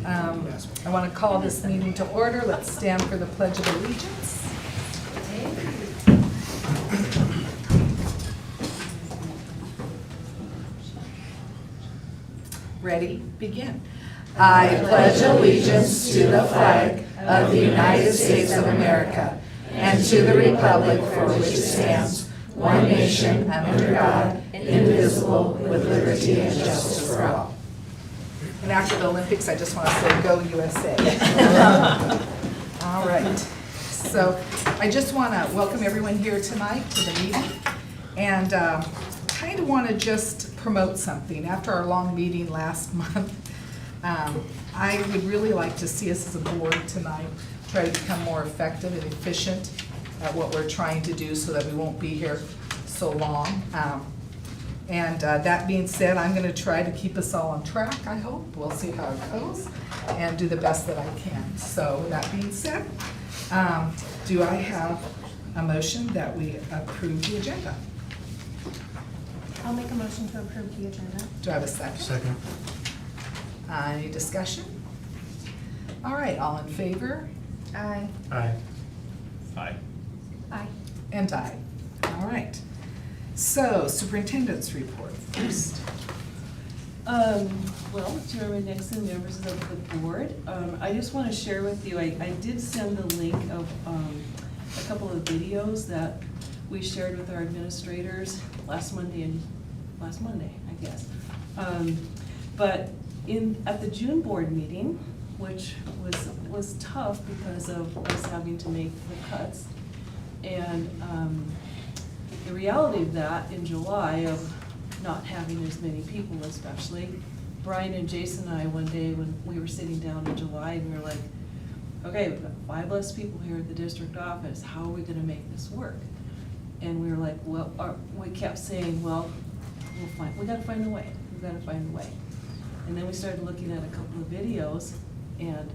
I want to call this meeting to order. Let's stand for the Pledge of Allegiance. Ready? Begin. I pledge allegiance to the flag of the United States of America and to the republic for which it stands, one nation, under God, indivisible, with liberty and justice for all. And after the Olympics, I just want to say, go USA. All right. So I just want to welcome everyone here tonight to the meeting. And kind of want to just promote something. After our long meeting last month, I would really like to see us as a board tonight try to become more effective and efficient at what we're trying to do so that we won't be here so long. That being said, I'm going to try to keep us all on track, I hope. We'll see how it goes and do the best that I can. So with that being said, do I have a motion that we approve the agenda? I'll make a motion to approve the agenda. Do I have a second? Second. Any discussion? All right, all in favor? Aye. Aye. Aye. Aye. And aye. All right. So, superintendent's report first. Well, Chairman Nixon, members of the board, I just want to share with you, I did send the link of a couple of videos that we shared with our administrators last Monday, I guess. But at the June board meeting, which was tough because of us having to make the cuts, and the reality of that in July of not having as many people especially, Brian and Jason and I one day when we were sitting down in July and we were like, okay, we've got 5 less people here at the district office, how are we gonna make this work? And we were like, well, we kept saying, well, we gotta find a way, we've gotta find a way. And then we started looking at a couple of videos and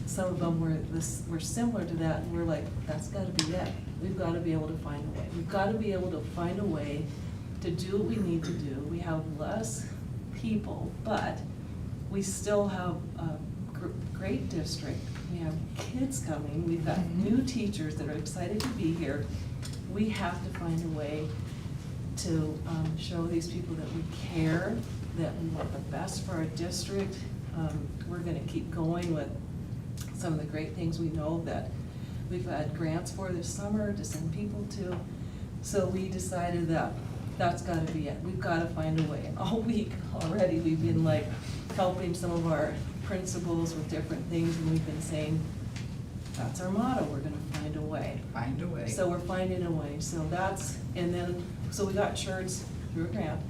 some of them were similar to that, and we're like, that's gotta be it. We've gotta be able to find a way. We've gotta be able to find a way to do what we need to do. We have less people, but we still have a great district. We have kids coming. We've got new teachers that are excited to be here. We have to find a way to show these people that we care, that we want the best for our district. We're gonna keep going with some of the great things we know that we've had grants for this summer to send people to. So we decided that that's gotta be it. We've gotta find a way. And all week already, we've been like helping some of our principals with different things, and we've been saying, that's our motto, we're gonna find a way. Find a way. So we're finding a way. So so we got shirts through a grant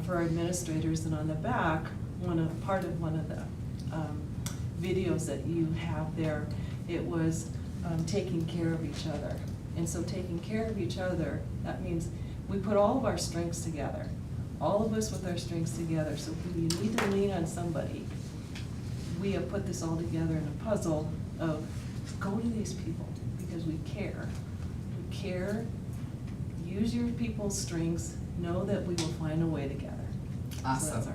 for our administrators, and on the back, part of one of the videos that you have there, it was taking care of each other. And so taking care of each other, that means we put all of our strengths together, all of us with our strengths together. So if you need to lean on somebody, we have put this all together in a puzzle of go to these people because we care. We care, use your people's strengths, know that we will find a way together. Awesome. So that's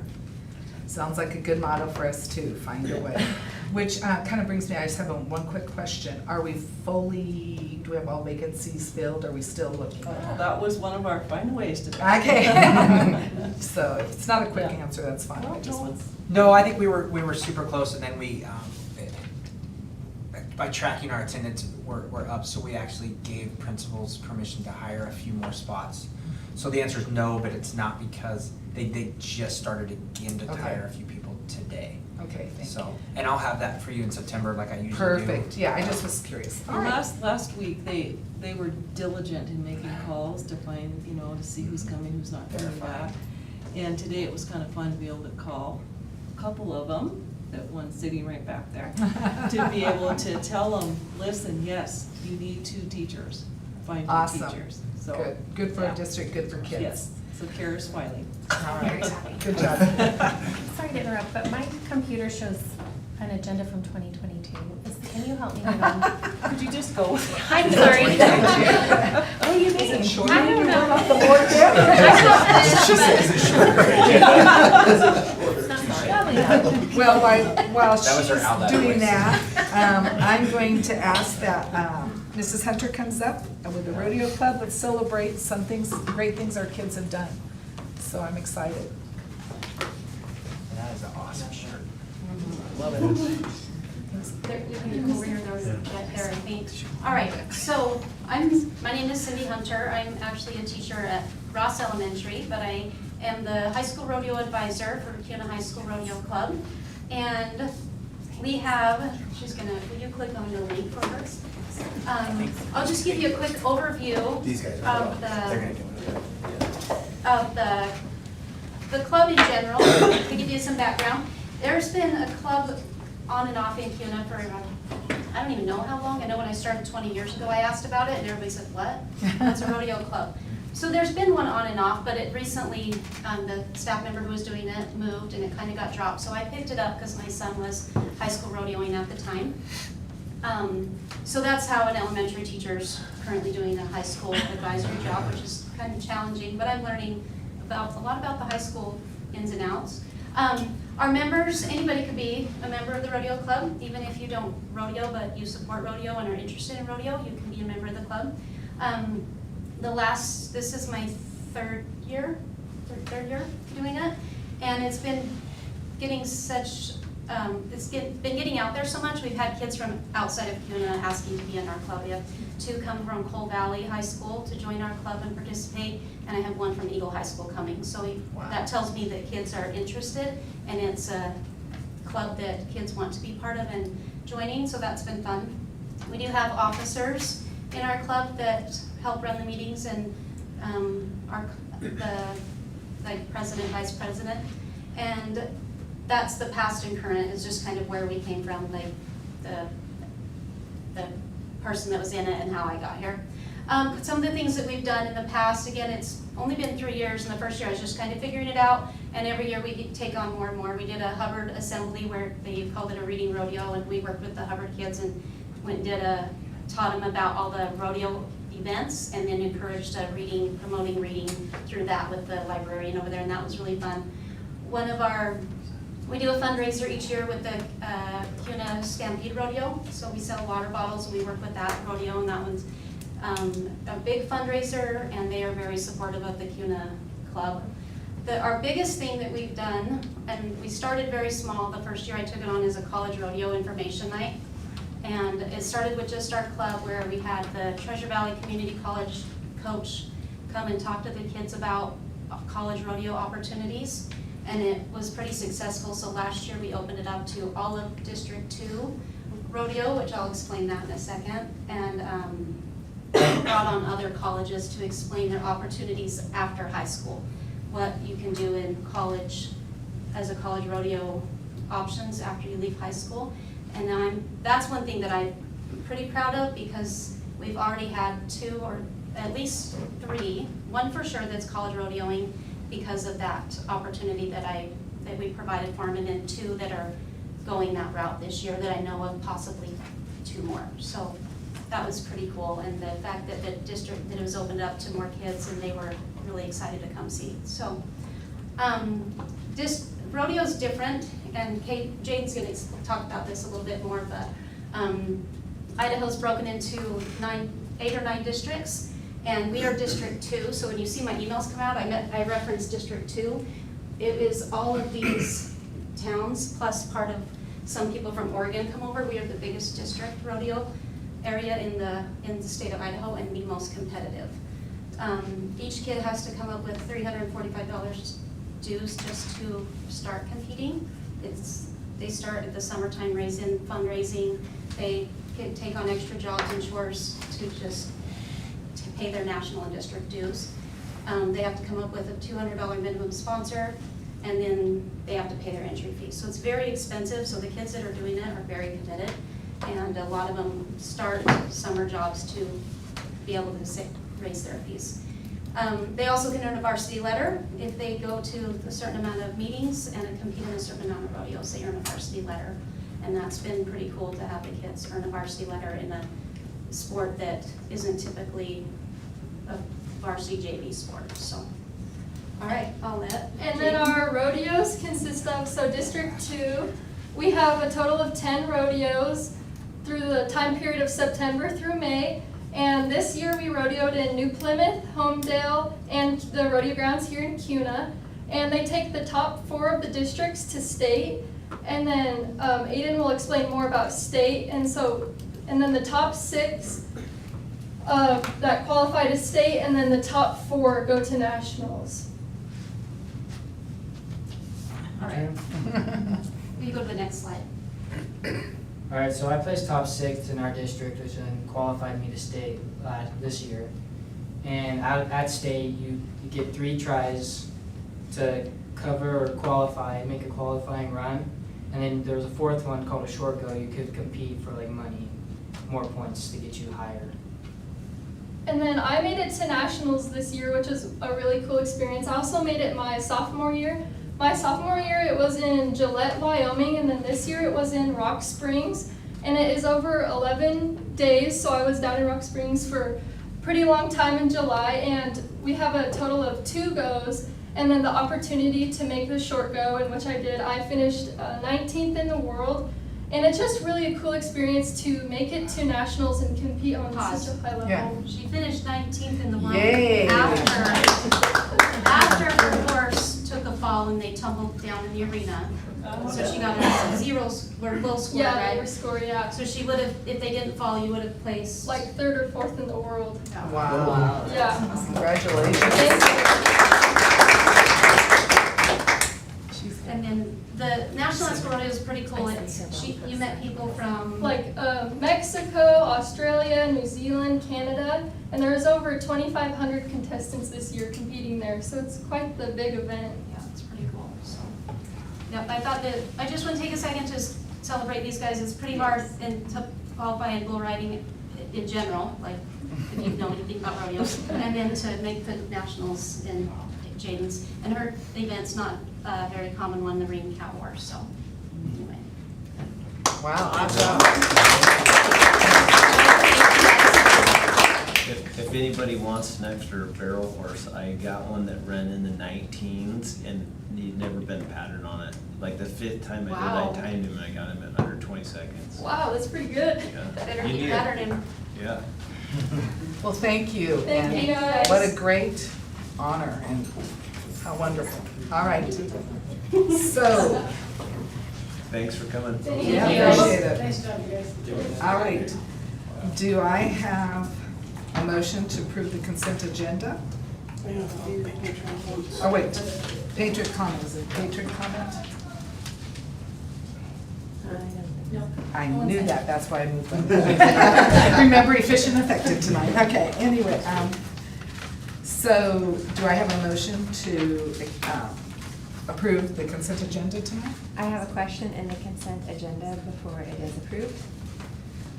Sounds like a good motto for us too, find a way. Which kind of brings me, I just have one quick question. Do we have all vacancies filled? Are we still looking? that was one of our find ways to. Okay. So if it's not a quick answer, that's fine. I just want. No, I think we were super close, and then we, by tracking our attendance, we're up, so we actually gave principals permission to hire a few more spots. So the answer is no, but it's not because they just started again to hire a few people today. Okay, thank you. So, and I'll have that for you in September like I usually do. Perfect, yeah, I just was curious. All right. Last week, they were diligent in making calls to find, to see who's coming, who's not coming back. And today it was kind of fun to be able to call a couple of them, that one's sitting right back there, to be able to tell them, listen, yes, you need 2 teachers, find 2 Awesome. teachers. So, Good for yeah. a district, good for kids. Yes, so Kara's smiling. All right, good job. Sorry to interrupt, but my computer shows an agenda from 2022. Can you help me with Could you just go? I'm sorry. Oh, you mean? I don't know. Off the board yet? It's not short. Probably not. Well, while That was her she's outlet doing voice. that, I'm going to ask that Mrs. Hunter comes up with the Rodeo Club. Let's celebrate some things, great things our kids have done. So I'm excited. That is an awesome shirt. There, you can go over here, there's right there, I think. All right, so my name is Cindy Hunter. I'm actually a teacher at Ross Elementary, but I am the high school rodeo advisor for Kuna High School Rodeo Club. And we have, will you click on the link for us? I'll just give you a quick overview These guys of they're gonna the, do it. the club in general, to give you some background. There's been a club on and off in Kuna for around, I don't even know how long. I know when I started 20 years ago, I asked about it, and everybody said, what? It's a rodeo club. So there's been one on and off, but it recently, the staff member who was doing it moved, and it kind of got dropped. So I picked it up because my son was high school rodeoing at the time. So that's how an elementary teacher's currently doing a high school advisory job, which is kind of challenging, but I'm learning a lot about the high school ins and outs. Our members, anybody could be a member of the rodeo club, even if you don't rodeo, but you support rodeo and are interested in rodeo, you can be a member of the club. This is my third year doing it, and it's been getting been getting out there so much. We've had kids from outside of Kuna asking to be in our club. We have 2 come from Coal Valley High School to join our club and participate, and I have 1 from Eagle High School coming. So that tells me that kids are interested, and it's a club that kids want to be part of and joining, so that's been fun. We do have officers in our club that help run the meetings, and like president, vice president, and that's the past and current is just kind of where we came from, like the person that was in it and how I got here. Some of the things that we've done in the past, again, it's only been 3 years, and the first year I was just kind of figuring it out, and every year we take on more and more. We did a Hubbard assembly where they called it a reading rodeo, and we worked with the Hubbard kids and went and taught them about all the rodeo events, and then encouraged promoting reading through that with the librarian over there, and that was really fun. We do a fundraiser each year with the Kuna Stampede Rodeo, so we sell water bottles and we work with that rodeo, and that one's a big fundraiser, and they are very supportive of the Kuna Club. Our biggest thing that we've done, and we started very small, the first year I took it on as a college rodeo information night, and it started with just our club where we had the Treasure Valley Community College coach come and talk to the kids about college rodeo opportunities. And it was pretty successful, so last year we opened it up to all of District 2 rodeo, which I'll explain that in a second, and brought on other colleges to explain their opportunities after high school, what you can do in college as a college rodeo options after you leave high school. And that's one thing that I'm pretty proud of, because we've already had 2 or at least 3, 1 for sure that's college rodeoing, because of that opportunity that we provided for them, and then 2 that are going that route this year that I know of, possibly 2 more. So that was pretty cool, and the fact that it was opened up to more kids, and they were really excited to come see. So rodeo's different, and Jaden's going to talk about this a little bit more, but Idaho's broken into 8 or 9 districts. And we are District 2, so when you see my emails come out, I reference District 2. It is all of these towns, plus part of some people from Oregon come over. We are the biggest district rodeo area in the state of Idaho, and the most competitive. Each kid has to come up with $345 dues just to start competing. They start at the summertime fundraising. They can take on extra jobs and chores to pay their national and district dues. They have to come up with a $200 minimum sponsor, and then they have to pay their entry fee. So it's very expensive, so the kids that are doing it are very committed, and a lot of them start summer jobs to be able to raise their fees. They also can earn a varsity letter if they go to a certain amount of meetings and compete in a certain amount of rodeos. They earn a varsity letter, and that's been pretty cool to have the kids earn a varsity letter in a sport that isn't typically a varsity JV sport. So, all right, I'll let. And then our rodeos consist of, so District 2 we have a total of 10 rodeos through the time period of September through May. And this year we rodeoed in New Plymouth, Homedale, and the rodeo grounds here in Kuna. And they take the top 4 of the districts to state. And then Aiden will explain more about state. And then the top 6 that qualify to state, and then the top 4 go to nationals. All right. Will you go to the next slide? All right, so I placed top 6 in our district, which then qualified me to state this year. And at state, you get 3 tries to cover or qualify, make a qualifying run. And then there was a 4th one called a short go. You could compete for like money, more points to get you higher. And then I made it to nationals this year, which is a really cool experience. I also made it my sophomore year. My sophomore year, it was in Gillette, Wyoming, and then this year it was in Rock Springs. And it is over 11 days, so I was down in Rock Springs for a pretty long time in July. And we have a total of 2 goes, and then the opportunity to make the short go, in which I did. I finished 19th in the world. And it's just really a cool experience to make it to nationals and compete on Pause. such a high level. Yeah. She finished 19th in the world Yay. after her horse took a fall and they tumbled down in the arena. So she got a 0 or low score, Yeah, right? lower score, yeah. So she would have, if they didn't fall, you would have placed. Like 3rd or 4th in the world. Wow. Yeah. Congratulations. Thank And then the National Escrow Rodeo is pretty cool. You met people from. you. Like Mexico, Australia, New Zealand, Canada, and there was over 2,500 contestants this year competing there, so it's quite the big event. Yeah, it's pretty cool, so. Yep, I thought that, I just want to take a second to celebrate these guys. It's pretty hard to qualify in bull riding in general, like if you know anything about rodeos. And then to make the nationals in Jaden's. And her event's not a very common one, the ring cow horse, so anyway. Wow, awesome. If anybody wants an extra barrel horse, I got one that ran in the 19s and he'd never been a pattern on it. Like the 5th time I Wow. did, I timed him and I got him in under 20 seconds. Wow, that's pretty good. Yeah. Better You keep need pattern it. him. Yeah. Well, thank you. Thank and you, guys. What a great honor and how wonderful. All right. So, Thanks for coming. Thank yeah, you. appreciate it. All right. Do I have a motion to approve the consent agenda? Oh, wait. Patriot comment. Is it Patriot comment? I knew that, that's why I moved them. Remember, efficient, effective tonight. Okay, anyway, so do I have a motion to approve the consent agenda tonight? I have a question in the consent agenda before it is approved.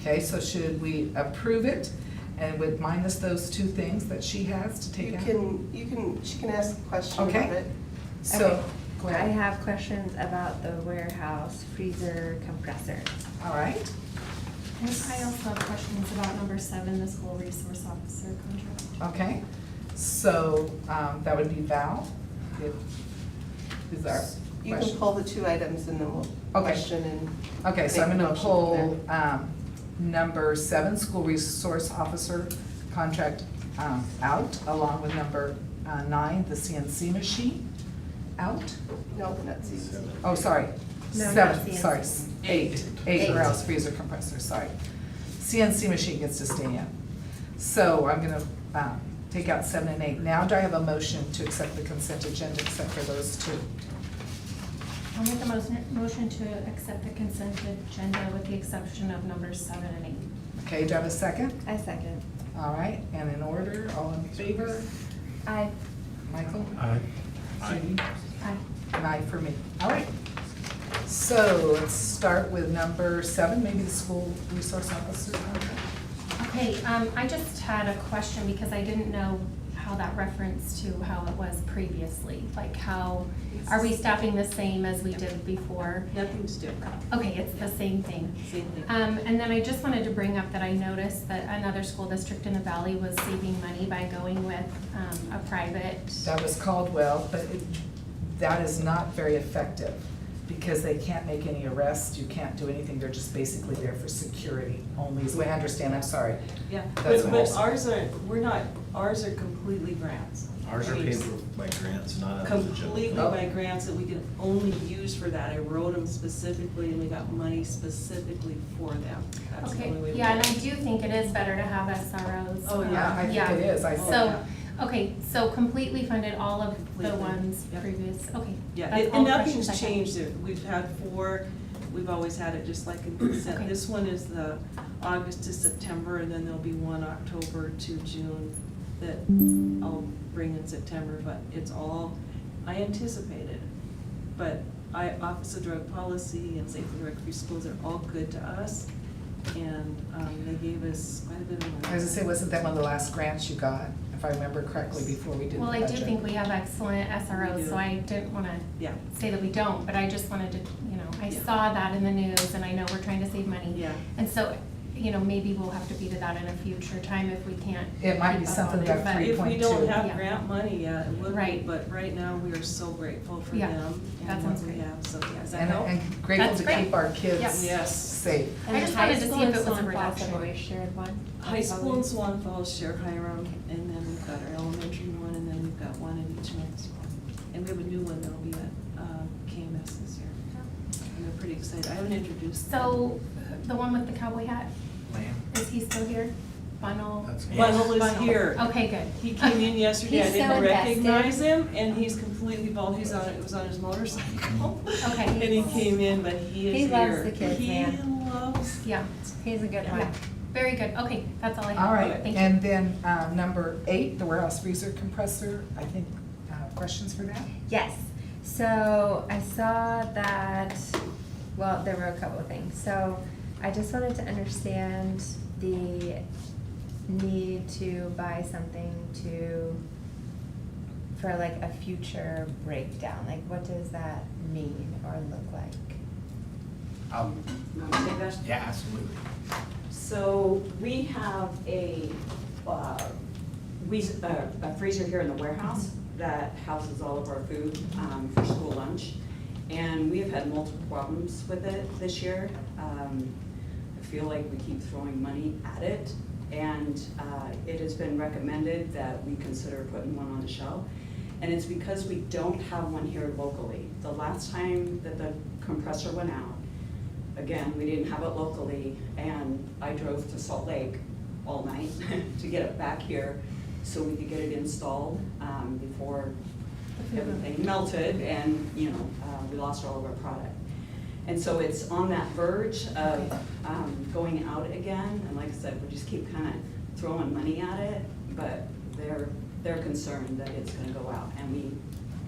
Okay, so should we approve it and with minus those 2 things that she has to take out? She can ask a question Okay. about it. So, Okay. go I ahead. have questions about the warehouse freezer compressor. All right. And I also have questions about number 7, the school resource officer contract. Okay, so that would be Val. Is our You can question? pull the 2 items and then we'll Okay. question and. Okay, so I'm make a gonna motion pull from number 7, school resource officer contract out, along with number 9, the CNC machine, out. there. No, not CC. Oh, sorry, No, not 7, CNC. sorry, 8 warehouse freezer compressor, sorry. CNC machine gets to stay in. So I'm gonna take out 7 and 8. Now, do I have a motion to accept the consent agenda except for those 2? I'll make a motion to accept the consent agenda with the exception of numbers 7 and 8. Okay, do I have a second? I second. All right, and in order, all in favor? I Michael? Aye. Judy? Aye. An aye for me. All right. So let's start with number 7, maybe the school resource officer contract. Okay, I just had a question because I didn't know how that referenced to how it was previously. Like how, are we staffing the same as we did before? Nothing's different, Okay, it's the same thing. same thing. And then I just wanted to bring up that I noticed that another school district in the valley was saving money by going with a private. That was Caldwell, but that is not very effective. because they can't make any arrests, you can't do anything, they're just basically there for security only, is the way I understand, I'm sorry. Yeah, That's but what I'm ours are, ours are completely grants. Ours are I mean, paid for by grants, not out of the general. completely Oh. by grants that we can only use for that. I wrote them specifically and we got money specifically for them. That's the Okay, only way we yeah, and do I it. do think it is better to have SROs. Oh, Yeah, I think it is, I So, okay, so completely funded all of the Completely, ones yep. previous, okay. Yeah, That's and all nothing's questions I have. changed. We've had 4, we've always had it just like in consent. Okay. This one is the August to September, and then there'll be one October to June that I'll bring in September, but it's all, I anticipated. But Office of Drug Policy and Safe and Drug-Free Schools are all good to us, and they gave us quite a bit of money. I was gonna say, wasn't that one of the last grants you got, if I remember correctly, before we did the Well, budget? I do think we have excellent We SROs, do. so I didn't wanna Yeah, say that we don't, but I just wanted to, I Yeah. saw that in the news, and I know we're trying to save money. yeah. And so, maybe we'll have to be to that in a future time if we can't. It might be keep up something on that it, but- free- If we 3.2. don't have Yeah. grant money, yeah, it would be, Right. but right now, we are so grateful for Yeah, them that and sounds what we great. have, so, yeah, does that And, help? and grateful That's to great. keep our kids Yep. Yes. safe. I just wanted to see if it was a reduction. Have always shared one? High school and Swan Falls share Hiram, and then we've got our elementary one, and then we've got one in each middle school. And we have a new one that'll be at KMS this year. And we're pretty excited. I haven't introduced. So, the one with the cowboy hat, Lamb. is he still here? Funnel? Funnel is here. Okay, good. He came in yesterday, I He's didn't so recognize him, and he's completely bald, it was on his motorcycle. Okay. And he came in, but he is He here. loves the kids, man. He loves. Yeah, He's a good yeah. one. Very good. Okay, that's all I have. All right, Thank you. and then, number 8, the warehouse freezer compressor, I think, questions for that? Yes, so I saw that, well, there were a couple of things. So I just wanted to understand the need to buy something for like a future breakdown. Like, what does that mean or look like? Want to take that? Yeah, absolutely. So we have a freezer here in the warehouse that houses all of our food for school lunch. And we have had multiple problems with it this year. I feel like we keep throwing money at it. And it has been recommended that we consider putting one on the shelf. And it's because we don't have one here locally. The last time that the compressor went out, again, we didn't have it locally, and I drove to Salt Lake all night to get it back here so we could get it installed before everything melted and, we lost all of our product. And so it's on that verge of going out again, and like I said, we just keep kind of throwing money at it, but they're concerned that it's gonna go out, and we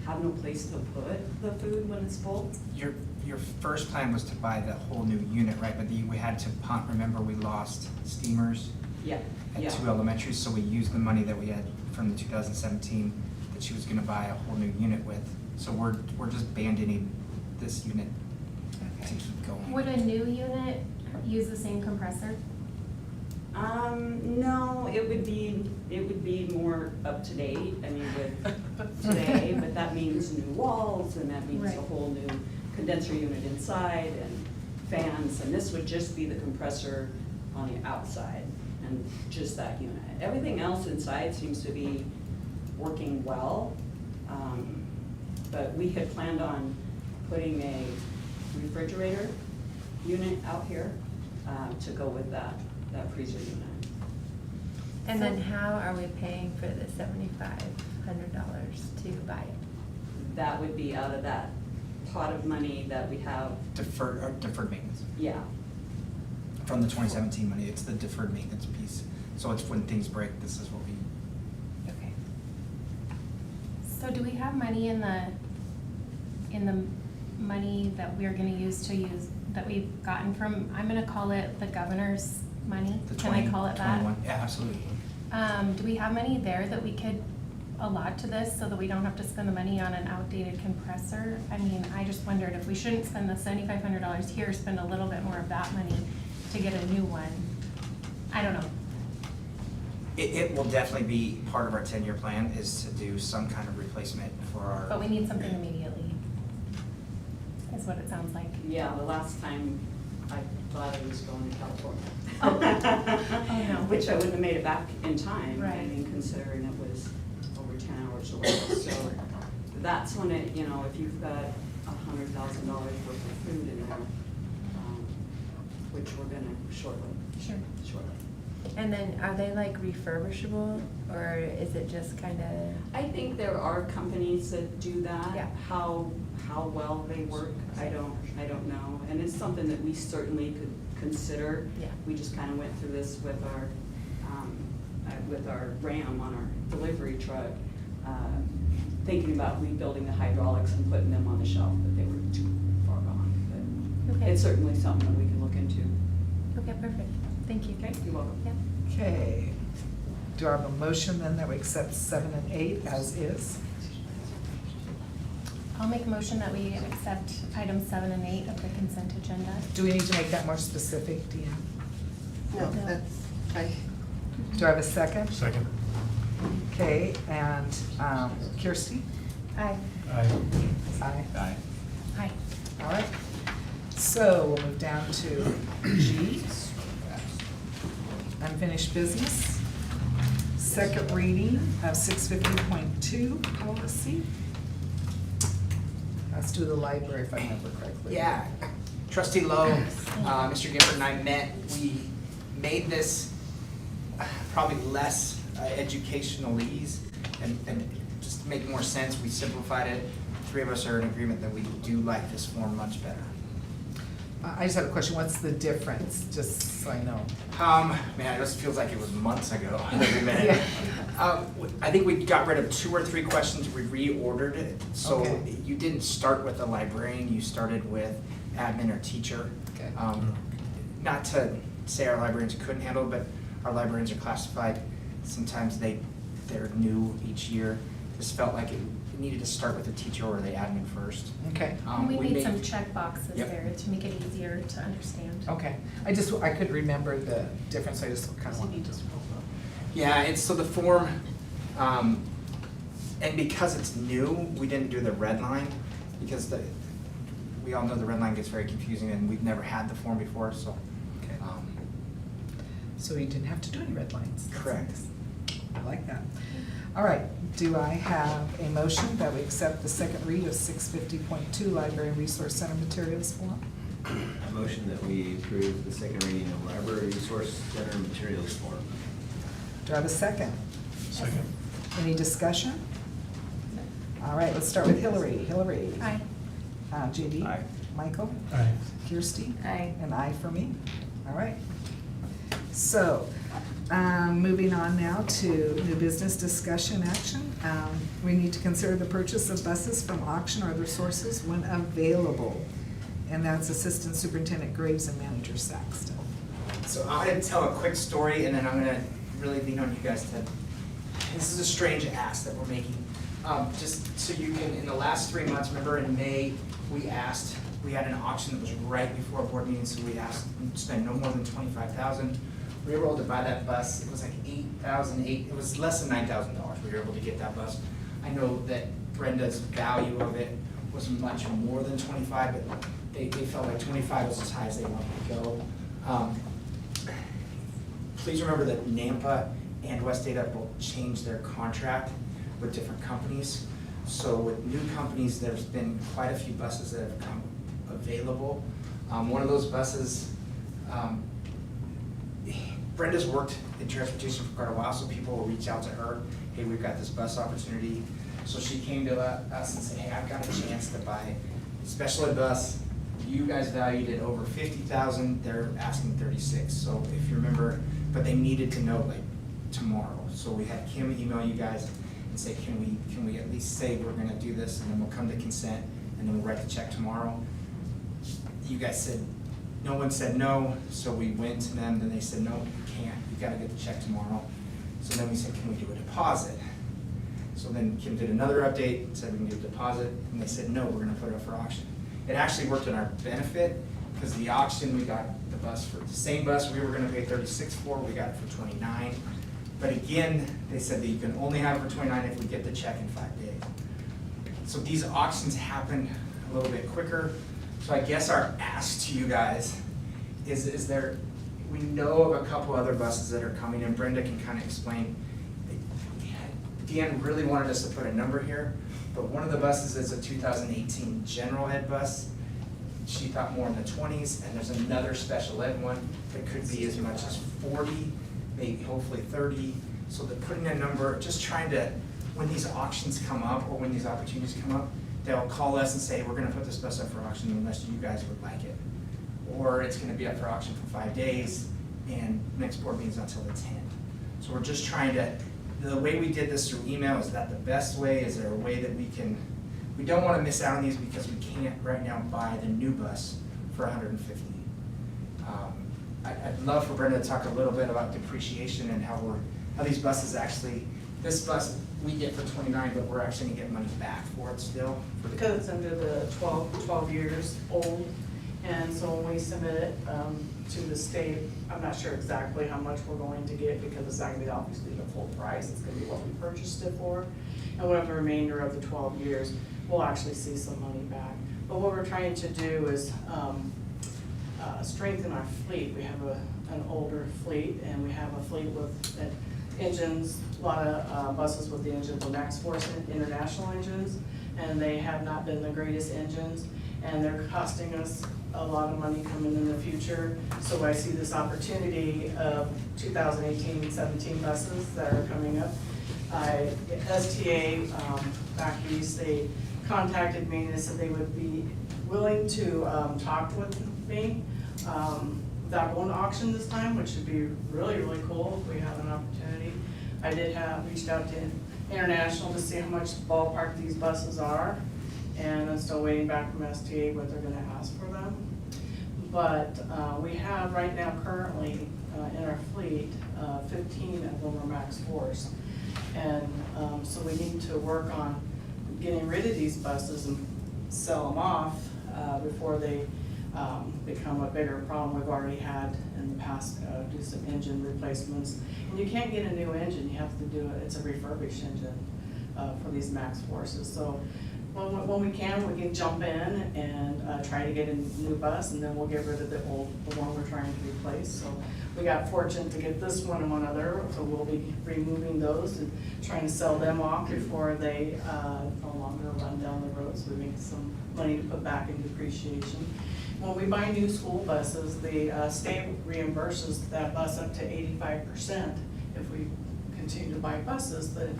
have no place to put the food when it's full. Your first plan was to buy the whole new unit, right? But we had to punt, remember we lost steamers Yeah, at yeah. 2 elementaries, so we used the money that we had from the 2017 that she was gonna buy a whole new unit with. So we're just band-aiding this unit to keep going. Would a new unit use the same compressor? No, it would be more up to date, I mean, with today, but that means new walls, and that means a Right. whole new condenser unit inside, and fans, and this would just be the compressor on the outside, and just that unit. Everything else inside seems to be working well, but we had planned on putting a refrigerator unit out here to go with that freezer unit. And then how are we paying for the $7,500 to buy it? That would be out of that pot of money that we have, Deferred maintenance. yeah. From the 2017 money, it's the deferred maintenance piece. So it's when things break, this is what we, Okay. So do we have money in the money that we're gonna use, that we've gotten from, I'm gonna call it the governor's money? the Can I call it that? 21. Yeah, absolutely. Do we have money there that we could allot to this so that we don't have to spend the money on an outdated compressor? I mean, I just wondered if we shouldn't spend the $7,500 here, spend a little bit more of that money to get a new one. I don't know. It will definitely be part of our 10-year plan is to do some kind of replacement for our. But we need something immediately. is what it sounds like. Yeah, the last time I thought I was going to California. Oh, no. Which I wouldn't have made it back in time, I Right. mean, considering it was over 10 hours away. So that's when it, you know, if you've got $100,000 worth of food in there, which we're gonna shortly. And then are they like refurbishable or is it just kind of? I think there are companies that do that. Yeah. How well they work, I don't know. And it's something that we certainly could consider. Yeah. We just kind of went through this with our RAM on our delivery truck, thinking about rebuilding the hydraulics and putting them on the shelf, but they were too far gone. But Okay. it's certainly something that we can look into. Okay, perfect. Thank you. Okay, you're welcome. Yeah. Okay. Do I have a motion then that we accept 7 and 8 as is? I'll make a motion that we accept items 7 and 8 of the consent agenda. Do we need to make that more specific, Deanne? No, that's fine. Do I have a second? Second. Okay, and Kirsty? Aye. Aye. Aye. Aye. Hi. All right. So we'll move down to G, unfinished business. Second reading of 650.2 policy. Let's do the library if I remember correctly. Yeah, Trustee Lowe, Mr. Gifford and I met, we made this probably less educationalese and just to make more sense, we simplified it. Three of us are in agreement that we do like this form much better. I just have a question, what's the difference, just so I know? Man, it just feels like it was months ago every minute. I think we got rid of 2 or 3 questions, we reordered it. So Okay. you didn't start with a librarian, you started with admin or teacher. Okay. Not to say our librarians couldn't handle it, but our librarians are classified, sometimes they're new each year. Just felt like it needed to start with the teacher or the admin first. Okay, And we made made- some check boxes Yep. there to make it easier to understand. okay. I could remember the difference, I just kind of wanted to. Yeah, it's so the form, and because it's new, we didn't do the red line, because we all know the red line gets very confusing and we've never had the form before, so. Okay. So you didn't have to do any red lines? That's Correct. nice. I like that. All right, do I have a motion that we accept the second read of 650.2 Library Resource Center Materials Form? A motion that we approve the second reading of Library Resource Center Materials Form. Do I have a second? Second. Any discussion? All right, let's start with Hillary. Hillary? Hi. JD? Aye. Michael? Aye. Kirsty? Aye. An aye for me. All right. So, moving on now to new business discussion action. We need to consider the purchase of buses from auction or other sources when available. And that's Assistant Superintendent Graves and Manager Saxton. So I'm gonna tell a quick story and then I'm gonna really lean on you guys to, this is a strange ask that we're making. Just so you can, in the last 3 months, remember in May, we had an auction that was right before a board meeting, so we asked to spend no more than $25,000. We were able to buy that bus, it was like it was less than $9,000, we were able to get that bus. I know that Brenda's value of it was much more than 25, but they felt like 25 was as high as they wanted to go. Please remember that Nampa and West Data both changed their contract with different companies. So with new companies, there's been quite a few buses that have come available. One of those buses, Brenda's worked in transportation for quite a while, so people will reach out to her, hey, we've got this bus opportunity. So she came to us and said, hey, I've got a chance to buy a special ed bus. You guys valued it over $50,000, they're asking 36. So if you remember, but they needed to know like tomorrow. So we had Kim email you guys and say, can we at least say we're gonna do this, and then we'll come to consent, and then we'll write the check tomorrow. You guys said, no one said no, so we went to them, then they said, no, you can't, you gotta get the check tomorrow. So then we said, can we do a deposit? So then Kim did another update, said we can do a deposit, and they said, no, we're gonna put it up for auction. It actually worked in our benefit, because the auction, we got the bus for, the same bus we were gonna pay 36 for, we got it for 29. But again, they said that you can only have it for 29 if we get the check in 5 days. So these auctions happen a little bit quicker. So I guess our ask to you guys is there, we know of a couple other buses that are coming, and Brenda can kind of explain. Dan really wanted us to put a number here, but one of the buses is a 2018 general ed bus. She thought more in the 20s, and there's another special ed one that could be as much as 40, maybe hopefully 30. So they're putting a number, just trying to, when these auctions come up or when these opportunities come up, they'll call us and say, we're gonna put this bus up for auction unless you guys would like it. Or it's gonna be up for auction for 5 days, and next board meeting's until the 10th. So we're just trying to, the way we did this through email, is that the best way? Is there a way that we can, we don't wanna miss out on these because we can't right now buy the new bus for $150. I'd love for Brenda to talk a little bit about depreciation and how these buses actually, this bus we get for 29, but we're actually gonna get money back for it still. Because it's under the 12 years old, and so when we submit it to the state, I'm not sure exactly how much we're going to get, because it's not gonna be obviously the full price, it's gonna be what we purchased it for. And whatever the remainder of the 12 years, we'll actually see some money back. But what we're trying to do is strengthen our fleet. We have an older fleet, and we have a fleet with engines, a lot of buses with the engines of Max Force International engines, and they have not been the greatest engines, and they're costing us a lot of money coming in the future. So I see this opportunity of 2018-17 buses that are coming up. STA back east, they contacted me and they said they would be willing to talk with me without going to auction this time, which would be really, really cool if we have an opportunity. I did reached out to International to see how much ballpark these buses are, and I'm still waiting back from STA what they're gonna ask for them. But we have right now currently in our fleet, 15 of them are Max Force. And so we need to work on getting rid of these buses and sell them off before they become a bigger problem. We've already had in the past do some engine replacements. And you can't get a new engine, you have to do it, it's a refurbished engine for these Max Forces. So when we can jump in and try to get a new bus, and then we'll get rid of the one we're trying to replace. So we got fortunate to get this one and one other, so we'll be removing those and trying to sell them off before they no longer run down the road, so we make some money to put back in depreciation. When we buy new school buses, the state reimburses that bus up to 85%. If we continue to buy buses, then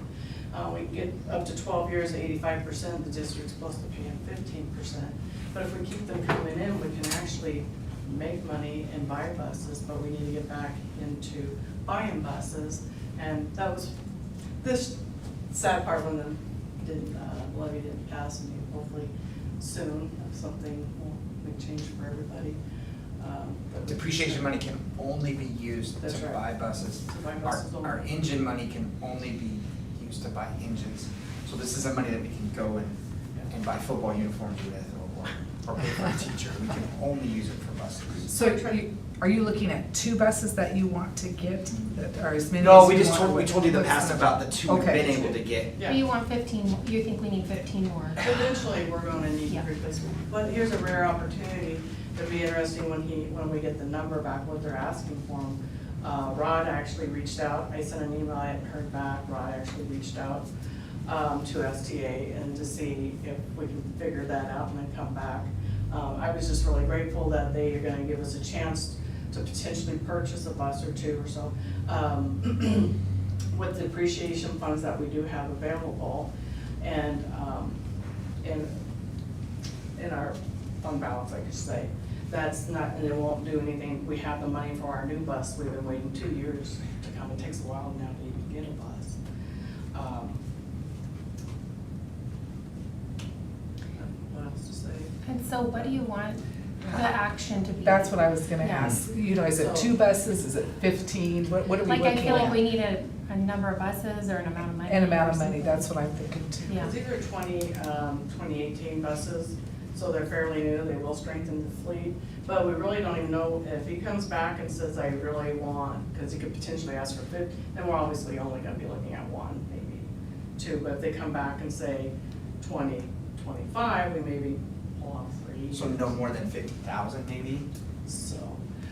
we get up to 12 years at 85%, the district's supposed to pay them 15%. But if we keep them coming in, we can actually make money and buy buses, but we need to get back into buying buses. And that was this sad part when the levy didn't pass, and hopefully soon something will make change for everybody. Depreciation money can only be used That's to right. buy buses. To buy buses only. Our engine money can only be used to buy engines. So this isn't money that we can go and buy football uniforms with or pay for a teacher. We can only use it for buses. So are you looking at 2 buses that you want to get that are as many No, as we you just want? we told you in the past about the 2 we've Okay. been able to get. Yeah. But you want 15, you think we need 15 more? Eventually, we're gonna need Yeah. replacement, but here's a rare opportunity. It'd be interesting when we get the number back, what they're asking for them. Rod actually reached out, I sent an email, I hadn't heard back, Rod actually reached out to STA and to see if we can figure that out and then come back. I was just really grateful that they are gonna give us a chance to potentially purchase a bus or 2 or so. With the depreciation funds that we do have available, and in our fund balance, I could say, that's not, and it won't do anything. We have the money for our new bus. We've been waiting 2 years to come. It takes a while now to even get a bus. What else to say? And so what do you want the action to be? That's what I was gonna Yeah. ask. You know, is it 2 buses? Is it 15? What are we looking Like, at? I feel like we need a number of buses or an amount of money. An amount or of money, something. that's what I'm thinking too. Yeah. These are 2018 buses, so they're fairly new, they will strengthen the fleet, but we really don't even know if he comes back and says, I really want, because he could potentially ask for 50, then we're obviously only gonna be looking at 1, maybe 2, but if they come back and say 20, 25, we maybe pull off 3. 3. So no more than 50,000 maybe? So.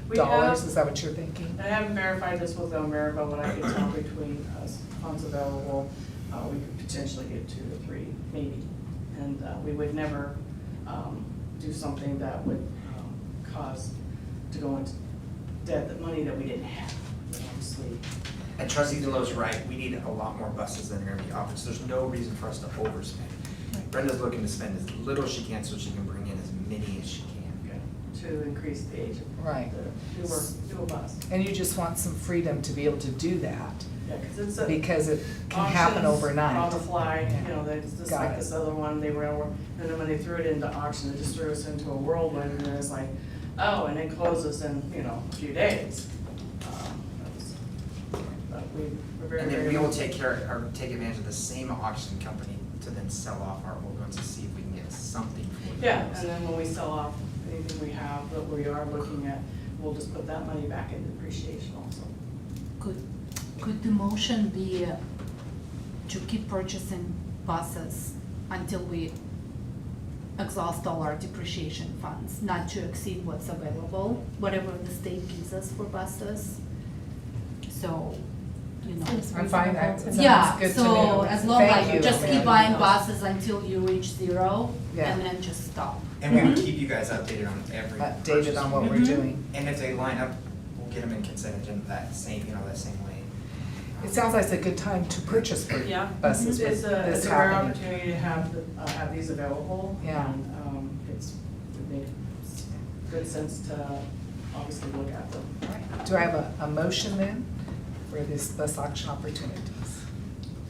We Dollars, have- is that what you're thinking? I haven't verified this with America, but I could tell between funds available, we could potentially get 2 to 3, maybe. And we would never do something that would cause to go into debt, the money that we didn't have, obviously. And Trustee DeLo's right, we need a lot more buses than are gonna be offered, so there's no reason for us to overspend. Brenda's looking to spend as little as she can so she can bring in as many as she can. To increase the age of Right. the newer bus. And you just want some freedom to be able to do that, Yeah, because it's because it can happen auctions overnight. on the fly, you know, that's just Got like it. this other one, they were, and then when they threw it into auction, it just threw us into a whirlwind, and then it's like, oh, and it closes in, you know, a few days. But we're very, And then very. we will take advantage of the same auction company to then sell off our old ones to see if we can get something for them. Yeah, and then when we sell off anything we have that we are looking at, we'll just put that money back into depreciation also. Could the motion be to keep purchasing buses until we exhaust all our depreciation funds, not to exceed what's available, whatever the state gives us for buses? So, you know. I'm fine, that sounds Yeah, good to me. so as long Thank as you, you just keep Amanda. buying buses until you reach 0, Yeah. and then just stop. And we will keep you guys updated on every Updated purchase. on what we're Mhm. doing. And if they line up, we'll get them in consent agenda that same way. It sounds like it's a good time to purchase Yeah. buses with It's a this rare happening. opportunity to have these available. Yeah. And it would make good sense to obviously look at them. Do I have a motion then for this bus auction opportunities?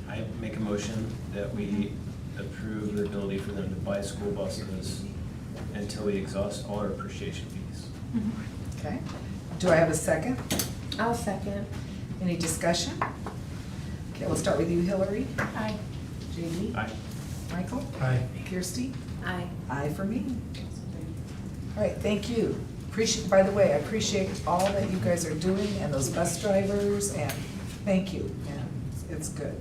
I make a motion that we approve the ability for them to buy school buses until we exhaust all our appreciation fees. Okay. Do I have a second? I'll second. Any discussion? Okay, we'll start with you, Hillary. Aye. JD? Aye. Michael? Aye. Kirsty? Aye. Aye for me. All right, thank you. By the way, I appreciate all that you guys are doing and those bus drivers, and thank you. Yeah, it's good.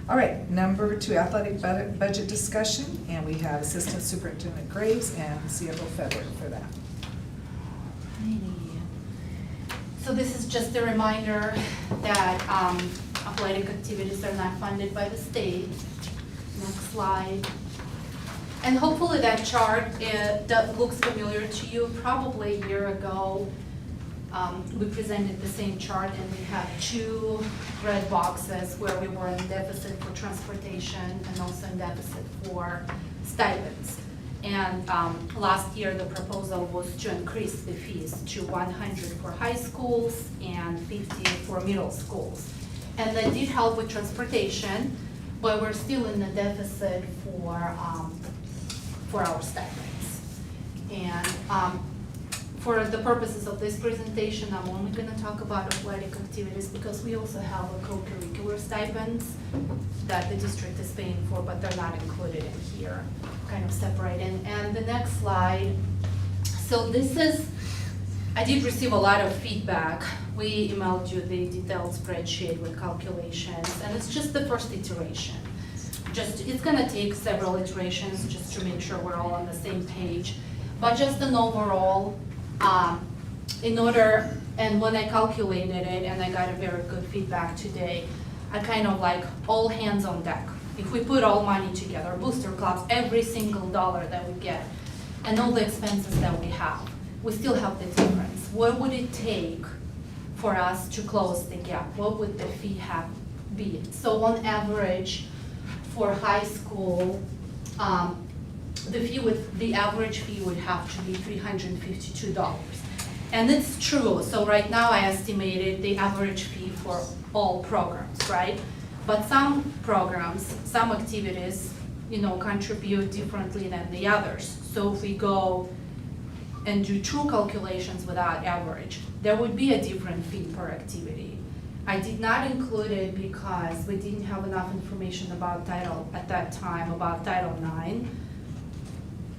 All right, number 2, athletic budget discussion, and we have Assistant Superintendent Graves and CFO Fedler for that. So this is just a reminder that athletic activities are not funded by the state. Next slide. And hopefully that chart that looks familiar to you. Probably a year ago, we presented the same chart, and we have 2 red boxes where we were in deficit for transportation and also in deficit for stipends. And last year, the proposal was to increase the fees to 100 for high schools and 50 for middle schools. And that did help with transportation, but we're still in the deficit for our stipends. And for the purposes of this presentation, I'm only gonna talk about athletic activities because we also have a co-curricular stipends that the district is paying for, but they're not included in here, kind of separated. And the next slide, so this is, I did receive a lot of feedback. We emailed you the detailed spreadsheet with calculations, and it's just the first iteration. It's gonna take several iterations just to make sure we're all on the same page. But just an overall, and when I calculated it, and I got a very good feedback today, I kind of like all hands on deck. If we put all money together, booster clubs, every single dollar that we get, and all the expenses that we have, we still have the difference. What would it take for us to close the gap? What would the fee be? So on average, for high school, the average fee would have to be $352. And it's true, so right now I estimated the average fee for all programs, right? But some programs, some activities, contribute differently than the others. So if we go and do true calculations without average, there would be a different fee per activity. I did not include it because we didn't have enough information about Title IX,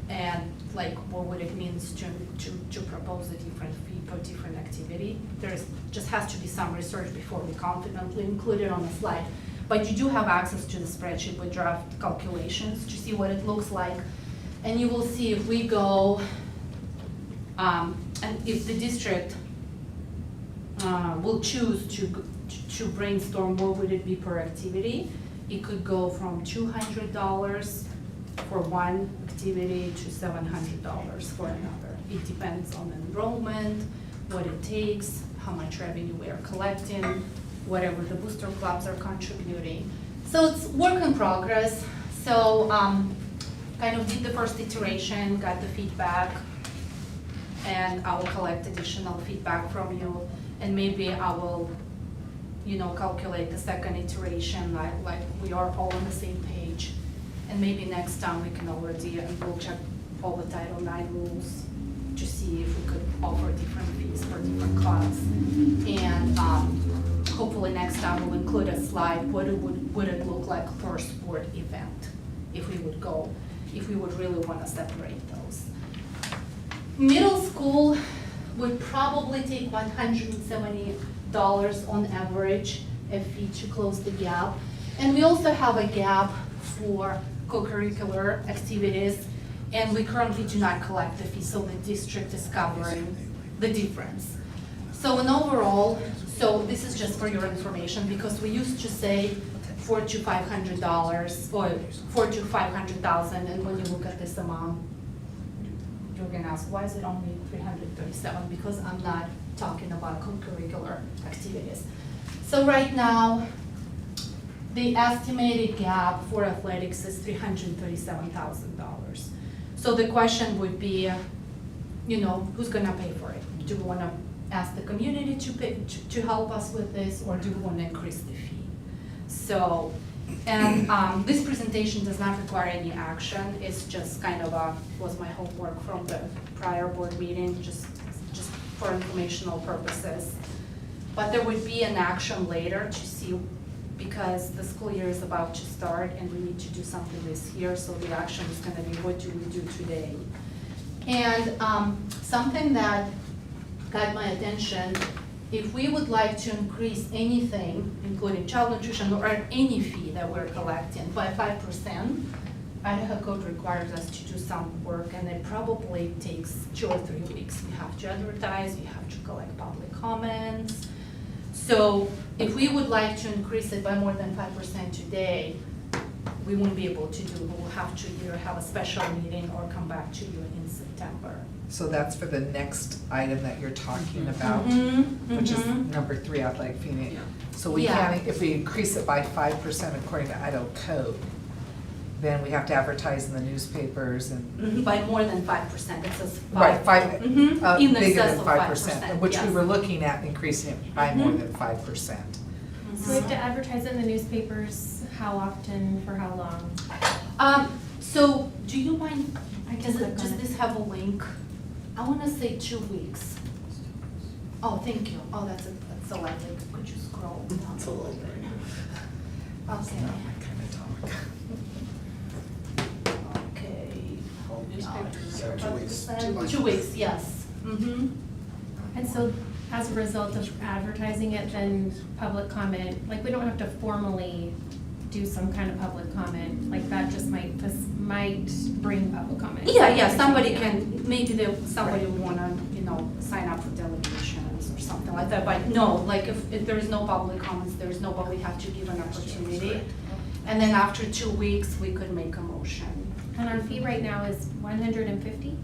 and like what would it mean to propose a different fee per different activity. Just has to be some research before we confidently include it on the slide. But you do have access to the spreadsheet with draft calculations to see what it looks like. And you will see if we go, and if the district will choose to brainstorm what would it be per activity, it could go from $200 for one activity to $700 for another. It depends on enrollment, what it takes, how much revenue we are collecting, whatever the booster clubs are contributing. So it's work in progress. So kind of did the first iteration, got the feedback, and I will collect additional feedback from you, and maybe I will, calculate the second iteration, like we are all on the same page. And maybe next time we can already, and we'll check all the Title IX rules to see if we could offer different fees for different clubs. And hopefully next time we'll include a slide, would it look like per sport event, if we would really wanna separate those. Middle school would probably take $170 on average a fee to close the gap. And we also have a gap for co-curricular activities, and we currently do not collect the fee, so the district is covering the difference. So in overall, so this is just for your information, because we used to say $400 to $500 or $400 to $500,000, and when you look at this amount, you're gonna ask, why is it only $337? Because I'm not talking about co-curricular activities. So right now, the estimated gap for athletics is $337,000. So the question would be, who's gonna pay for it? Do we wanna ask the community to help us with this, or do we wanna increase the fee? So, and this presentation does not require any action. It's just kind of was my homework from the prior board meeting, just for informational purposes. But there would be an action later to see, because the school year is about to start and we need to do something this year, so the action is gonna be, what do we do today? And something that got my attention, if we would like to increase anything, including child nutrition or any fee that we're collecting by 5%, Idaho code requires us to do some work, and it probably takes 2 or 3 weeks. We have to advertise, we have to collect public comments. So if we would like to increase it by more than 5% today, we won't be able to do it. We'll have to either have a special meeting or come back to you in September. So that's for the next item that you're talking about, which is number 3, athletic fee. So we Yeah. can't, if we increase it by 5% according to Idaho code, then we have to advertise in the newspapers and. By more than 5%, it says 5. Right, 5, In bigger excess than of 5%, which we yes. were looking at increasing it by more than 5%. So we have to advertise it in the newspapers, how often, for how long? So do you mind, I can does click on does it. this have a link? I wanna say 2 weeks. Oh, thank you. Oh, that's a light link. Could you scroll down a little bit? Okay. Okay, hold on. So 2 weeks. 2 weeks, yes. And so as a result of advertising it, then public comment, like we don't have to formally do some kind of public comment, like that just might bring public comment. Yeah, somebody can, maybe somebody would wanna, sign up for delegations or something like that, but no, like if there is no public comments, there is nobody, we have to give an opportunity. And then after 2 weeks, we could make a motion. And our fee right now is 150?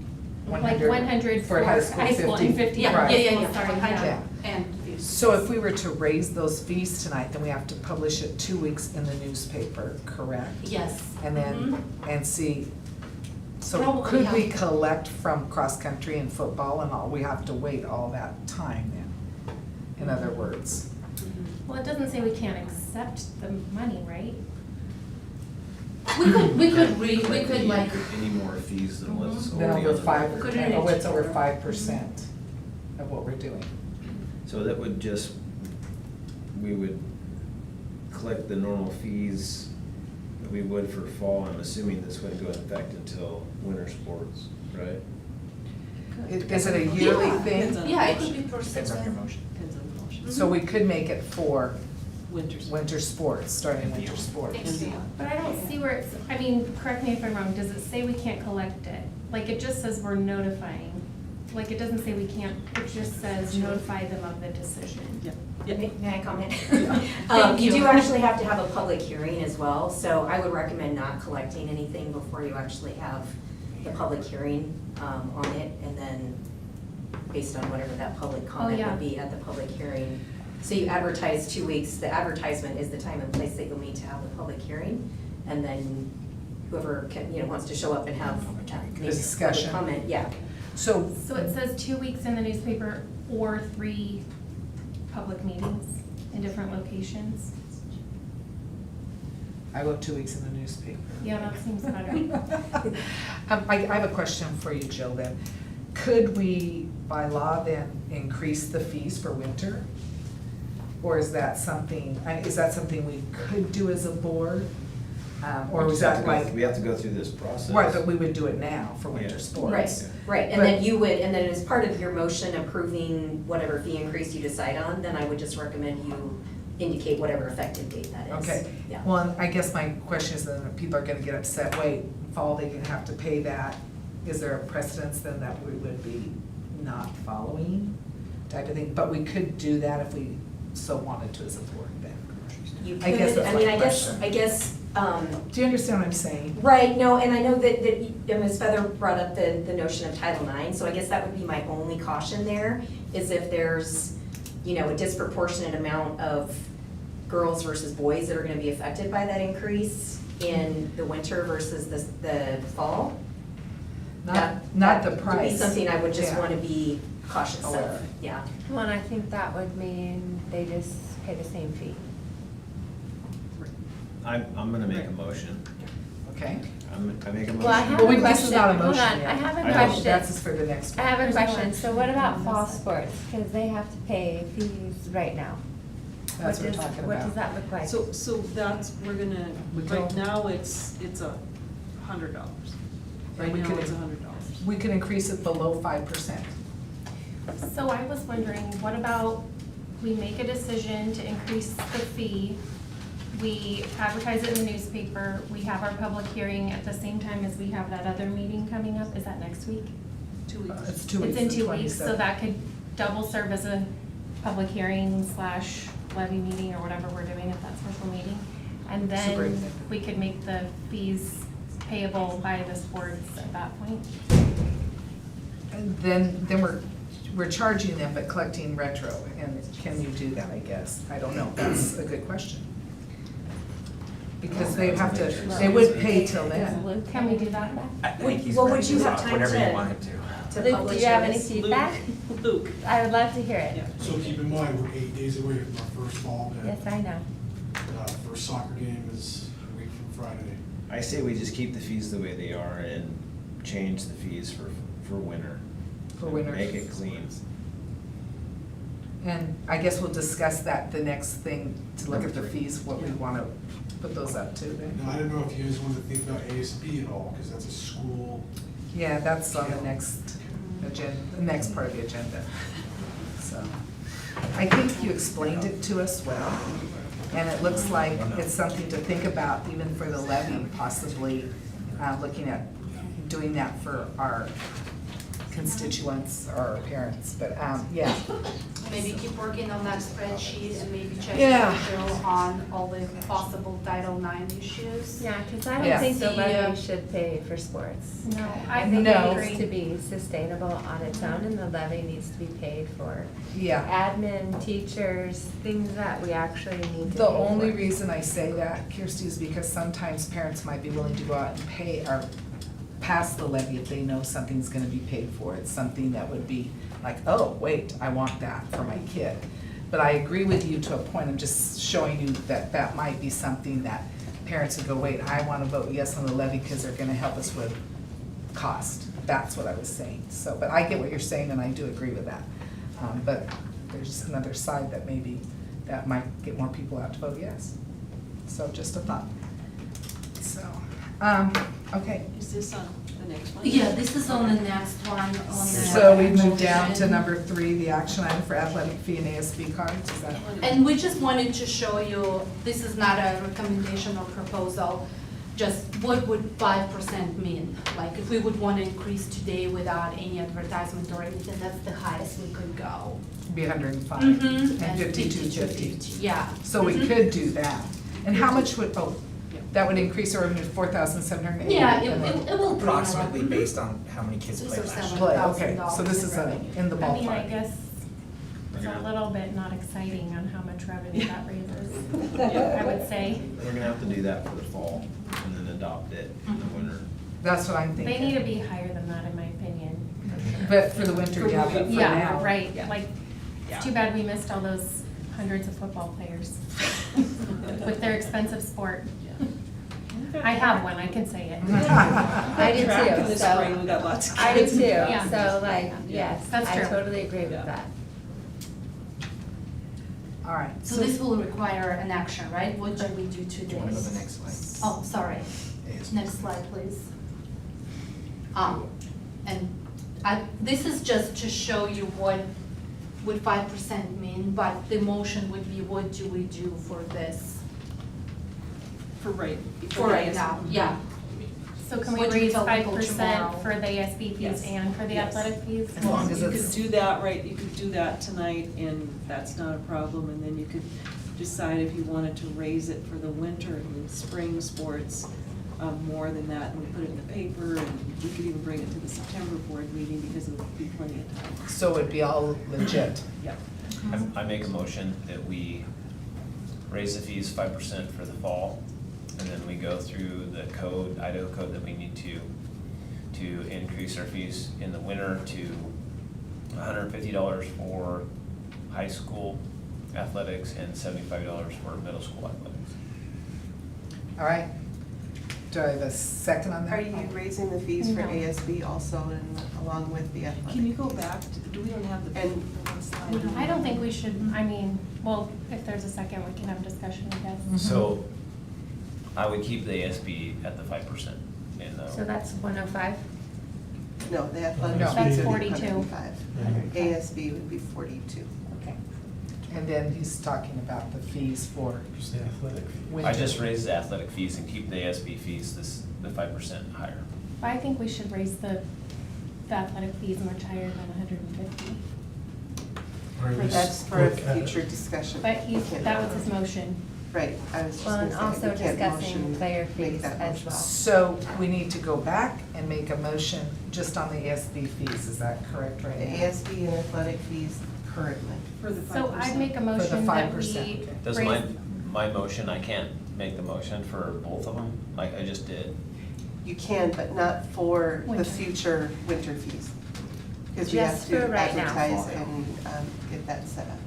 Like 100 100 for high school, 50. and 50 Yeah, for high yeah, school, yeah, sorry, 100 yeah. and 50. So if we were to raise those fees tonight, then we have to publish it 2 weeks in the newspaper, correct? Yes. And then, and see, so Probably, could we yeah. collect from cross-country and football and all, we have to wait all that time then, in other words? Well, it doesn't say we can't accept the money, right? We could like, Any more fees than what's Then already over on the 5, record. Could oh, it's over it- 5% of what we're doing. So that would just, we would collect the normal fees that we would for fall. I'm assuming this wouldn't go into effect until winter sports, right? Is it a yearly Yeah. thing? yeah, it could be Depends on your per motion. Depends on the motion. So we could make it for winter sports, starting winter sports. Thank you. But I don't see where it's, I mean, correct me if I'm wrong, does it say we can't collect it? Like, it just says we're notifying. Like, it doesn't say we can't, it just says notify them of the decision. May I comment? Thank You you. do actually have to have a public hearing as well, so I would recommend not collecting anything before you actually have the public hearing on it, and then based on whatever that public comment yeah. would be at the public hearing. So you advertise 2 weeks, the advertisement is the time and place that you'll need to have the public hearing, and then whoever can, wants to show up and have maybe a discussion. public comment, yeah. So, So it says 2 weeks in the newspaper or 3 public meetings in different locations. I wrote 2 weeks in the newspaper. Yeah, that seems better. I have a question for you, Jill, then. Could we, by law, then increase the fees for winter? Or is that something we could do as a board? Or was that like, We have to go through this process. right, but we would do it now for winter Yeah. sports? Right, and But- then you would, and then as part of your motion approving whatever fee increase you decide on, then I would just recommend you indicate whatever effective date that is. Okay, Yeah. well, and I guess my question is then, people are gonna get upset, wait, fall, they can have to pay that. Is there a precedence then that we would be not following type of thing? But we could do that if we so wanted to as a board then. You I guess could, that's I mean, my I guess, Do you understand what I'm saying? right, no, and I know that Ms. Feather brought up the notion of Title IX, so I guess that would be my only caution there, is if there's, a disproportionate amount of girls versus boys that are gonna be affected by that increase in the winter versus the fall. Not the That would be price. something I would just Yeah. wanna be cautious Aware. of, yeah. Well, and I think that would mean they just pay the same fee. I'm gonna make a motion. Okay. I make a motion. Well, I have Well, a this question. is not a Hold motion on, yet. I have a I know. question. That's for the next I one. have a question. So what about fall sports? Because they have to pay fees right now. That's what we're talking What does about. that look like? So that's, we're gonna, We right don't- now, it's $100. Right we now, could- it's $100. We can increase it below 5%. So I was wondering, what about we make a decision to increase the fee, we advertise it in the newspaper, we have our public hearing at the same time as we have that other meeting coming up, is that next week? 2 weeks. It's 2 weeks. It's in the 2 weeks, so 27th. that could double serve as a public hearing / levy meeting or whatever we're doing at that special meeting. And then Superintendent. we could make the fees payable by the sports at that point. And then we're charging them but collecting retro, and can you do that, I guess? I don't know, that's a good question. Because they'd have to, they would pay till then. Can we do that? I think he's Well, ready would to you have talk time whenever you to- want him to. To Luke, do publish you have any this. feedback? Luke. I would love to hear it. Yeah. So keep in mind, we're 8 days away from our first fall day. Yes, I know. First soccer game is a week from Friday. I say we just keep the fees the way they are and change the fees for winter. For winter. Make it clean. And I guess we'll discuss that, the next thing, to look at the fees, what we want to put those up to then. Now, I don't know if you guys want to think about ASB at all, because that's a school. Yeah, that's on the next agenda, the next part of the agenda. So, I think you explained it to us well, and it looks like it's something to think about even for the levy, possibly looking at doing that for our constituents or our parents, but, yeah. Maybe keep working on that spreadsheet and maybe check Yeah. with Jill on all the possible Title IX issues. Yeah, because I Yeah. don't think the See, levy should pay for sports. No, I I think No. it needs to be sustainable on its own, and the levy needs to be paid for Yeah. admin, teachers, things that we actually need to pay The only for. reason I say that, Kirsty, is because sometimes parents might be willing to go out and pay or pass the levy if they know something's gonna be paid for. It's something that would be like, oh, wait, I want that for my kid. But I agree with you to a point, I'm just showing you that that might be something that parents would go, wait, I wanna vote yes on the levy because they're gonna help us with cost. That's what I was saying. So, but I get what you're saying and I do agree with that. But there's another side that maybe that might get more people out to vote yes. So just a thought. So, okay. Is this The next one? Yeah, this is on the next one, on the. So we moved down to motion. number 3, the action item for athletic fee and ASB cards, is that? And we just wanted to show you, this is not a recommendation or proposal, just what would 5% mean? Like, if we would want to increase today without any advertisement or anything, that's the highest we could go. Be 105 Mhm. and 5250. Yeah. So we Mhm. could do that. And how much would, that would increase our revenue to 4,780? Yeah, it will bring Approximately around based on how many kids 6 play or last 7 year. Play, thousand okay, dollars so this is revenue. in the I mean, I ballpark. guess it's a little bit not exciting on how much revenue that raises, I would say. We're gonna have to do that for the fall and then adopt it in the winter. That's what I'm They thinking. need to be higher than that, in my opinion, for sure. But for the winter, yeah, but for now. Yeah, right, yeah. like, Yeah. it's too bad we missed all those hundreds of football players with their expensive sport. I have one, I can say it. I do Track in too, the so. spring, we got lots of I do kids. too, Yeah. so like, Yeah. yes, That's I true. totally agree with Yeah. that. All right. So this will require an action, right? What should we do today? Do you want to go to the next slide? Oh, sorry. ASB. Next slide, please. And this is just to show you what would 5% mean, but the motion would be, what do we do for this? For right. For right now, yeah. So can we What do you raise tell people 5% tomorrow? for the ASB fees Yes. and for the Yes. athletic fees? As long as You it's- could do that, right, you could do that tonight, and that's not a problem, and then you could decide if you wanted to raise it for the winter and spring sports, more than that, and we put it in the paper, and we could even bring it to the September board meeting, because it would be plenty of time. So it'd be all legit. Yeah. I make a motion that we raise the fees 5% for the fall, and then we go through the code, Idaho code that we need to increase our fees in the winter to $150 for high school athletics and $75 for middle school athletics. All right. Do I have a second on that? Are you raising the fees for No. ASB also and along with the athletic? Can you go back, do we don't have the And- the one slide? I don't think we should, I mean, well, if there's a second, we can have discussion, I guess. So I would keep the ASB at the 5% in the. So that's 105? No, the athletic No. fees That's would be 42. 105. ASB would be 42. Okay. And then he's talking about the fees for Just the athletic fee. winter. I just raised the athletic fees and keep the ASB fees the 5% higher. I think we should raise the athletic fees much higher than 150. Or at least That's for a look at it. future discussion. But We can't- that was his motion. Right, I was just Well, gonna and say, also we can't discussing motion, player make fees that as motion. well. So we need to go back and make a motion just on the ASB fees, is that correct right The now? ASB and athletic fees currently. For the 5%. So I'd make a For the motion that 5%, we okay. Does raise. my motion, I can't make the motion for both of them, like I just did. You can, but not for the Winter. future winter fees. Because we have Just for to right now. advertise and get that set up.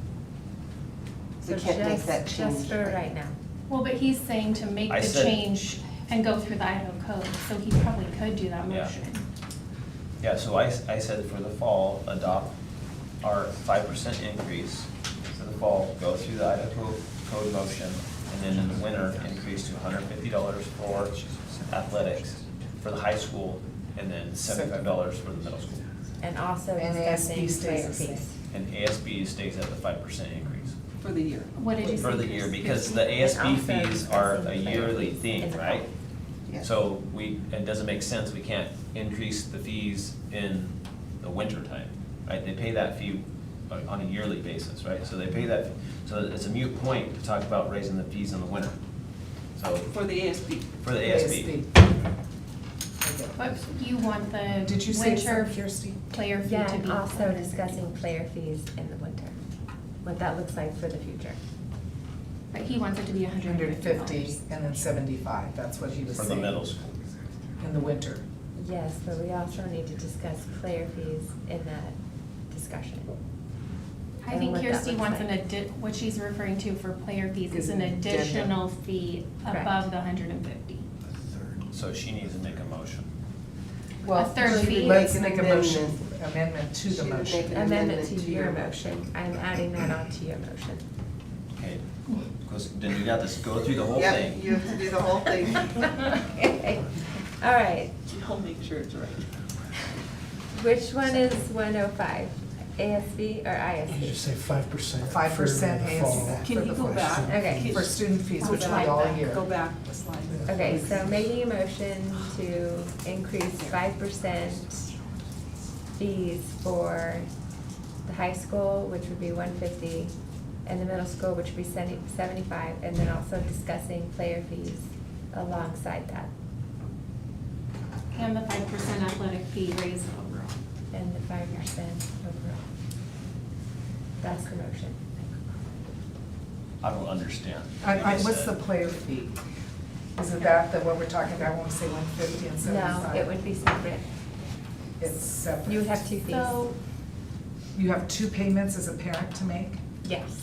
We So can't make just- that change. Just for right now. Well, but he's saying to make I the said- change and go through the Idaho code, so he probably could do that Yeah. motion. Yeah, so I said for the fall, adopt our 5% increase for the fall, go through the Idaho code motion, and then in the winter, increase to $150 for athletics for the high school, and then $75 for the middle school. And also And discussing ASB stays player the same. fees. And ASB stays at the 5% increase. For the year. What did you say? For the year, because the And ASB also fees are a discussing player yearly fees thing, in the right? Yes. So it doesn't make sense, we can't increase the fees in the winter time, right? They pay that fee on a yearly basis, right? So they pay that, so it's a moot point to talk about raising the fees in the winter. So, For the ASB. for the ASB. But you want the Did you say winter something, Kirsty? player fee Yeah, to and be. also discussing player fees in the winter, what that looks like for the future. But he wants it to be $150. 150 and then 75, that's what he was For saying. the middle school. In the winter. Yes, but we also need to discuss player fees in that discussion. I and think what that Kirsty looks wants like. what she's referring to for player fees Is is an an addendum. additional fee Correct. above the 150. So she needs to make a motion. Well, third fee. let's Make make an a motion, amendment. amendment to She the would motion. make an Amendment to your motion, I'm adding that onto your motion. Okay, then you got to go through the whole Yep, thing. you have to do the whole thing. Okay. All right, I'll make sure it's right. which one is 105? ASB or You just ISB? say 5%. 5% for the ASB. fall. Can you go back? Okay. For student fees, which Go will be back. all year. Go back a slide. Okay, so making a motion to increase 5% fees for the high school, which would be 150, and the middle school, which would be 75, and then also discussing player fees alongside that, And the 5% athletic fee raise overall. and the 5% overall. That's the motion. I don't understand. What's the player fee? Is it that what we're talking about, when we say 150 and 75? No, it would be separate. It's separate. You would have two fees. So, You have two payments as a parent to make? Yes.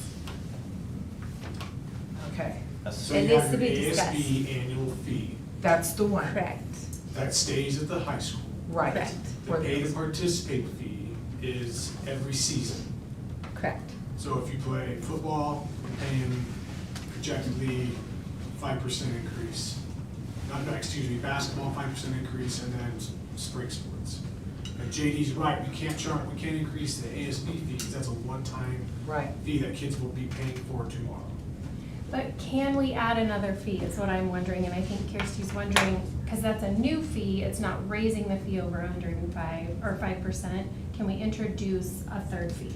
Okay, That's- It needs to be discussed. So you have your ASB annual fee that's the one. Correct. that stays at the high school. Right. Correct. The pay to participate fee is every season. Correct. So if you play football, you're paying projectedly 5% increase. No, excuse me, basketball, 5% increase, and then spring sports. And JD's right, we can't increase the ASB fees, that's a one-time Right. fee that kids will be paying for tomorrow. but can we add another fee is what I'm wondering, and I think Kirsty's wondering, because that's a new fee, it's not raising the fee over 105 or 5%. Can we introduce a third fee?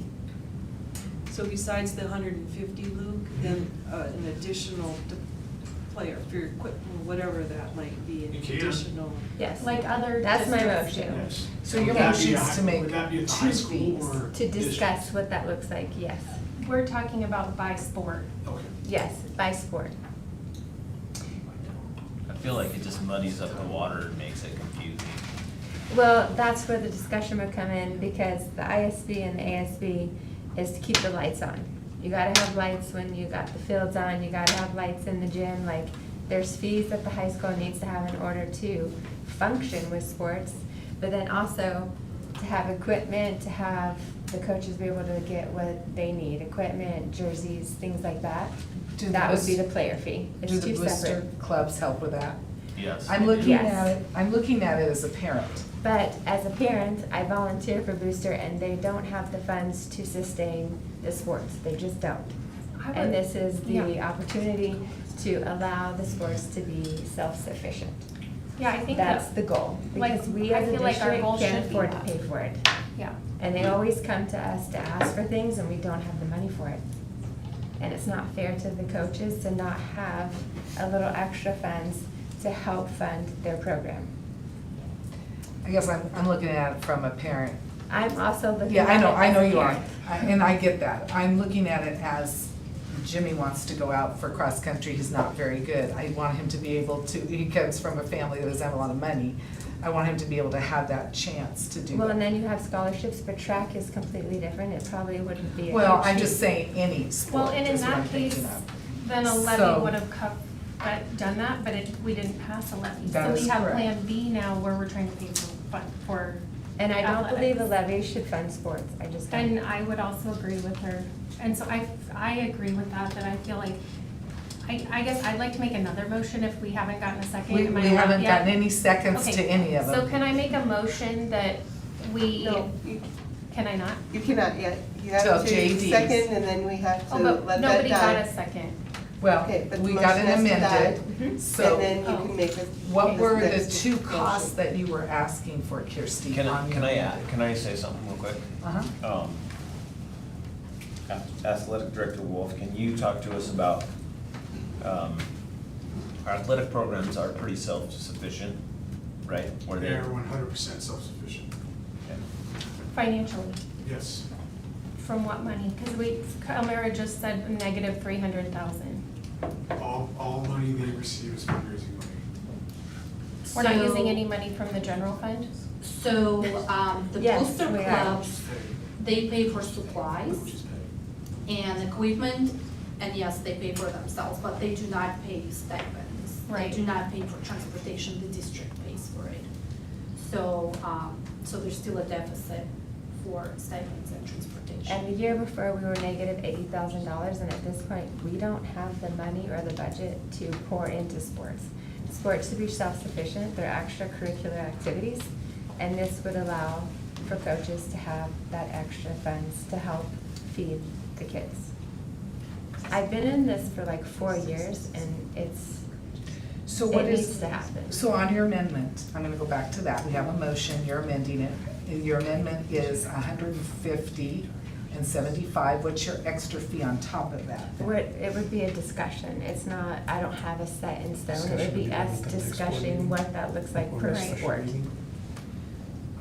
So besides the 150, Luke, then an additional player for your equipment, whatever that might be, an You can. additional. Yes, like other That's my districts motion. do. Yes. So your Would that motion be a is high- to make Would that be at the two high school fees or? To discuss what that looks like, yes. We're talking about by sport. Okay. Yes, by sport. I feel like it just muddies up the water and makes it confusing. Well, that's where the discussion would come in, because the ISB and the ASB is to keep the lights on. You gotta have lights when you got the fields on, you gotta have lights in the gym, like, there's fees that the high school needs to have in order to function with sports, but then also to have equipment, to have the coaches be able to get what they need, equipment, jerseys, things like that. Do the That would be boost- the player fee. It's Do the two booster separate. clubs help with that? Yes. I'm they do. looking Yes. at it as a parent. But as a parent, I volunteer for Booster, and they don't have the funds to sustain the sports. They just don't. I would- And this is the yeah. opportunity to allow the sports to be self-sufficient. Yeah, I think That's that, the goal, like, because we I as a feel like our district goal can't should be afford to that. pay for it. yeah. And they always come to us to ask for things, and we don't have the money for it. And it's not fair to the coaches to not have a little extra funds to help fund their program. I guess I'm looking at it from a parent. I'm also looking Yeah, at it I as know a you are, parent. and I get that. I'm looking at it as Jimmy wants to go out for cross-country, he's not very good. I want him to be able to, he comes from a family that doesn't have a lot of money. I want him to be able to have that chance to do Well, and that. then you have scholarships, but track is completely different. It probably wouldn't be a Well, huge I'm fee. just saying any Well, sport and in is what I'm that case, thinking of. then a levy So- would have done that, but we didn't pass a levy. That So is we have correct. Plan B now where we're trying to pay for And I don't believe a athletics. levy should fund sports. I just And don't. I would also agree with her. And so I agree with that I feel like, I guess I'd like to make another motion if we haven't gotten a second. We Am I we allowed haven't yet? gotten any seconds Okay. to any of So them. can I make a motion that we, No, can I not? you cannot yet. You Till have to JD's. second, and then we have Oh, to but let that nobody got die. a second. Well, Okay, but the we got motion it has to amended, Mhm. so And then you Oh. can make a. what were the next two motion. costs that you were asking for, Kirsty? Can on I, your can I, amended? can I say something real quick? Uh-huh. Athletic Director Wolf, can you talk to us about, our athletic programs are pretty self-sufficient, right? Where They are 100% self-sufficient. Okay. Financially, Yes. from what money? Because Elmira just said negative 300,000. All money they receive is fundraising money. We're not So- using any money from the general fund? So, the Yes, booster we are. clubs, they pay for supplies and equipment, and yes, they pay for themselves, but they do not pay stipends. Right. They do not pay for transportation, the district pays for it. So, so there's still a deficit for stipends and transportation. And the year before, we were negative $80,000, and at this point, we don't have the money or the budget to pour into sports. sports to be self-sufficient, they're extracurricular activities, and this would allow for coaches to have that extra funds to help feed the kids. I've been in this for like 4 years, and So what it is? needs to happen. So on your amendment, I'm gonna go back to that, we have a motion, you're amending it. Your amendment is 150 and 75, what's your extra fee on top of that? It would be a discussion, it's not, I don't have a set in stone, it would be us discussing what that looks like per Right. sport.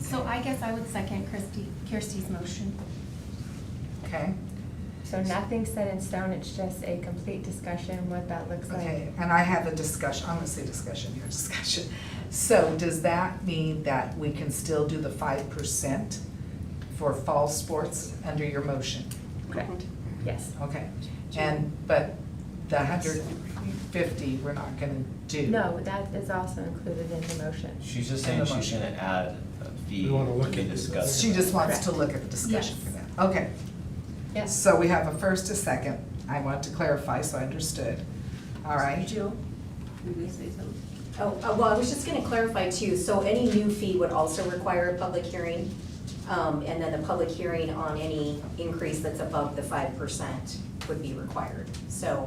So I guess I would second Kirsty's motion. Okay, So nothing's set in stone, it's just a complete discussion, what that looks okay, like. and I have a discussion, I'm gonna say discussion here, discussion. So does that mean that we can still do the 5% for fall sports under your motion? Correct, yes. Okay, but the 150, we're not gonna do? No, that is also included in the motion. She's just In the saying she's motion. gonna add a fee We wanna look to be at it. discussed. She just wants to Correct. look at the discussion Yes. for that. Okay. Yes. So we have a first, a second. I want to clarify, so I understood. All right. Jill, you gonna say something? Well, I was just gonna clarify too, so any new fee would also require a public hearing, and then the public hearing on any increase that's above the 5% would be required, so.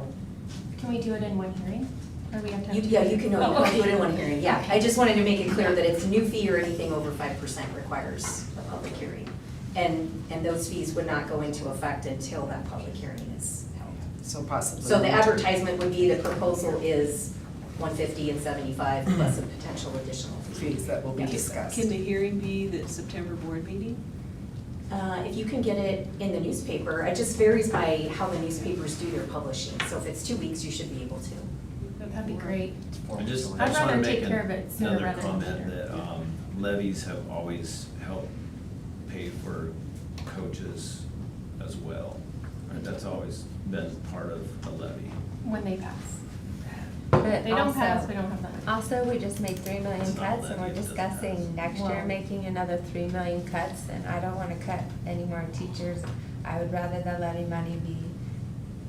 Can we do it in one hearing? Or we have to have two? Yeah, you can do Oh, okay. it in one hearing, yeah. I just wanted to make it clear that it's a new fee or anything over 5% requires a public hearing. And those fees would not go into effect until that public hearing is held. So possibly. So the advertisement would be, the proposal is 150 and 75 plus a potential additional fee. Fees that will be Yeah. discussed. Can the hearing be the September board meeting? If you can get it in the newspaper, it just varies by how the newspapers do their publishing. So if it's 2 weeks, you should be able to. That'd be great. I just I'd wanna rather make take care of it sooner another rather than comment later. that, levies have always helped pay for coaches as well. Right, that's always been part of a levy. When they pass. But They don't pass, also- we don't have that. Also, we just made 3 million It's not cuts, and we're levy, it doesn't discussing pass. next year Well- making another 3 million cuts, and I don't wanna cut any more teachers. I would rather the levy money be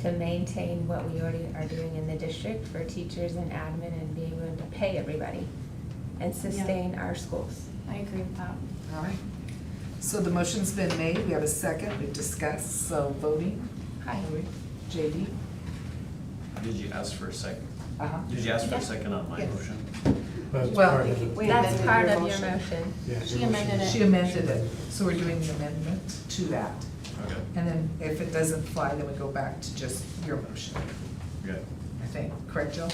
to maintain what we already are doing in the district for teachers and admin and being able to pay everybody and sustain our schools. I agree with that. All right. So the motion's been made, we have a second, we've discussed, so voting. Hi. JD? Did you ask for a second? Uh-huh. Did you ask for a Yes. second on my Yes. motion? Well, That's part of your motion. She amended it. she amended it, so we're doing the amendment to that. Okay, And then if it doesn't fly, then we go back to just your motion, good. I think. Correct, Jill?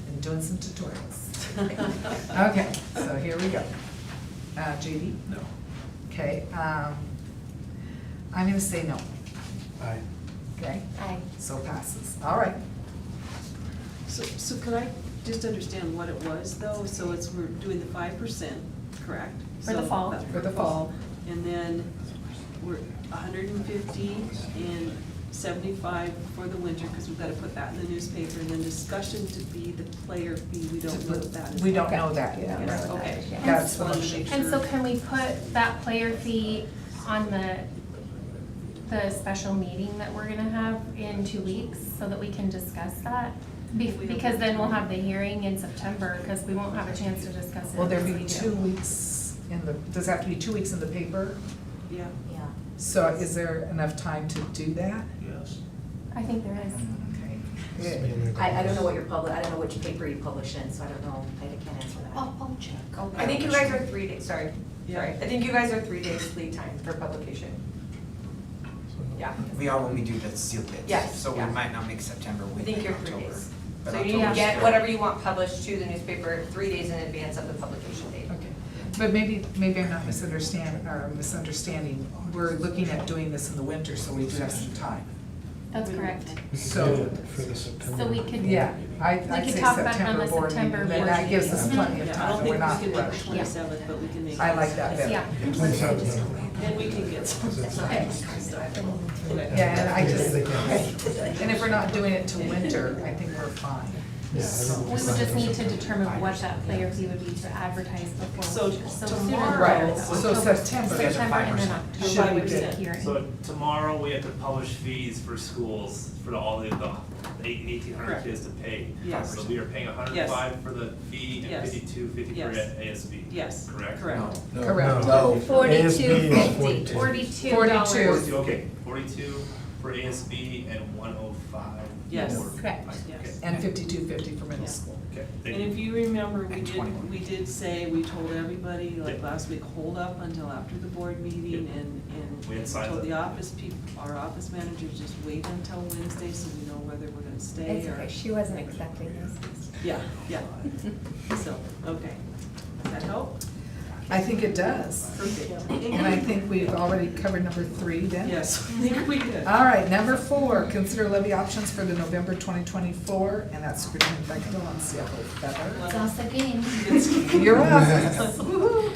And doing some tutorials. Okay, so here we go. JD? No. Okay, I'm gonna say no. Aye. Okay, Aye. so passes. All right. So could I just understand what it was though? So it's, we're doing the 5%, correct? For the So- fall. For the fall. And then we're 150 and 75 for the winter, because we've got to put that in the newspaper, and then discussion to be the player fee, we don't know what that is. We don't know that yet. We don't know what that Okay. is yet. That's Just the wanted to motion. make And so sure. can we put that player fee on the special meeting that we're gonna have in 2 weeks so that we can discuss that? Because then we'll have the hearing in September, because we won't have a chance to discuss it. Will there unless be we do. 2 weeks in the, does it have to be 2 weeks in the paper? Yeah. Yeah. So is there enough time to do that? Yes. I think there is. Okay. I don't know what your I don't know which paper you publish in, so I don't know, I can't answer that. I'll check. I think you guys are 3 days, sorry, Yeah. sorry. I think you guys are 3 days lead time for publication. Yeah, We are when we do the seal bids. Yes, So we yeah. might not make September, we I think make you're 3 October. days. But So you October's get good. whatever you want published to the newspaper 3 days in advance of the publication date. Okay, but maybe I'm not misunderstanding. We're looking at doing this in the winter, so we do have some time. That's correct. So, For the September. So we could. yeah, I'd could say talk about it on September the board meeting, September then board that gives us meeting. plenty of Yeah, I time, don't and we're think not we can make rushed. the 27th, but we can make. I like that better. Yeah. Please have them. And we can get some. Yeah, and I just, and if we're not doing it till winter, I think we're fine. We would just need to determine what that player fee would be to advertise before. So sooner tomorrow- rather Right, than so October. September. September and then 5%. October. Should be would be good. the hearing. So tomorrow, we have to publish fees for schools for all the 1,800 Correct. kids to pay. Yes. So we are paying $105 for the fee and Yes. $52.50 for Yes. ASB. Yes, Correct? correct. Correct. No. 42.50. $42. 42. Okay, 42 for ASB and 105 Yes. for. Correct. Okay, Yes. And 52.50 for middle Yeah. school. okay, thank And you. if you remember, And 21. we did say, we told everybody, like Yeah. last week, hold up until after the board meeting Yeah. and We had signs told up. the office people, our office managers, just wait until Wednesday so we know whether we're gonna stay It's or. okay, she wasn't expecting this. Yeah, yeah. So, okay. Does that help? I think it does. Perfect. And I think we've already covered number 3 then. Yes, I think we did. All right, number 4, consider levy options for the November 2024, and that's Superintendent Bechtel and CFO Feather. Sounds the game. You're up. Woo-hoo.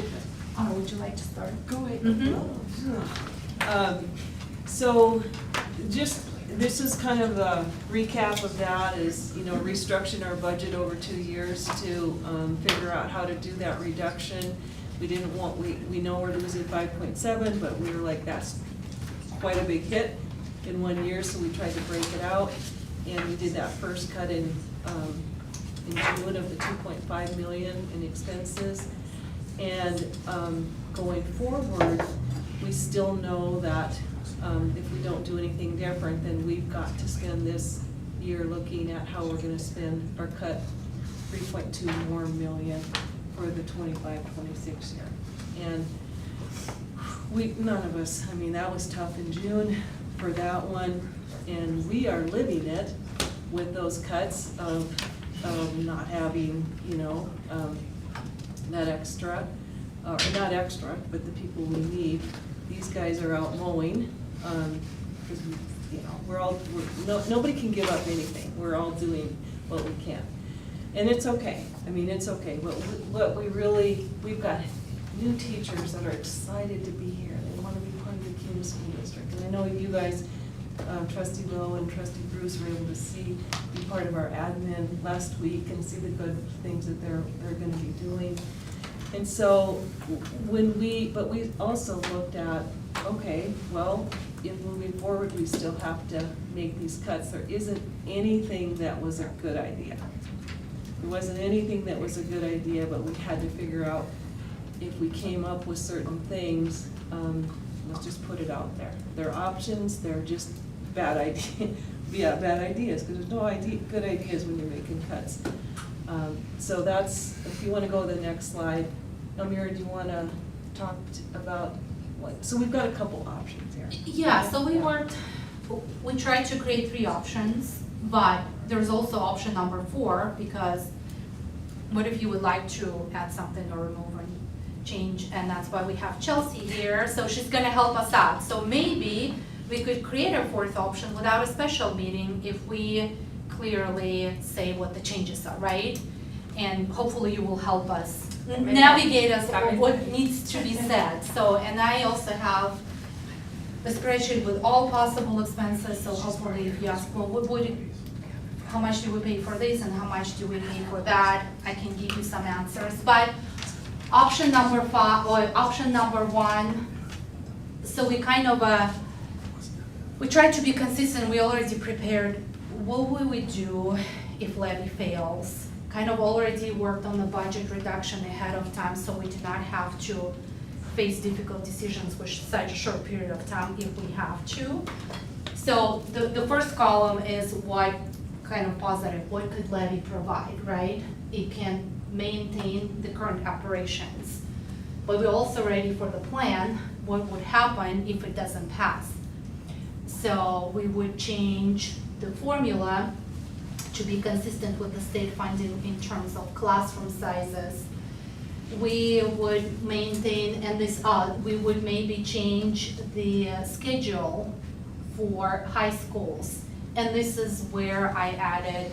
Oh, would you like to start? Go ahead. Mhm. So, just, this is kind of a recap of that, is, you know, restructuring our budget over 2 years to figure out how to do that reduction. We didn't want, we know we're losing 5.7, but we were like, that's quite a big hit in 1 year, so we tried to break it out. And we did that first cut in June of the 2.5 million in expenses. And going forward, we still know that if we don't do anything different, then we've got to spend this year looking at how we're gonna spend or cut 3.2 more million for the 25-26 year. And none of us, I mean, that was tough in June for that one, and we are living it with those cuts of not having, you know, that extra, or not extra, but the people we need. These guys are out mowing, because, you know, nobody can give up anything. We're all doing what we can. And it's okay. I mean, it's okay. What we really, we've got new teachers that are excited to be here. They want to be part of the Kuna School District. And I know you guys, Trustee Lowe and Trustee Bruce, were able to be part of our admin last week and see the good things that they're going to be doing. And so but we also looked at, okay, well, if moving forward, we still have to make these cuts. There isn't anything that was a good idea. There wasn't anything that was a good idea, but we had to figure out if we came up with certain things, let's just put it out there. They're options, they're just bad ideas. Yeah, bad ideas, because there's no good ideas when you're making cuts. So that's, if you want to go to the next slide. Elmira, do you want to talk about what, so we've got a couple options here. Yeah, so we tried to create 3 options, but there's also option number 4, because what if you would like to add something or remove or change, and that's why we have Chelsea here, so she's gonna help us out. So maybe we could create a 4th option without a special meeting if we clearly say what the changes are, right? And hopefully you will help us navigate us on what needs to be said. So, and I also have the spreadsheet with all possible expenses, so hopefully if you ask, well, how much do we pay for this and how much do we pay for that, I can give you some answers. But option number 5, or option number 1, so we kind of, we tried to be consistent, we already prepared what will we do if levy fails. Kind of already worked on the budget reduction ahead of time, so we do not have to face difficult decisions with such a short period of time if we have to. So the first column is what kind of positive, what could levy provide, right? It can maintain the current operations. But we're also ready for the plan, what would happen if it doesn't pass. So we would change the formula to be consistent with the state funding in terms of classroom sizes. We would maintain, and this, we would maybe change the schedule for high schools. And this is where I added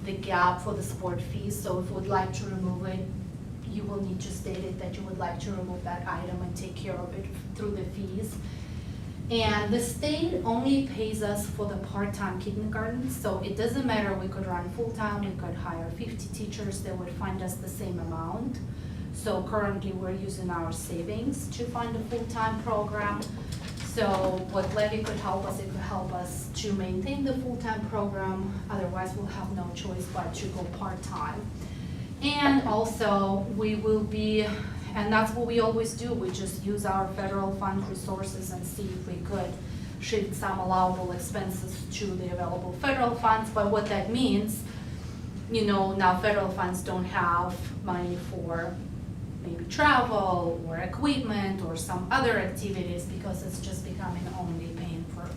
the gap for the sport fees. So if you would like to remove it, you will need to state it that you would like to remove that item and take care of it through the fees. And the state only pays us for the part-time kindergarten, so it doesn't matter, we could run full-time, we could hire 50 teachers, they would fund us the same amount. So currently, we're using our savings to fund the full-time program. So what Levy could help us, it could help us to maintain the full-time program, otherwise we'll have no choice but to go part-time. And also, we will be, and that's what we always do, we just use our federal fund resources and see if we could shift some allowable expenses to the available federal funds. But what that means, you know, now federal funds don't have money for maybe travel or equipment or some other activities because it's just becoming only paying for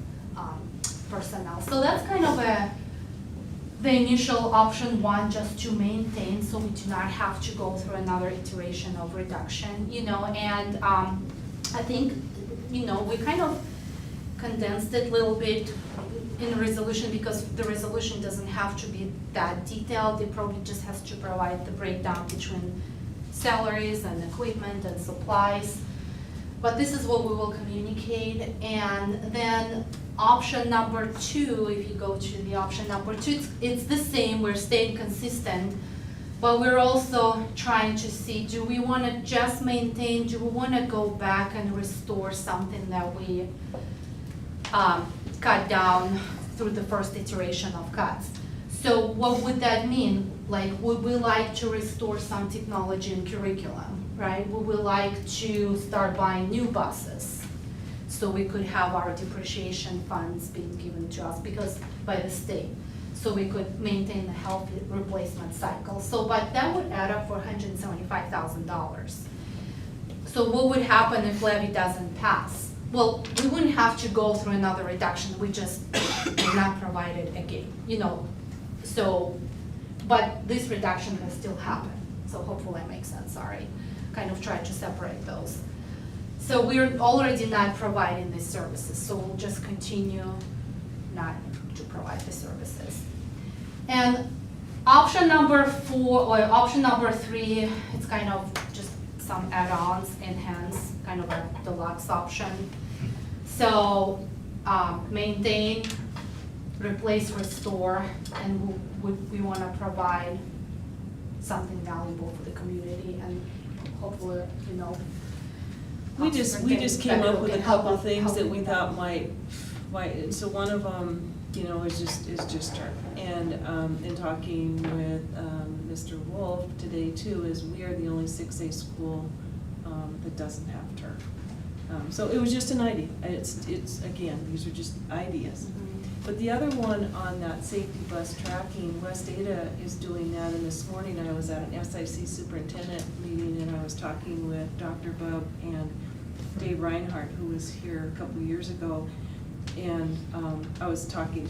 personnel. So that's kind of the initial option one, just to maintain, so we do not have to go through another iteration of reduction, you know. And I think, you know, we kind of condensed it a little bit in the resolution because the resolution doesn't have to be that detailed. It probably just has to provide the breakdown between salaries and equipment and supplies. But this is what we will communicate. And then option number 2, if you go to the option number 2, it's the same, we're staying consistent, but we're also trying to see, do we want to just maintain, do we want to go back and restore something that we cut down through the first iteration of cuts? So what would that mean? Like, would we like to restore some technology and curriculum, right? Would we like to start buying new buses so we could have our depreciation funds being given to us because by the state, so we could maintain the healthy replacement cycle? So, but that would add up for $175,000. So what would happen if Levy doesn't pass? Well, we wouldn't have to go through another reduction, we just would not provide it again, you know. So, but this reduction will still happen. So hopefully that makes sense, sorry. Kind of try to separate those. So we're already not providing these services, so we'll just continue not to provide the services. And option number 4, or option number 3, it's kind of just some add-ons, enhance, kind of a deluxe option. So maintain, replace, restore, and we want to provide something valuable for the community, and hopefully, you know. We just came up with a couple of things that we thought might, so one of them, you know, is just turf. And in talking with Mr. Wolf today too, is we are the only 6A school that doesn't have turf. So it was just an idea. It's again, these are just ideas. But the other one on that safety bus tracking, West Ada is doing that, and this morning I was at an SIC superintendent meeting and I was talking with Dr. Bub and Dave Reinhardt, who was here a couple of years ago, and I was talking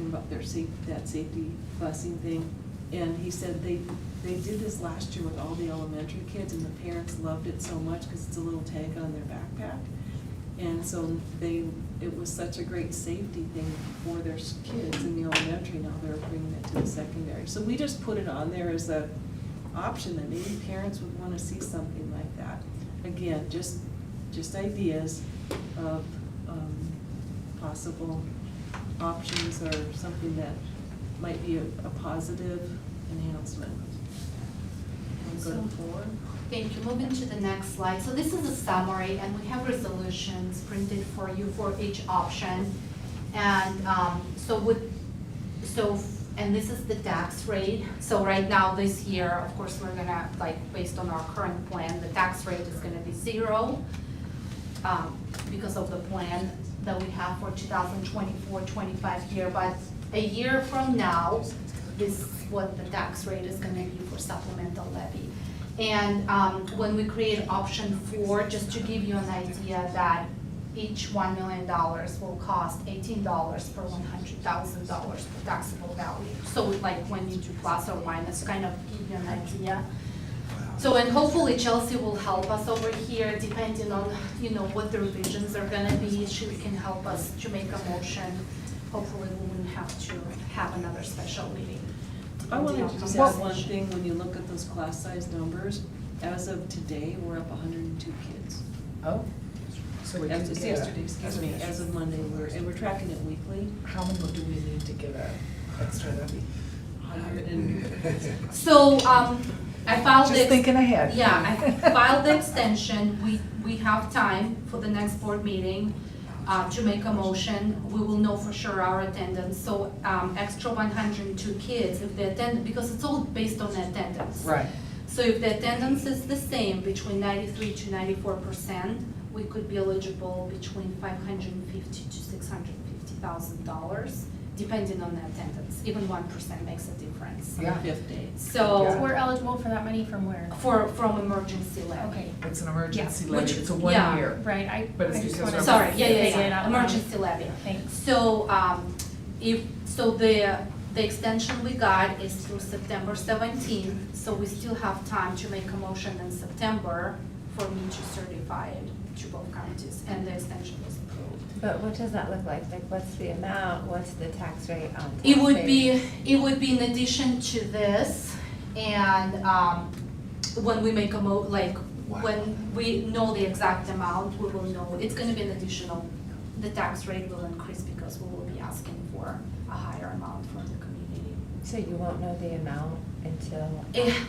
about their that safety busing thing, and he said they did this last year with all the elementary kids, and the parents loved it so much because it's a little tag on their backpack. And so it was such a great safety thing for their kids in the elementary. Now they're bringing it to the secondary. So we just put it on there as a option that maybe parents would want to see something like that. Again, just ideas of possible options or something that might be a positive enhancement. Want to go to 4? Thank you. Moving to the next slide. So this is a summary, and we have resolutions printed for you for each option. And and this is the tax rate. So right now, this year, of course, we're gonna, like, based on our current plan, the tax rate is gonna be 0 because of the plan that we have for 2024-25 year. But a year from now, this is what the tax rate is gonna be for supplemental levy. And when we create option 4, just to give you an idea that each $1 million will cost $18 per $100,000 for taxable value. So like when you do plus or minus, kind of give you an idea. So, and hopefully Chelsea will help us over here, depending on, you know, what the revisions are gonna be. She can help us to make a motion. Hopefully we wouldn't have to have another special meeting. I wanted to just add one thing. When you look at those class size numbers, as of today, we're up 102 kids. Oh, so So we As can of get a- yesterday, excuse me, as of Monday, we're tracking it weekly. How many do we need to get a extra levy? 100 and So, I filed Just thinking ahead. Yeah, I filed the extension, we have time for the next board meeting, to make a motion. We will know for sure our attendance, so, extra 102 kids, if they attend, because it's all based on attendance. Right. So if the attendance is the same, between 93 to 94%, we could be eligible between $550 to $650,000, depending on the attendance. Even 1% makes a difference. on Yeah. the 5th day. So, Yeah. We're eligible for that money from where? from emergency levy. Okay, It's an emergency Yeah, levy, which- it's a yeah. 1 year. right, I But it's just because wanted of- to Sorry, yeah, say it yeah, out loud. emergency levy. Thanks. So, the extension we got is through September 17th, so we still have time to make a motion in September for me to certify it to both counties, and the extension was approved. But what does that look like? Like, what's the amount, what's the tax rate on tax It would rate? be in addition to this, and, when we make a when we know the exact amount, we will know, it's gonna be an additional, the tax rate will increase because we will be asking for a higher amount from the community. So you won't know the amount until?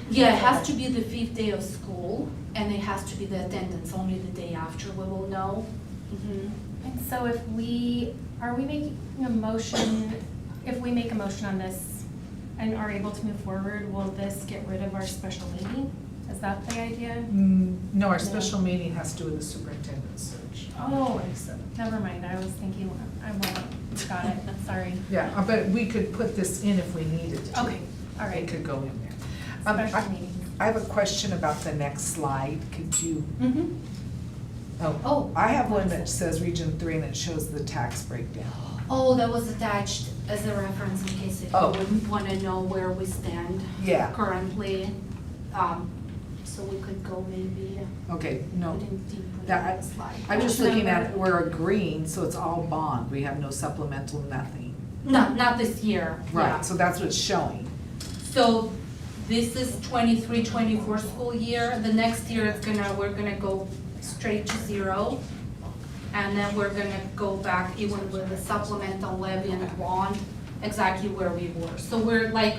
Yeah, it has to be the 5th day of school, and it has to be the attendance, only the day after we will know. Mhm. And so if are we making a motion, if we make a motion on this and are able to move forward, will this get rid of our special meeting? Is that the idea? No, our special meeting has to do with the superintendent search. on the Oh, 27th. never mind, I was thinking, got it, sorry. Yeah, but we could put this in if we needed to. Okay, all right. It could go in there. Special meeting. I have a question about the next slide. Could you, Mm-hmm. oh, I have one that says Region 3 and it shows the tax breakdown. Oh, that was attached as a reference in case if you Oh. would wanna know where we stand Yeah. currently. So we could go maybe Okay, no. putting deeper in That, the slide. I'm just Which looking at, number? we're agreeing, so it's all bond. We have no supplemental, nothing. Not this year, yeah. Right, so that's what it's showing. So this is 23-24 school year. The next year we're gonna go straight to 0. And then we're gonna go back even with the supplemental levy and bond, exactly where we were. So we're like,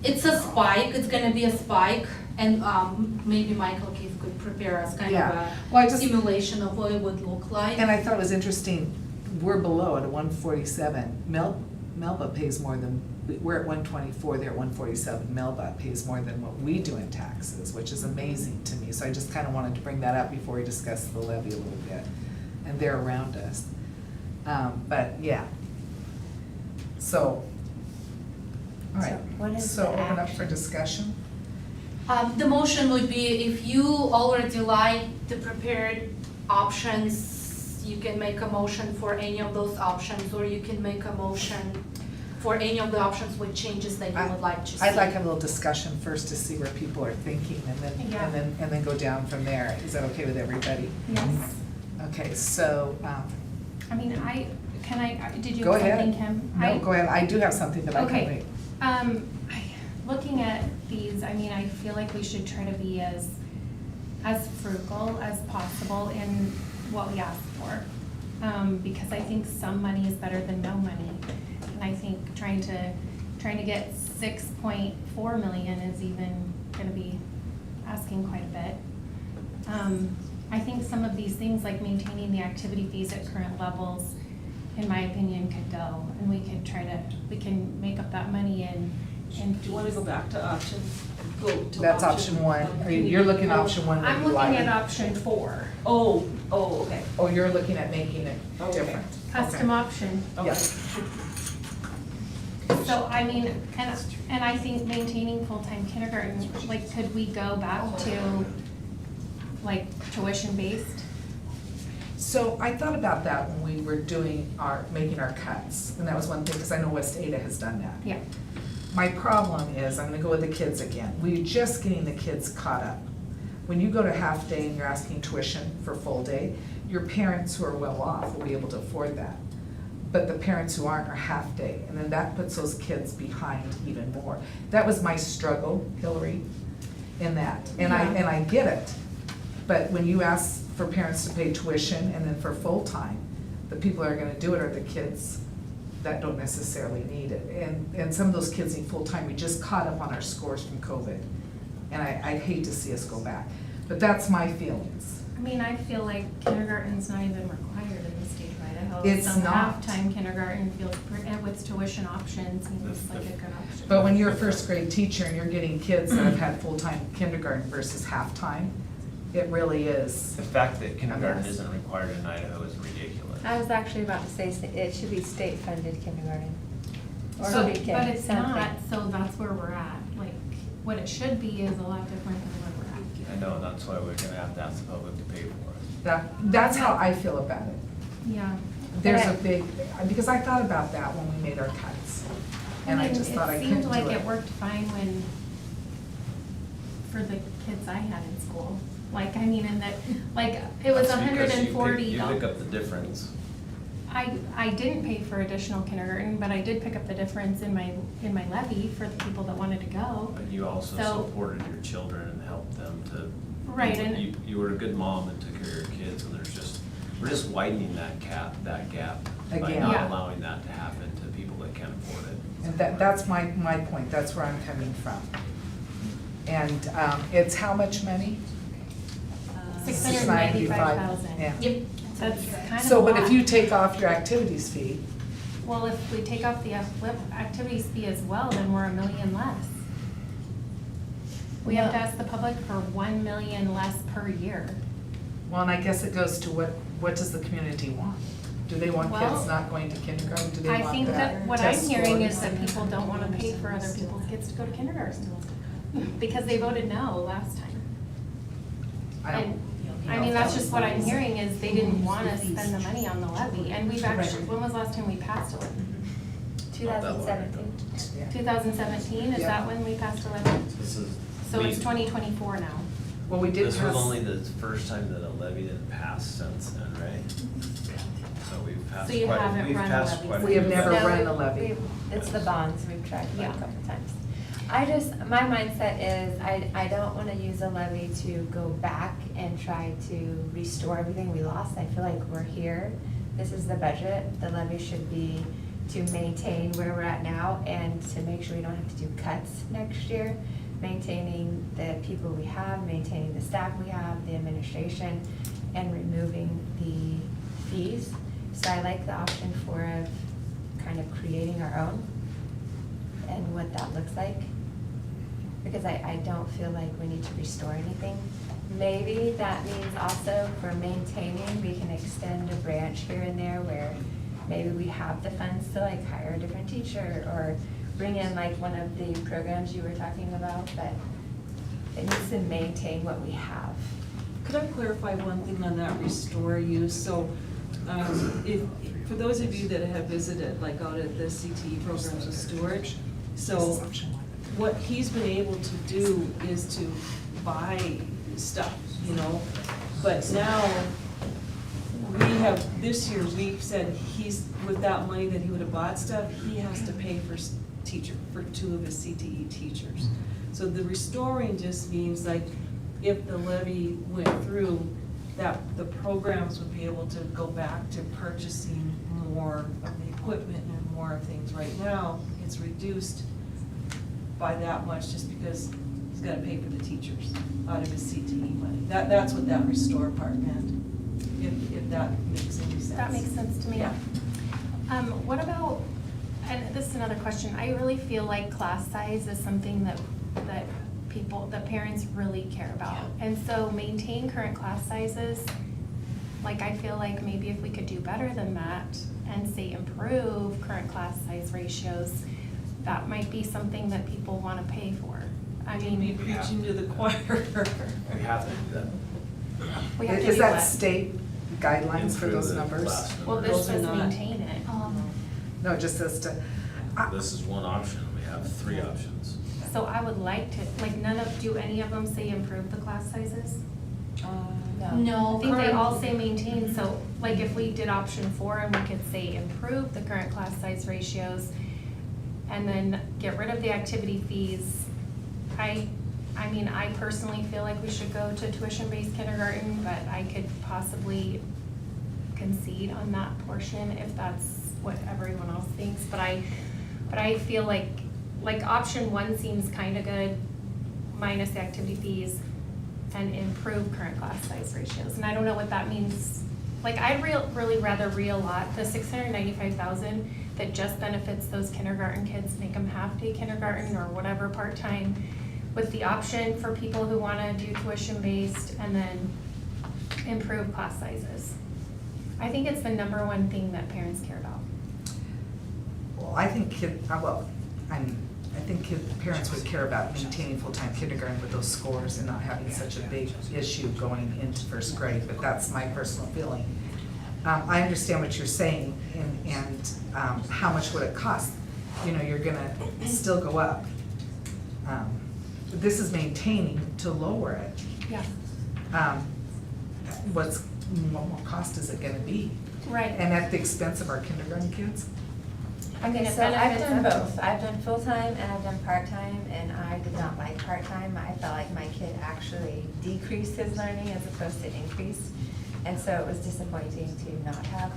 it's a spike, it's gonna be a spike, and maybe Michael Keith could prepare us kind of Yeah. Well, I a just- simulation of what it would look like. And I thought it was interesting, we're below at a 147. Melba pays more than, we're at 124, they're at 147. Melba pays more than what we do in taxes, which is amazing to me. So I just kind of wanted to bring that up before we discuss the levy a little bit. And they're around us. But, yeah. So, all right. So what is So the open up action? for discussion. The motion would be if you already like the prepared options, you can make a motion for any of those options, or you can make a motion for any of the options with changes that you would like to see. I'd like a little discussion first to see where people are thinking Yeah. and then go down from there. Is that okay with everybody? Yes. Okay, so, I mean, did you go have ahead. something, Kim? No, go ahead. I do have something, but I can Okay. wait. Looking at these, I mean, I feel like we should try to be as frugal as possible in what we ask for. Because I think some money is better than no money. And I think trying to get 6.4 million is even gonna be asking quite a bit. I think some of these things, like maintaining the activity fees at current levels, in my opinion, could go. And we can make up that money in Do you wanna go back to option? That's option one. You're looking at option one. I'm with looking lighting. at option 4, Oh, okay. Oh, you're looking at making it Okay. different. custom Okay. option. Yes. So, I mean, and I think maintaining full-time kindergarten, like, could we go back to, like, tuition-based? So I thought about that when we were making our cuts, and that was one thing, because I know West Ada has done that. Yeah. My problem is, I'm gonna go with the kids again, we're just getting the kids caught up. When you go to half day and you're asking tuition for full day, your parents who are well off will be able to afford that. But the parents who aren't are half day, and then that puts those kids behind even more. That was my struggle, Hillary, in that, and I get it. But when you ask for parents to pay tuition, and then for full-time, the people that are gonna do it are the kids that don't necessarily need it. And some of those kids need full-time. We just caught up on our scores from COVID, and I'd hate to see us go back. But that's my feelings. I mean, I feel like kindergarten's not even required in the state of Idaho. It's Some not. half-time kindergarten feels, and with tuition options, seems like a good option. But when you're a first grade teacher and you're getting kids that have had full-time kindergarten versus half-time, it really is. The fact that kindergarten Yes. isn't required in Idaho is ridiculous. I was actually about to say, it should be state-funded kindergarten. Or So, pre-K, but it's something. not, so that's where we're at. Like, what it should be is a lot different than where we're at. I know, that's why we're gonna have to ask the public to pay for it. That's how I feel about it. Yeah. There's a But big, because I thought about that when we made our cuts. And I mean, just thought I couldn't do It seemed like it. it worked fine when, for the kids I had in school. Like, I mean, and that, like, it was That's because $140. You pick up the difference. I didn't pay for additional kindergarten, but I did pick up the difference in my levy for the people that wanted to go. But you also So- supported your children and helped them to. Right, and- You were a good mom and took care of your kids, and we're just widening that gap by Again. not Yeah. allowing that to happen to people that can't afford it. And that's my point, that's where I'm coming from. And it's how much money? $695,000. Yeah. Yep. That's kind of a So, but if lot. you take off your activities fee, Well, if we take off the activities fee as well, then we're $1 million less. We have to ask the public for $1 million less per year. well, and I guess it goes to what does the community want? Do they want kids Well, not going to kindergarten? Do they I want think that what I'm test hearing scores? is that people don't want to pay for other people's kids to go to kindergarten because they voted no last time. I don't- And, I mean, that's just what I'm hearing is they didn't want to spend the money on the levy. And we've actually, when was the last time we passed a levy? 2017. Yeah. 2017, is Yeah. that when we passed a levy? This is. So it's 2024 now. Well, we did This pass. was only the first time that a levy didn't pass since then, right? So we've passed So you quite, haven't we've run a passed levy quite a We have few. never No, run we- a levy. It's the bonds, we've tried for a Yeah. couple times. My mindset is, I don't wanna use a levy to go back and try to restore everything we lost. I feel like we're here, this is the budget, the levy should be to maintain where we're at now and to make sure we don't have to do cuts next year. Maintaining the people we have, maintaining the staff we have, the administration, and removing the fees. So I like the option for kind of creating our own and what that looks like. Because I don't feel like we need to restore anything. Maybe that means also for maintaining, we can extend a branch here and there where maybe we have the funds to like hire a different teacher or bring in like one of the programs you were talking about, but it needs to maintain what we have. Could I clarify one thing on that restore use? So, for those of you that have visited, like out at the CTE programs with Stuart, so what he's been able to do is to buy stuff, you know? But now, this year, we've said with that money that he would have bought stuff, he has to pay for two of his CTE teachers. So the restoring just means like, if the levy went through, that the programs would be able to go back to purchasing more of the equipment and more of things. Right now, it's reduced by that much just because he's gotta pay for the teachers out of his CTE money. That's what that restore part meant, if that makes any sense. That makes sense to me. Yeah. What about, and this is another question, I really feel like class size is something that parents really care about. And so maintain current class sizes, like I feel like maybe if we could do better than that and say improve current class size ratios, that might be something that people wanna pay for. I mean. Be preaching to the choir. We have to do that. We have to Is do that what? state guidelines for Improve those the numbers? class Well, numbers. this Those are says not. maintain it. No, it just says to, This is one option, we have 3 options. So I would like to, like, do any of them say improve the class sizes? No, I think they current- all say maintain, so like if we did option 4 and we could say improve the current class size ratios and then get rid of the activity fees, I I mean, I personally feel like we should go to tuition-based kindergarten, but I could possibly concede on that portion if that's what everyone else thinks. But I feel like option one seems kind of good, minus the activity fees and improve current class size ratios. And I don't know what that means. Like, I'd really rather re-allot the $695,000 that just benefits those kindergarten kids, make them half-day kindergarten or whatever, part-time, with the option for people who want to do tuition-based, and then improve class sizes. I think it's the number one thing that parents care about. Well, I think parents would care about maintaining full-time kindergarten with those scores and not having such a big issue going into first grade, but that's my personal feeling. I understand what you're saying, and how much would it cost? You know, you're gonna still go up. But this is maintaining to lower it. Yeah. What more cost is it gonna be? Right. And at the expense of our kindergarten kids? I mean, Okay, it so I've benefits done them. both. I've done full-time and I've done part-time, and I did not like part-time. I felt like my kid actually decreased his learning as opposed to increased. And so it was disappointing to not have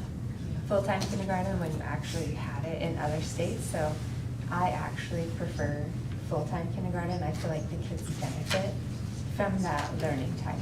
full-time kindergarten when you actually had it in other states. So I actually prefer full-time kindergarten. I feel like the kids benefit from that learning time.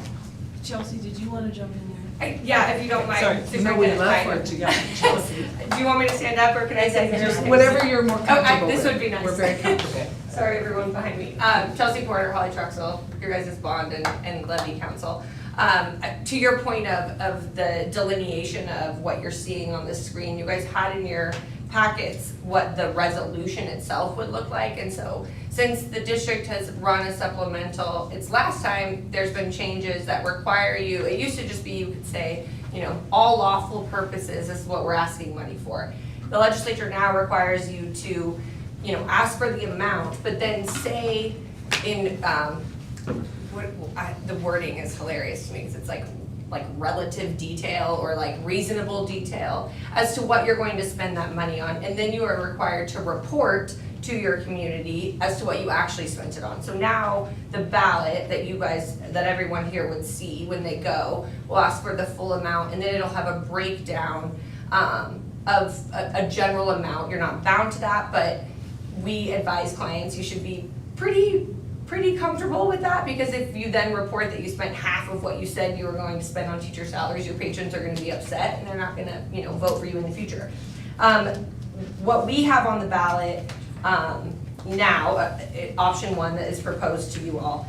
Chelsea, did you want to jump in there? Yeah, if you don't mind. Sorry, no, we'd love for it to go, Chelsea. Do you want me to stand up, or can I say Just something? whatever you're more comfortable with. This would be nice. We're very comfortable. Sorry, everyone behind me. Chelsea Porter, Holly Truxell, your guys' bond and Levy council. To your point of the delineation of what you're seeing on the screen, you guys had in your packets what the resolution itself would look like. And so since the district has run a supplemental, it's last time there's been changes that require you, it used to just be, you could say, you know, all lawful purposes is what we're asking money for. The legislature now requires you to, you know, ask for the amount, but then say in, the wording is hilarious to me, because it's like relative detail or like reasonable detail as to what you're going to spend that money on, and then you are required to report to your community as to what you actually spent it on. So now the ballot that you guys, that everyone here would see when they go, will ask for the full amount, and then it'll have a breakdown of a general amount. You're not bound to that, but we advise clients you should be pretty comfortable with that, because if you then report that you spent half of what you said you were going to spend on teacher salaries, your patrons are gonna be upset and they're not gonna, you know, vote for you in the future. What we have on the ballot now, option one that is proposed to you all,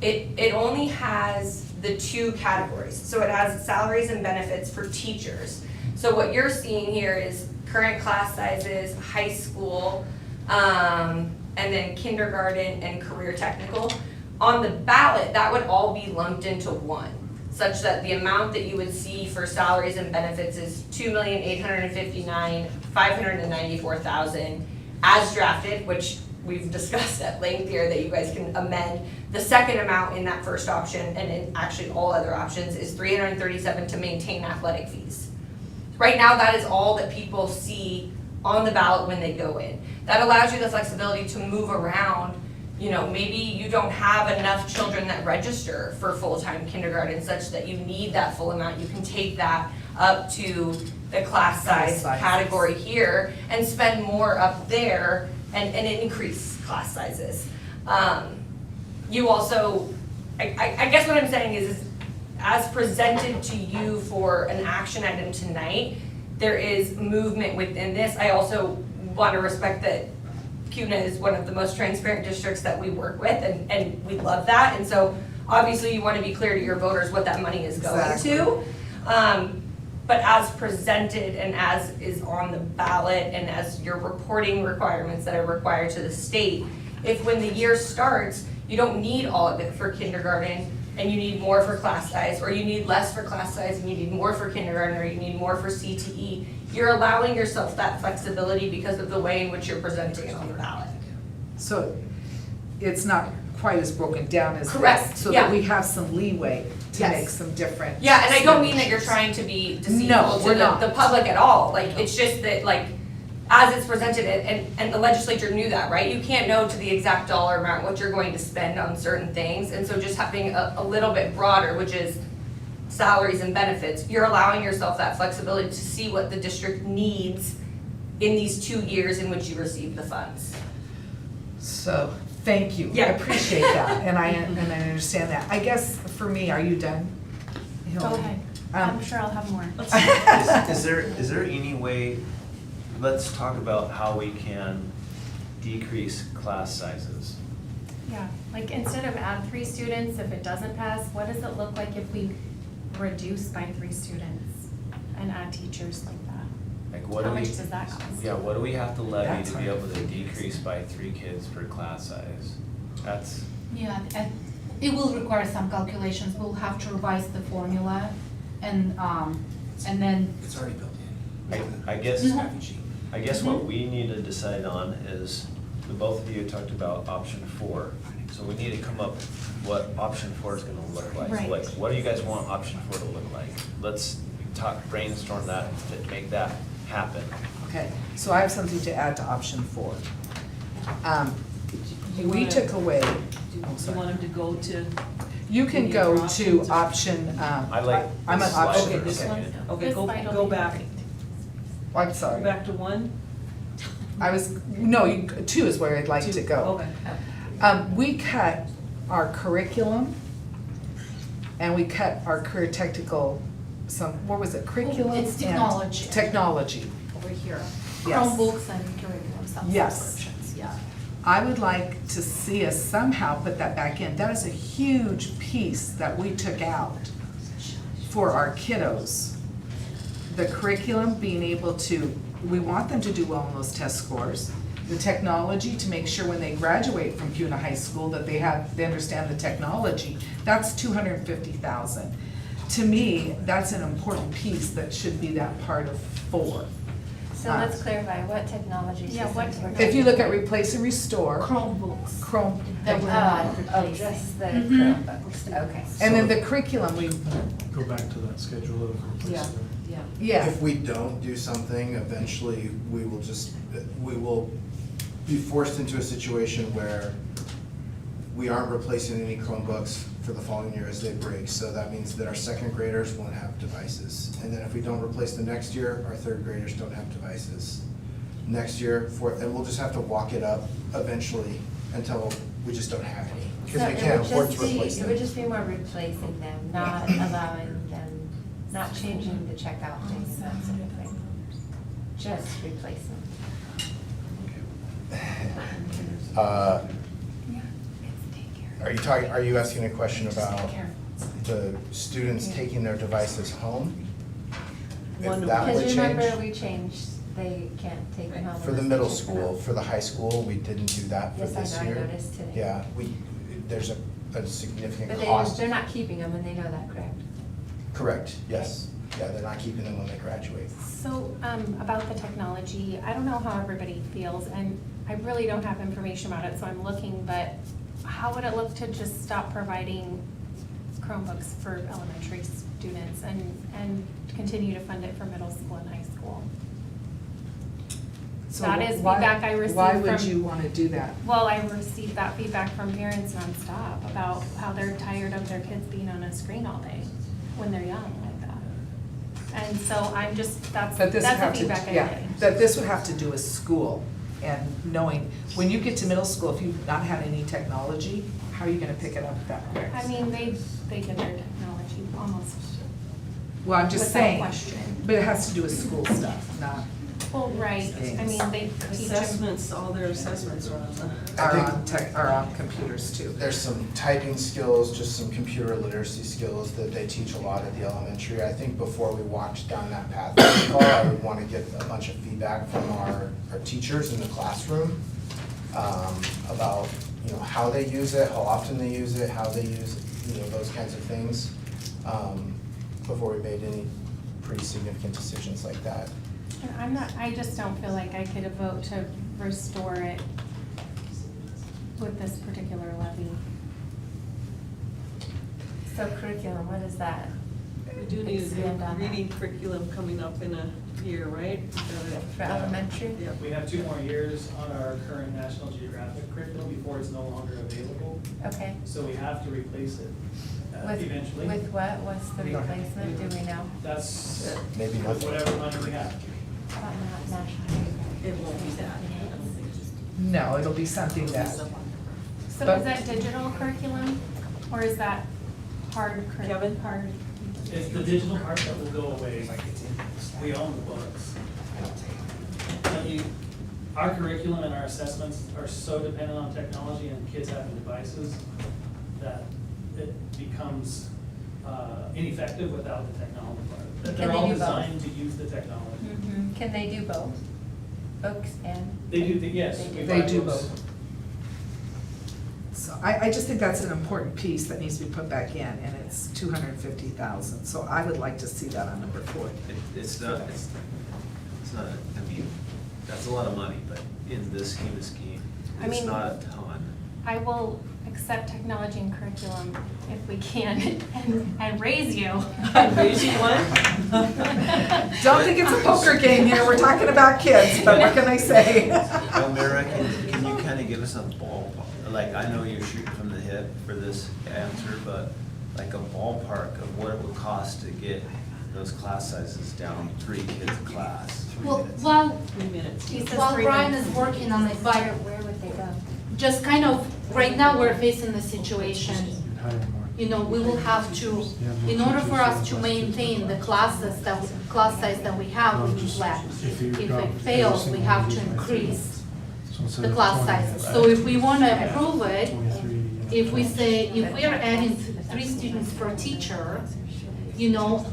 it only has the two categories. So it has salaries and benefits for teachers. So what you're seeing here is current class sizes, high school, and then kindergarten and career technical. On the ballot, that would all be lumped into one, such that the amount that you would see for salaries and benefits is $2,859,594,000 as drafted, which we've discussed at length here that you guys can amend. The second amount in that first option, and in actually all other options, is $337 to maintain athletic fees. Right now, that is all that people see on the ballot when they go in. That allows you the flexibility to move around. You know, maybe you don't have enough children that register for full-time kindergarten such that you need that full amount. You can take that up to the class size category here and spend more up there and increase class sizes. You also, I guess what I'm saying is as presented to you for an action item tonight, there is movement within this. I also want to respect that Kuna is one of the most transparent districts that we work with, and we love that. And so obviously you want to be clear to your voters what that money is going to. But as presented and as is on the ballot and as your reporting requirements that are required to the state, if when the year starts, you don't need all of it for kindergarten, and you need more for class size, or you need less for class size and you need more for kindergarten, or you need more for CTE, you're allowing yourself that flexibility because of the way in which you're presenting it on the ballot. So it's not quite as broken down as Correct, this, so yeah. that we have some leeway to Yes. make some different. Yeah, and I don't mean that you're trying to be No, deceitful we're to not. the public at all. Like, it's just that, like, as it's presented, and the legislature knew that, right? You can't know to the exact dollar amount what you're going to spend on certain things, and so just having a little bit broader, which is salaries and benefits, you're allowing yourself that flexibility to see what the district needs in these 2 years in which you receive the funds. So, thank you. I Yeah. appreciate that, and I understand that. I guess for me, are you done? Go ahead. I'm sure I'll have more. Is there any way, let's talk about how we can decrease class sizes. Yeah, like instead of add 3 students, if it doesn't pass, what does it look like if we reduce by 3 students and add teachers like that? Like what do How we? much does that cost? Yeah, what do we have to levy That's to be hard able to to figure. decrease by 3 kids per class size? That's, Yeah, and it will require some calculations, we'll have to revise the formula and then, It's already built in. I guess, Staffing sheet. I guess what we need to decide on is, the both of you talked about option 4. So we need to come up what option 4 is gonna look like. Right. So like, what do you guys want option 4 to look like? Let's brainstorm that, to make that happen. Okay, so I have something to add to option 4. Do you We wanna- took away, Do oh, you sorry. want him to go to? You can Any other go to options? option, I like I'm this at slide option, Okay, for a this one? second. Okay, This go slide will go be back, great. I'm go sorry. back to 1. I was, no, 2 is where I'd like to 2. go. Okay. We cut our curriculum, and we cut our career technical, what was it, curriculum? It's and technology. Technology. over here, Yes. Chromebooks and curriculum Yes. subscriptions, yeah. I would like to see us somehow put that back in. That is a huge piece that we took out for our kiddos. The curriculum, being able to, we want them to do well on those test scores. The technology, to make sure when they graduate from Kuna High School that they understand the technology. That's $250,000. To me, that's an important piece that should be that part of 4. So let's clarify, what technology Yeah, what systems we're If you look at talking replace and restore, Chromebooks. Chrome, That we're about? not Oh, replacing. just the Mhm. Chromebooks, okay. and then the curriculum, we, Go back to that schedule of replacement. yeah. If we don't do something, eventually we will be forced into a situation where we aren't replacing any Chromebooks for the following year as they break. So that means that our 2nd graders won't have devices. And then if we don't replace the next year, our 3rd graders don't have devices. Next year, and we'll just have to walk it up eventually until we just don't have any. Because we can't afford to replace It them. would just be more replacing them, not allowing them, not changing the checkout things, that sort of thing. Just replacing. Are you asking a question about the students taking their devices home? If that would Because remember, change? we changed, they can't take them home. For the unless they middle check them school, out. for the high school, we didn't do that for Yes, I this know, I year. noticed today. Yeah, there's a significant But cost. they're not keeping them, and they know that, correct? Correct, yes. Yeah, they're not keeping them when they graduate. So, about the technology, I don't know how everybody feels, and I really don't have information about it, so I'm looking, but how would it look to just stop providing Chromebooks for elementary students and continue to fund it for middle school and high school? So That is why- feedback I received Why would from- you want to do that? Well, I received that feedback from parents nonstop about how they're tired of their kids being on a screen all day when they're young like that. And so I'm just, that's But this would the have to, feedback I yeah, get. that this would have to do with school and knowing, when you get to middle school, if you've not had any technology, how are you gonna pick it up that quick? I mean, they get their technology almost Well, I'm just without saying, question. but it has to do with school stuff, not, Well, right, I mean, they teach them. Assessments, all their assessments are on the. are on computers too. There's some typing skills, just some computer literacy skills that they teach a lot at the elementary. I think before we walked down that path, I would want to get a bunch of feedback from our teachers in the classroom about, how they use it, how often they use it, how they use, those kinds of things, before we made any pretty significant decisions like that. And I just don't feel like I could vote to restore it with this particular levy. So curriculum, what is that? We do need a expand on that? reading curriculum coming up in a year, right? For elementary? Yeah. We have 2 more years on our current National Geographic curriculum before it's no longer available, Okay. so we have to replace it With, eventually. with what? What's the replacement? Do we know? That's Maybe with whatever money we have. How about not National? It won't be that. No, it'll be something that, So But- is that digital curriculum, or is that hard Kevin? Hard. It's the digital part that will go away. We own the books. Our curriculum and our assessments are so dependent on technology and kids having devices that it becomes ineffective without the technology part. That Can they're they all do both? designed to use the technology. Mm-hmm. Can they do both? Books and? They do, yes. They we they buy do books. both. So I just think that's an important piece that needs to be put back in, and it's 250,000. So I would like to see that on number 4. It's not, I mean, that's a lot of money, but in this scheme of scheme, I it's mean- not a ton. I will accept technology and curriculum if we can and raise you. Raise you one? Don't think it's a poker game here, we're talking about kids, but what can I say? Mara, can you kind of give us a ballpark? Like, I know you're shooting from the hip for this answer, but like a ballpark of what it would cost to get those class sizes down 3 kids a class. Well, while, 3 minutes. He says while 3 Brian minutes. is working on it, but Where would they go? just kind of, right now, we're facing the situation, you know, we will have to, in order for us to maintain the class size that we have, we need less. If it fails, we have to increase the class sizes. So if we want to improve it, if we say, if we are adding 3 students per teacher, you know,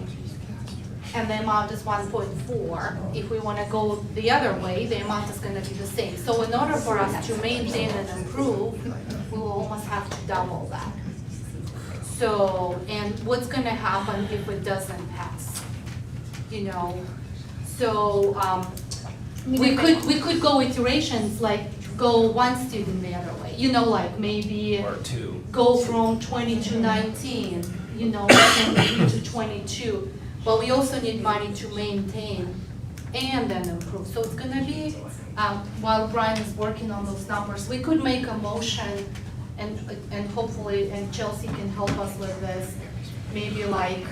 and the amount is 1.4, if we want to go the other way, the amount is going to be the same. So in order for us to maintain and improve, we will almost have to double that. So, and what's going to happen if it doesn't pass? You know, so we could go iterations, like go 1 student the other way, you know, like maybe Or 2. go from 20 to 19, you know, from 3 to 22. But we also need money to maintain and then improve. So it's gonna be, while Brian is working on those numbers, we could make a motion and hopefully, and Chelsea can help us with this, maybe like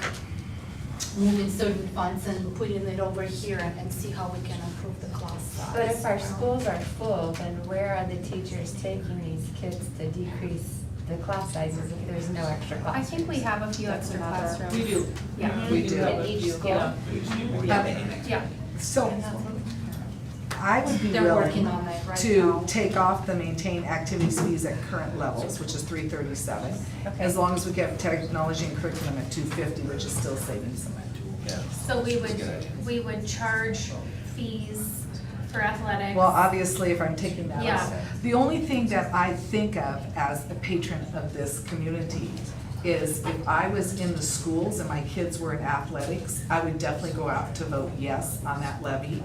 moving certain funds and putting it over here and see how we can improve the class size. But if our schools are full, then where are the teachers taking these kids to decrease the class sizes if there's no extra classrooms? I think we have a few extra classrooms. We do. Yeah. We do. At each school. Yeah. So I would be They're working willing on it right to now. take off the maintain activities fees at current levels, which is 337, as long as we get technology and curriculum at 250, which is still saving some money. Yeah. So we would charge fees for athletics. Well, obviously, if I'm taking that Yeah. out. The only thing that I think of as a patron of this community is if I was in the schools and my kids were in athletics, I would definitely go out to vote yes on that levy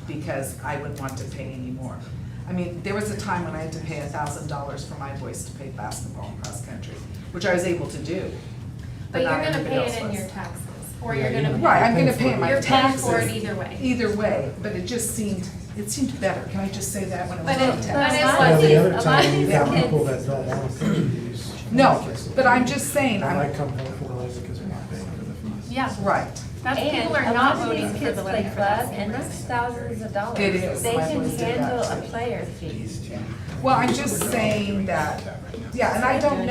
because I wouldn't want to pay any more. I mean, there was a time when I had to pay $1,000 for my boys to play basketball and cross country, which I was able to do. But you're not gonna everybody pay else it in was. your taxes, or you're gonna. Right, I'm gonna pay my You're paying taxes. for it either way. Either way, but it just seemed, it seemed better. Can I just say that when it was But it- on but tax? it Yeah, was- the other a lot time, of you these have kids- people that don't want to pay these. No, but I'm just saying, I might I'm, come home for the levy because they're not paying for the fees. Yeah, right. that's, And people are a not lot of voting these for kids the play levy for club, that. and that's thousands of dollars. It is. They My can boys did that handle a too. player fee. Well, I'm just saying that, yeah, and I don't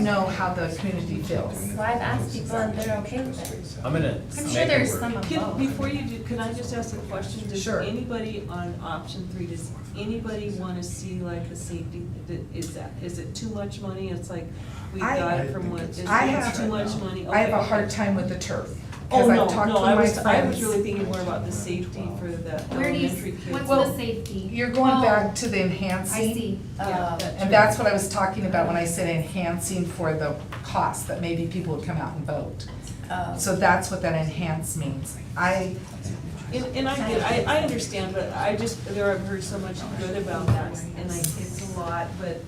know how the community feels. So I've asked people and they're okay with it. I'm gonna I'm make sure it there's work. some of Can, both. before you do, can I just ask a question? Does Sure. anybody on option 3, does anybody want to see like a safety, is it too much money? It's like, we I- got it from what, is I it have- too much money? I have a Okay, hard okay. time with the turf. Oh, Because no, I've talked no, to I my was friends. really thinking more about the safety for the Where do you, elementary kids. what's Well, the safety? You're going Oh, back to the enhancing. I see. Yeah, And that's what I was talking about when I said enhancing for the cost, that maybe people would come out and vote. So that's what that enhance means. And I understand, but I just, I've heard so much good about that, and like, it's a lot, but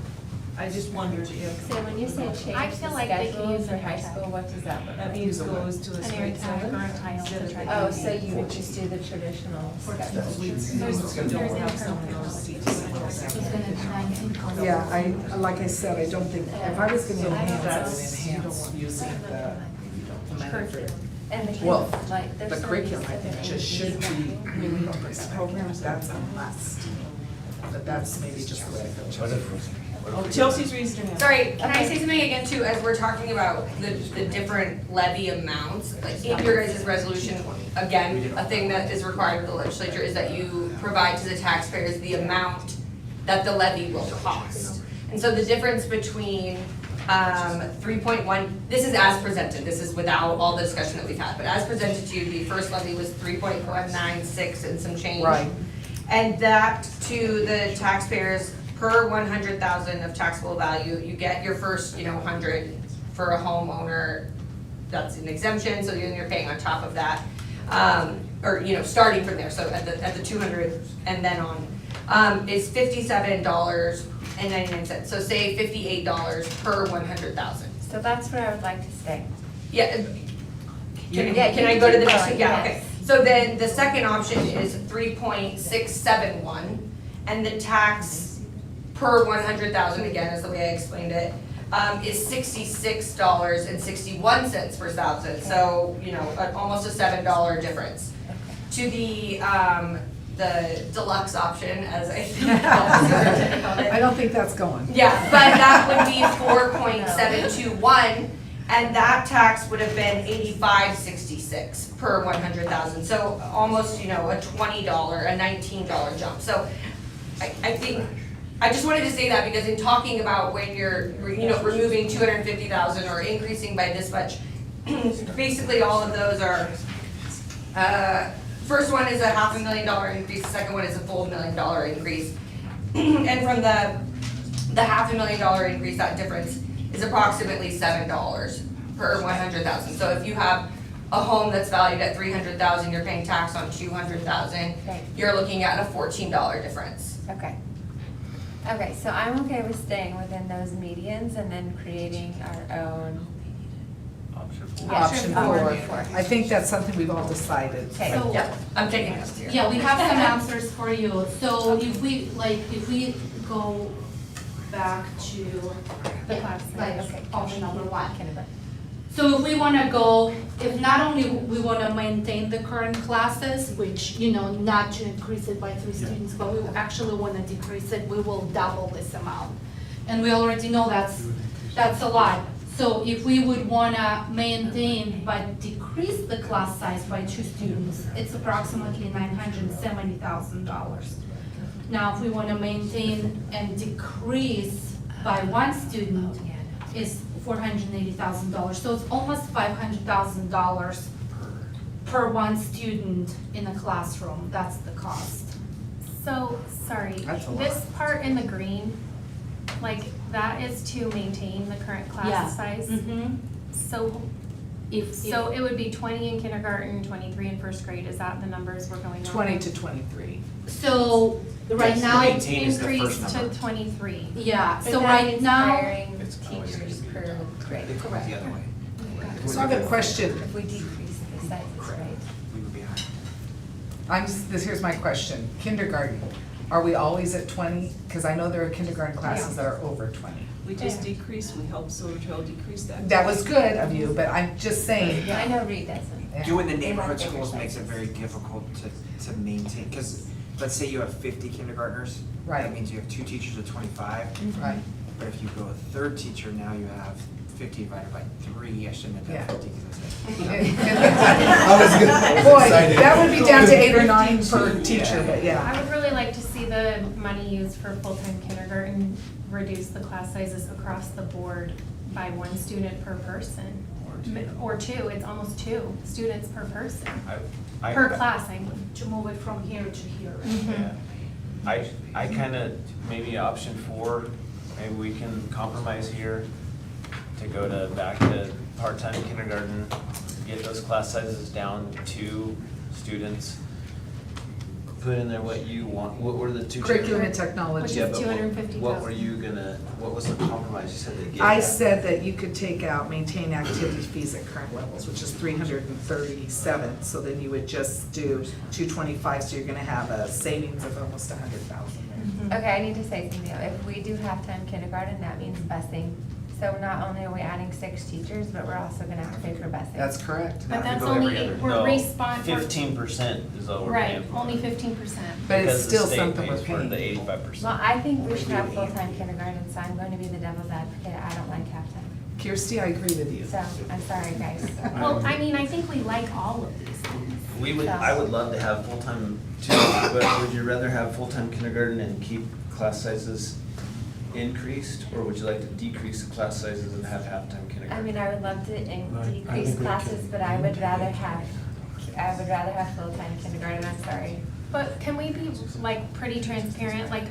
I just wondered if. So when you say change I the feel like they can schedule use for an high air school, tag. what does that look That like? means goes to a An straight air tag seven. or a tile instead of to try the to- Oh, so you would just do the traditional schedule? Don't have some of those seats. Yeah, like I said, I don't think, if I was gonna enhance, I would enhance using the money for. And the kids, Well, like, there's the so curriculum, I many think, different just should ages. be really these programs, that's a must. But that's maybe just the way I feel. Oh, Chelsea's raised her hand. Sorry, can I say something again too, as we're talking about the different levy amounts, like in your guys' resolution, again, a thing that is required of the legislature is that you provide to the taxpayers the amount that the levy will cost. And so the difference between 3.1, this is as presented, this is without all the discussion that we've had, but as presented to you, the first levy was 3.196 and some change. Right. And that to the taxpayers, per 100,000 of taxable value, you get your first, 100 for a homeowner. That's an exemption, so you're paying on top of that, or starting from there. So at the 200 and then on, is $57.99. So say $58 per 100,000. So that's where I would like to stay. Yeah. Can Yeah, I you go to keep the next going, one? Yeah, yes. okay. So then the second option is 3.671, and the tax per 100,000, again, is the way I explained it, is $66.61 per thousand, so, almost a $7 difference. To the deluxe option, as I think Superintendent called it. I don't think that's going. Yeah, but that would be 4.721, and that tax would have been $85.66 per 100,000. So almost, a $20, a $19 jump. So I think, I just wanted to say that because in talking about when you're, removing 250,000 or increasing by this much, basically all of those are, first one is a $500,000 increase, the second one is a full $1 million increase. And from the $500,000 increase, that difference is approximately $7 per 100,000. So if you have a home that's valued at 300,000, you're paying tax on 200,000, Right. you're looking at a $14 difference. Okay. Okay, so I'm okay with staying within those medians and then creating our own. Option four. four. I think that's something we've all decided. Okay. So- Yeah, I'm taking this here. Yeah, we have some answers for you. So if we go back to The class size. like Okay. option number one. Kindergarten. So if we wanna go, if not only we wanna maintain the current classes, which, not to increase it by 3 students, but we actually wanna decrease it, we will double this amount. And we already know that's a lot. So if we would wanna maintain but decrease the class size by 2 students, it's approximately $970,000. Now, if we wanna maintain and decrease by 1 student, is $480,000. So it's almost $500,000 per 1 student in a classroom. That's the cost. So, sorry, That's a lot. this part in the green, like, that is to maintain the current Yeah. class size? Mm-hmm. So, so it would be 20 in kindergarten, 23 in first grade, is that the numbers we're going on? 20 to 23. So right Yes, now, maintain is the first Increase to number. 23. yeah, But so that right means now, hiring It's always teachers gonna be per grade. It goes the other way. So I have a question. If we decrease the sizes, right? We would be higher. Here's my question. Kindergarten, are we always at 20? Because I know there are kindergarten classes that are over 20. We just decreased, we helped Silver Trail decrease that. That was good of you, but I'm just saying. I know Reed doesn't. Yeah. Doing the They neighborhood like bigger schools makes it sizes. very difficult to maintain, because let's say you have 50 kindergartners. Right. That means you have 2 teachers of 25. Right. But if you go a third teacher, now you have 50 divided by 3. I shouldn't have Yeah. done 50 because I Boy, that would be down to 8 or 9 per teacher, but yeah. I would really like to see the money used for full-time kindergarten reduce the class sizes across the board by 1 student per person. Or 2, it's almost 2 students per person, per class, I mean. to move it from here to here. Yeah. I kind of, maybe option 4, maybe we can compromise here to go back to part-time kindergarten, get those class sizes down to students. put in there what you want, what were the two? Curriculum and Which technology. Yeah, is but what- 250,000. What were you gonna, what was the compromise? You said they gave. I that. said that you could take out maintain activity fees at current levels, which is 337, so then you would just do 225, so you're gonna have a savings of almost 100,000 there. Okay, I need to say something. If we do halftime kindergarten, that means busing. So not only are we adding 6 teachers, but we're also gonna have to pay for busing. That's correct. But that's Go every only, other- we're no, respond. 15% is all we're paying Right, for. only 15%. But it's Because the still state something we're pays for paying. the 85%. Well, I think we should have full-time kindergarten, so I'm going to be the devil's advocate. I don't like halftime. Kirsty, I agree with you. So, I'm sorry, guys. Well, I mean, I think we like all of these things. We would, I would love to have full-time too, but would you rather have full-time kindergarten and keep class sizes increased? Or would you like to decrease the class sizes and have halftime kindergarten? I mean, I would love to I decrease think we classes, can but I would rather have full-time kindergarten. I'm sorry. But can we be like pretty transparent, like,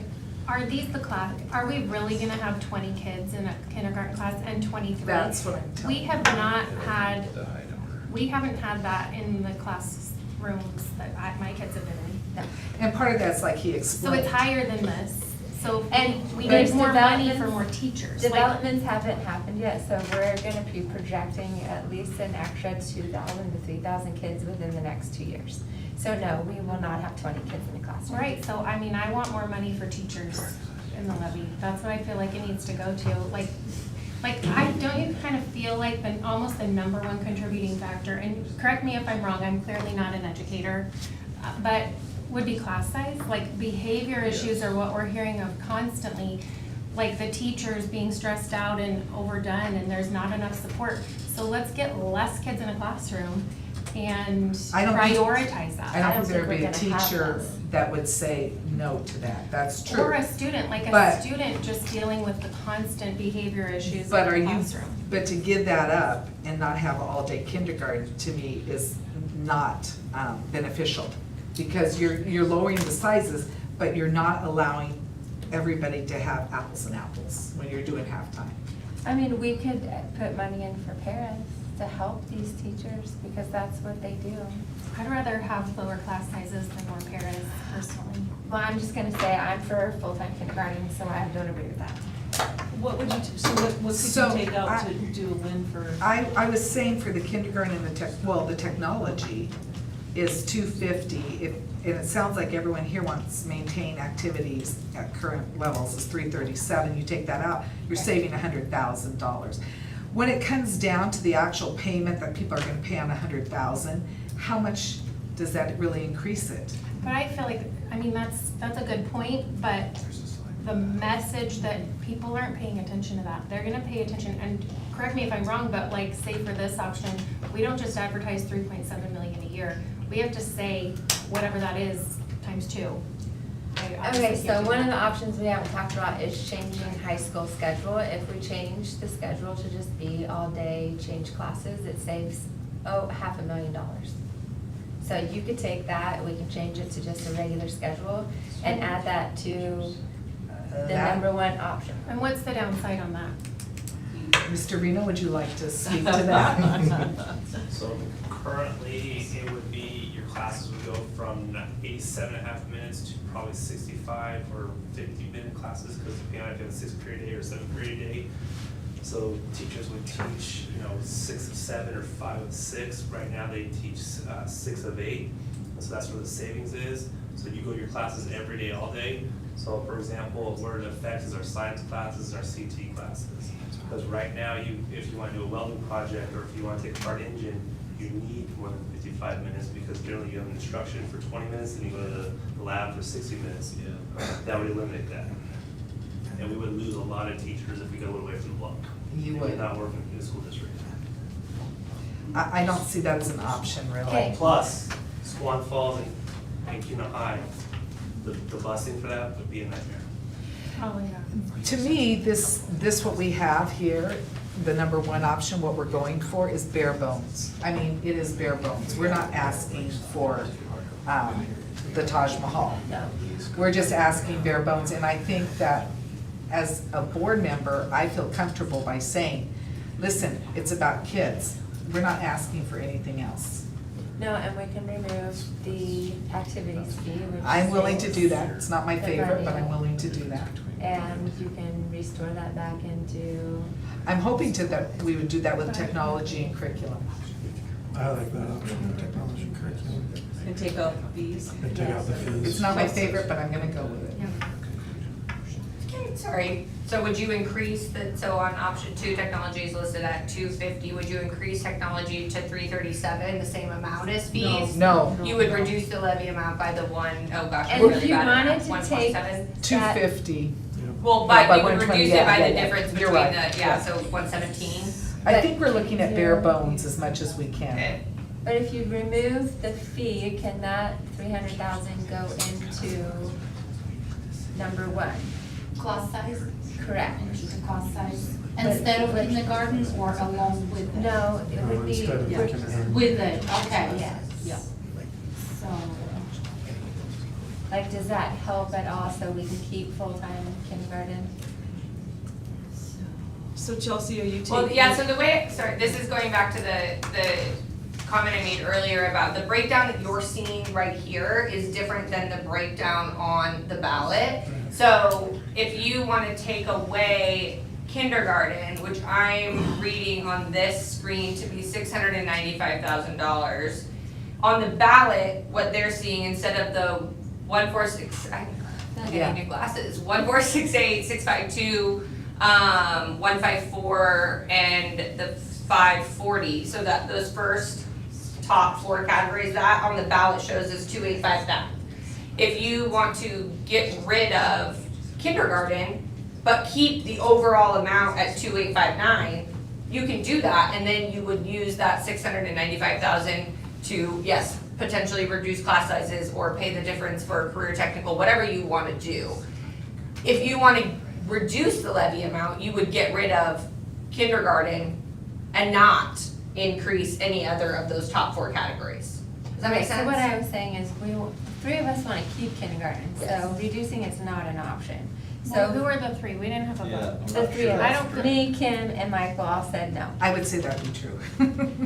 are these the class, are we really gonna have 20 kids in a kindergarten class and 23? That's what I'm telling you. We have not had, The high number. we haven't had that in the classrooms that my kids have been in. And part of that's like he So explained. it's higher than this, so And we there's need more money for developments- more teachers. Like, Developments haven't happened yet, so we're gonna be projecting at least an extra 2,000 to 3,000 kids within the next 2 years. So no, we will not have 20 kids in the classroom. Right, so I mean, I want more money for teachers in the levy. That's what I feel like it needs to go to. Like, don't you kind of feel like almost the number one contributing factor, and correct me if I'm wrong, I'm clearly not an educator, but would be class size? Like behavior issues are what we're hearing of constantly, like the teachers being stressed out and overdone and there's not enough support. So let's get less kids in a classroom and I don't think- prioritize that. I don't think there'd we're be a gonna have teacher this. that would say no to that. That's true. Or a student, like But- a student just dealing with the constant behavior issues in But the are you, classroom. but to give that up and not have all-day kindergarten, to me, is not beneficial. Because you're lowering the sizes, but you're not allowing everybody to have apples and apples when you're doing halftime. I mean, we could put money in for parents to help these teachers, because that's what they do. I'd rather have lower class sizes than more parents personally. Well, I'm just gonna say, I'm for full-time kindergarten, so I don't agree with that. What would you, what So, could you take out I- to do a win for? I was saying for the kindergarten and the technology is 250, and it sounds like everyone here wants to maintain activities at current levels is 337, you take that out, you're saving $100,000. When it comes down to the actual payment that people are gonna pay on 100,000, how much does that really increase it? But I feel like, I mean, that's a good point, but the message that people aren't paying attention to that. They're gonna pay attention, and correct me if I'm wrong, but like, say for this option, we don't just advertise 3.7 million a year. We have to say whatever that is times 2. I obviously Okay, can't so do one of that. the options we haven't talked about is changing high school schedule. If we change the schedule to just be all day, change classes, it saves, $500,000. So you could take that, we can change it to just a regular schedule and add that to the That- number one option. And what's the downside on that? Mr. Reno, would you like to speak to that? So currently, it would be, your classes would go from 87.5 minutes to probably 65 or 50-minute classes, because depending on if you have a 6-period day or 7-period day. So teachers would teach, 6 of 7 or 5 of 6. Right now, they teach 6 of 8. So that's where the savings is. So you go to your classes every day, all day. So for example, where it affects is our science classes and our CT classes. Because right now, if you want to do a welding project or if you want to take apart an engine, you need more than 55 minutes, because generally you have an instruction for 20 minutes and you go to the lab for 60 minutes. That would eliminate that. And we would lose a lot of teachers if we got away from the block. You If would. they're not working in the school district. I don't see that as an option, really. Okay. Plus, Swan Falls and Kuna High, the busing for that would be a nightmare. Oh, yeah. To me, this what we have here, the number one option, what we're going for is bare bones. I mean, it is bare bones. We're not asking for the Taj Mahal. We're just asking bare bones, and I think that as a board member, I feel comfortable by saying, listen, it's about kids. We're not asking for anything else. No, and we can remove the activities fee, which I'm willing to do saves that. It's not my the favorite, but money. I'm willing to do that. And you can restore that back into, I'm hoping that we would do that with technology and curriculum. I like that option, technology and curriculum. And take out fees. And take out the fees. It's not my favorite, but I'm gonna go with it. Okay, sorry, so would you increase the, so on option 2, technology is listed at 250, would you increase technology to 337, the same amount as fees? No. You would reduce the levy amount by the oh gosh, I and really if you bad at wanted math, to take 1.7? 250. Well, By but you would 120, reduce it by yeah, the yeah, difference you're between right, the, yeah. so 117? I think we're looking at bare bones as much as we can. Okay. but if you remove the fee, can that 300,000 go into number 1? Class size, Correct. the class size, But- instead of but- kindergarten or along with it? No, it would be, Instead of kindergarten. With it, okay. yes. Yeah. So, Like, does that help at all so we can keep full-time kindergarten? So Chelsea, are you taking? Well, yeah, so the way, sorry, this is going back to the comment I made earlier about the breakdown that you're seeing right here is different than the breakdown on the ballot. So if you wanna take away kindergarten, which I'm reading on this screen to be $695,000, on the ballot, what they're seeing, instead of the 146, I feel like I need new glasses, 1468652, 154, and the 540, so that those first top 4 categories, that on the ballot shows as 2859. If you want to get rid of kindergarten, but keep the overall amount at 2859, you can do that, and then you would use that 695,000 to, yes, potentially reduce class sizes or pay the difference for career technical, whatever you wanna do. If you wanna reduce the levy amount, you would get rid of kindergarten and not increase any other of those top 4 categories. Does that make sense? So what I was saying is, 3 of us wanna keep kindergarten, so Yes. reducing it's not an option. So who So are the 3? We didn't have a vote. the 3 of I us, don't- me, Kim, and Michael all said no. I would say that'd be true.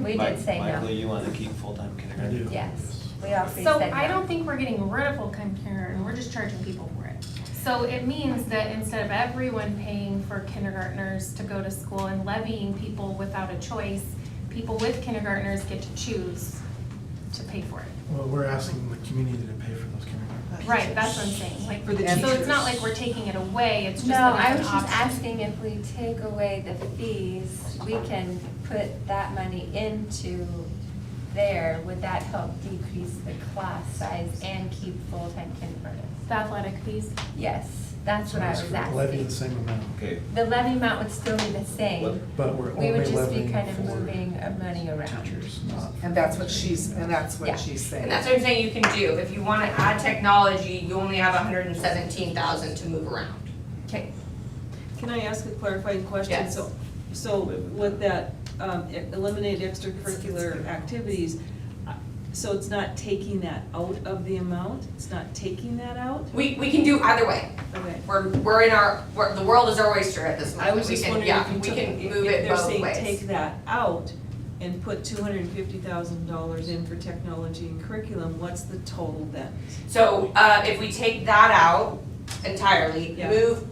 We did say Michael, no. you want to keep full-time I kindergarten? do. Yes, we all 3 So said no. I don't think we're getting rid of full-time kindergarten, we're just charging people for it. So it means that instead of everyone paying for kindergartners to go to school and levying people without a choice, people with kindergartners get to choose to pay for it. Well, we're asking the community to pay for those kindergarten. Right, that's what I'm saying, like, For the so it's not teachers. like we're taking it away, it's just No, that I it's was an just option. asking if we take away the fees, we can put that money into there. Would that help decrease the class size and keep full-time kindergarten? The athletic fees. Yes, that's what I was Levy the asking. same amount, Okay, The levy amount would still be the same. but we're We only would just be levying kind of for moving money around. teachers, not. And that's what she's Yeah. saying. And that's what I'm saying you can do. If you wanna add technology, you only have 117,000 to move around. Okay. Can I ask a clarifying question? Yes. So with that, eliminate extracurricular activities, so it's not taking that out of the amount? It's not taking that out? We can do either way. Okay. We're in the world is our oyster at this I moment. was We just can, wondering yeah, if you we took, can move if it they're both saying ways. take that out and put $250,000 in for technology and curriculum, what's the total then? So, if we take that out entirely, Yeah. move,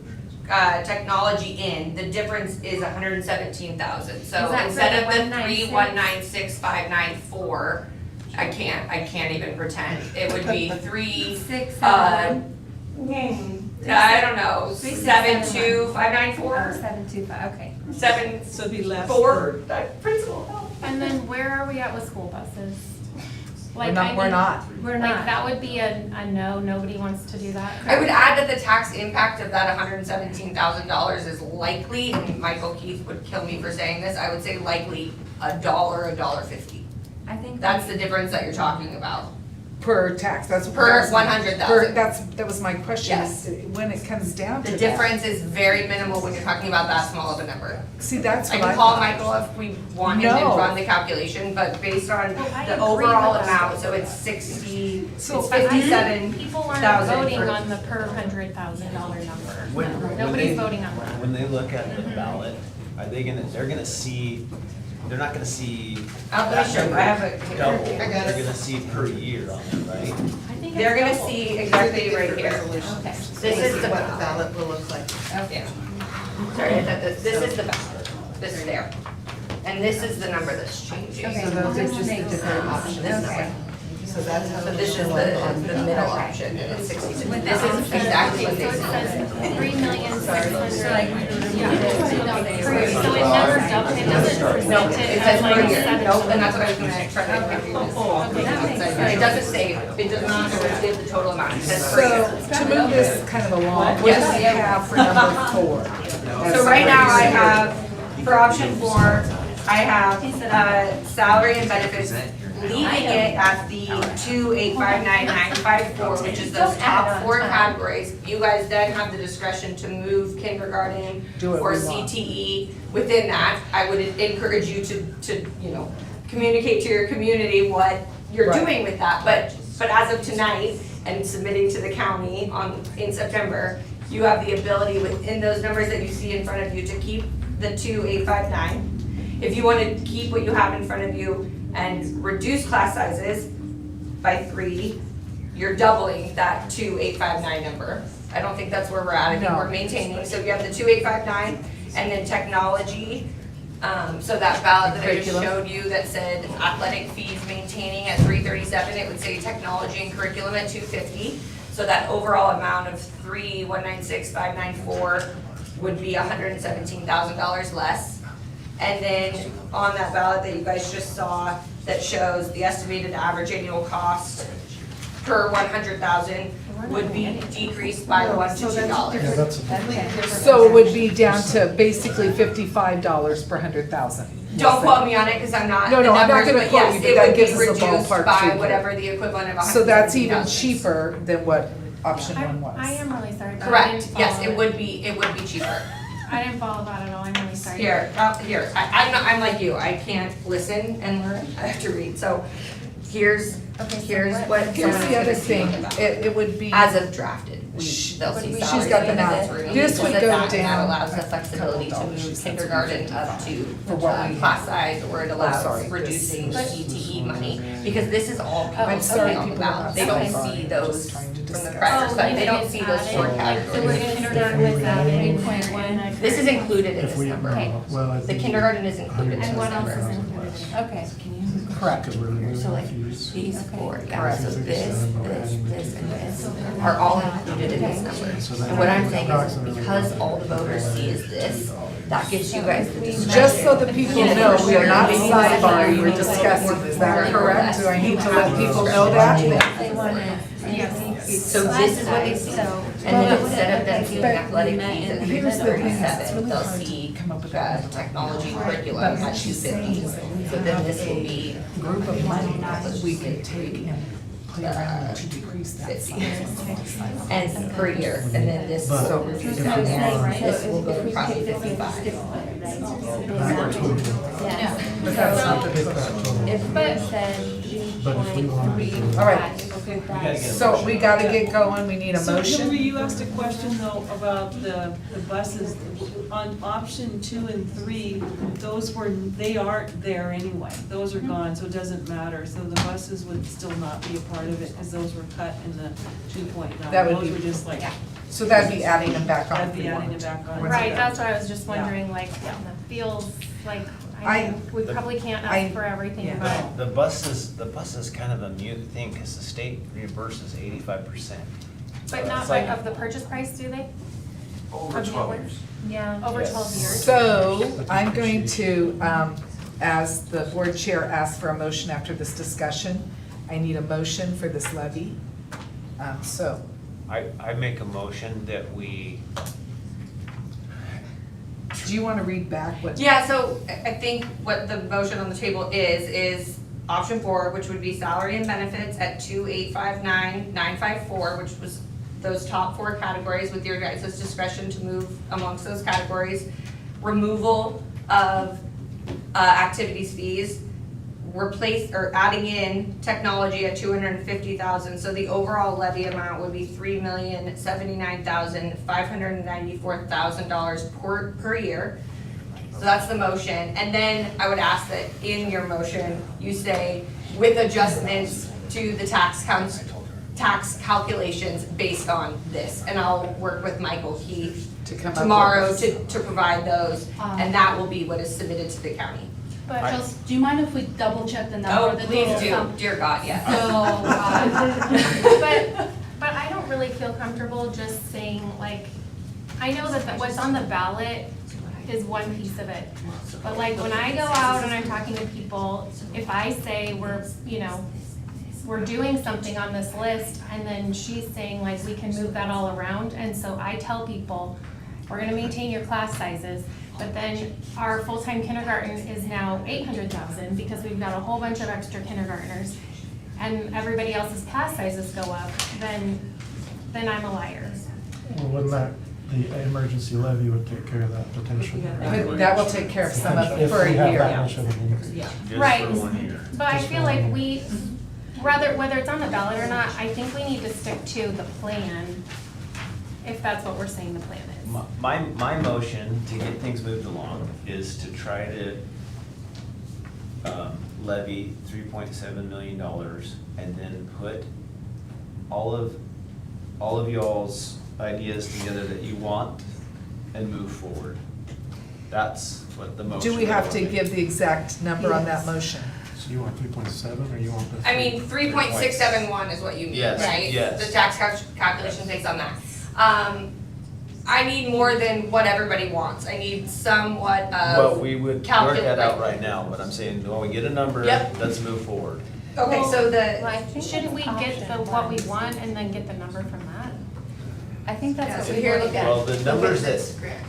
technology in, the difference is 117,000. So Is that for instead the of the 196? 3,196,594, I can't even pretend. It would be 6, I don't know, 72594. 72594? 725, okay. 7, So it'd be less. 4, principal, no. And then where are we at with school buses? Like, We're I not. mean, We're like, not. that would be a no, nobody wants to do that. I would add that the tax impact of that $117,000 is likely, and Michael Keith would kill me for saying this, I would say likely $1.50. I think. That's the difference that you're talking about. Per tax, that's. Per that's- 100,000. That was my question. Yes. When it comes down to The that. difference is very minimal when you're talking about that small of a number. See, that's I what I can call thought. Michael if we want him to No. run the calculation, but based on Well, I the agree overall with that. amount, so it's 60, So it's I- 57,000. People aren't voting on the per $100,000 number. When Nobody's they- voting on that. When they look at the ballot, they're gonna see they're not gonna see. Let me show you, I have a. Double, I got they're it. gonna see per year on it, right? They're gonna see exactly right here. Okay. This is the What the ballot will look like. Yeah. Sorry, I thought this is the ballot, this is there. And this is the number that's changing. Okay, so those are just the different options. Okay. So that's how. So this is the middle option, it's 66. This is exactly what they said. 3,600,000. So it never doubles, it doesn't present No, it it as says like per year. 7. Nope, and that's what I was gonna try to give you. It doesn't say, it does not give the total amount, it says per year. So, to move this kind of along, what do we have for number 4? So right now I have, for option 4, I have, salary and benefits, leaving it at the 2,859,954, which is those top 4 categories. You guys then have the discretion to move kindergarten Do what or we want. CTE within that. I would encourage you to, communicate to your community what you're Right. doing with that. But as of tonight, and submitting to the county in September, you have the ability within those numbers that you see in front of you to keep the 2,859. If you want to keep what you have in front of you and reduce class sizes by 3, you're doubling that 2,859 number. I don't think that's where we're at, I think No. we're maintaining, so you have the 2,859, and then technology, so that ballot that I just Curriculum. showed you that said athletic fees maintaining at 337, it would say technology and curriculum at 250. So that overall amount of 3,196,594 would be $117,000 less. And then on that ballot that you guys just saw, that shows the estimated average annual cost per 100,000 would be decreased by $1 to $2. So it would be down to basically $55 per 100,000. Don't quote me on it, because I'm not No, the no, I'm not numbers, gonna but quote yes, you, but it that would be gives us a reduced ballpark by figure. whatever the equivalent of $117,000. So that's even cheaper than what option 1 was. I am really sorry, but I Correct, didn't yes, follow it would be cheaper. I didn't follow that at all, I'm really sorry. Here, I'm like you, I can't listen and learn, I have to read, so here's what. Here's the other thing, it would be. As of drafted, they'll see She's salaries got the and math. benefits removed, This would because go that down allows the a flexibility to couple move dollars. kindergarten up to For what we class size, or it allows sorry. reducing CTE money, because this is all people I'm sorry, putting on the people are ballot, not they don't sorry. see I'm those just trying to from the discuss. pressure side, they don't see those 4 So we're categories. kindergarten was at 3.1. This is included in this number. Okay. The kindergarten is included in this And what else number. is included? Okay. Correct. So like these 4, yeah, so this, and this are all included in this number. And what I'm saying is, because all the voters see is this, that gives you guys the discretion. Just so that people know, we are not sidebarring, we're discussing, is that correct? Do I need to let people know that? So this is what they see. And then instead of them seeing athletic fees at Here's the thing, it's 337, really they'll hard to see come up with that. technology curriculum at 250. So then this will be Group of money that we can take and play around with to decrease that 50. size. And per year, and then this will reduce from there, this will go to probably 55. Yeah. But that's not the big If we said All right, so we gotta get going, we need a So motion. Hillary, you asked a question though about the buses. On option 2 and 3, they aren't there anyway. Those are gone, so it doesn't matter. So the buses would still not be a part of it because those were cut in the 2.9. That would Those be- were just like, So that'd be adding them back on I'd if be we adding wanted it back on. Right, that's what I was just wondering, like, that feels like, we probably can't ask for everything, but. The bus is kind of a mute thing, because the state reimburses 85%. But not It's like- of the purchase price, do they? Over Of the 12 award? years. Yeah, over 12 years. So, I'm going to, as the board chair asks for a motion after this discussion, I need a motion for this levy. So, I make a motion that we, do you wanna read back what? Yeah, so I think what the motion on the table is option 4, which would be salary and benefits at 2,859,954, which was those top 4 categories with your guys' discretion to move amongst those categories. Removal of activities fees, adding in technology at 250,000, so the overall levy amount would be $3,079,594,000 per year. So that's the motion, and then I would ask that in your motion, you say with adjustments to the tax calculations based on this. And I'll work with Michael Keith To come up with tomorrow this. to provide those, and that will be what is submitted to the county. But just, do you mind if we double check the number? Oh, the please total do, sum? dear God, yes. But I don't really feel comfortable just saying, like, I know that what's on the ballot is one piece of it. But like, when I go out and I'm talking to people, if I say we're doing something on this list, and then she's saying like, we can move that all around, and so I tell people, we're gonna maintain your class sizes, but then our full-time kindergarten is now 800,000 because we've got a whole bunch of extra kindergartners, and everybody else's class sizes go up, then I'm a liar. Well, wouldn't that, the emergency levy would take care of that potentially? But that will take care of some of it If for a we have year. that much of an increase. Right, Just for 1 year. but I Just feel for like 1 year. whether it's on the ballot or not, I think we need to stick to the plan, if that's what we're saying the plan is. My motion to get things moved along is to try to levy $3.7 million and then put all of y'all's ideas together that you want and move forward. That's what the motion. Do we have to would be. give the exact number on that motion? So you want 3.7 or you want the? I mean, 3.671 is what you need, Yes, right? yes. The tax calculation based on that. I need more than what everybody wants. I need somewhat of. Well, we would work that out calculate. right now, but I'm saying, when we get a number, Yep. let's move forward. Okay, so Shouldn't we get what we want and then get the number from that? I think Yeah, that's so what we here, already look did. at- Well, the numbers that,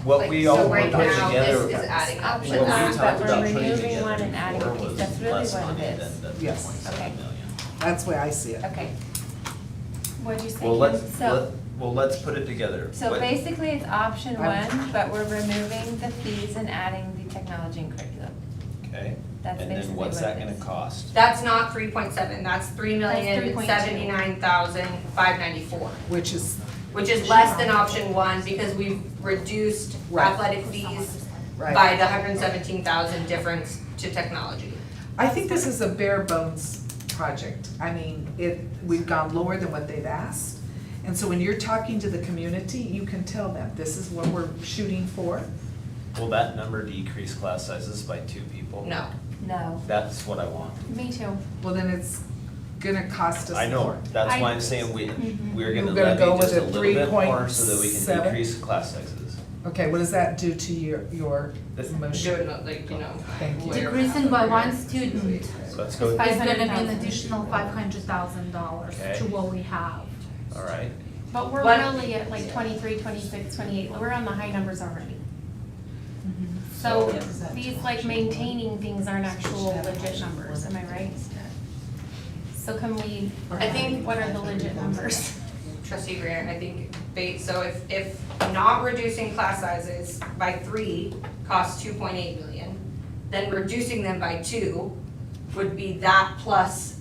what we all put together. So right now, this is adding up What to we that. talked But we're about putting removing together one and adding before a piece. was That's really less what money it is. than the Yes. 3.7 Okay. million. That's the way I see it. Okay, What'd you say, Well, Kim? let's put it together. so What- basically it's option I'm- one, but we're removing the fees and adding the technology and curriculum. Okay, That's and basically then what's what that it gonna is. cost? That's not 3.7, that's 3.2. 3,079,594, Which is, which is less than option one because we've reduced Right. athletic fees right. by the 117,000 difference to technology. I think this is a bare bones project. I mean, we've gone lower than what they've asked. And so when you're talking to the community, you can tell them, this is what we're shooting for. Will that number decrease class sizes by 2 people? No. No. That's what I want. Me too. Well, then it's gonna cost us I know, more. that's why I- I'm saying we're You're gonna gonna go levy just with a a little bit more so that we can 3.7? decrease class sizes. Okay, what does that do to your motion? Doing like, Thank you. Decreasing by one student So let's go, is with- gonna be an 500,000. additional $500,000 Okay. to what we have. all right. But we're What- really at like 23, 26, 28, we're on the high numbers already. So these like maintaining things aren't actual legit numbers, am I right? So can we, I think- what are the legit numbers? Trustee Grant, I think, so if not reducing class sizes by 3 costs 2.8 million, then reducing them by 2 would be that plus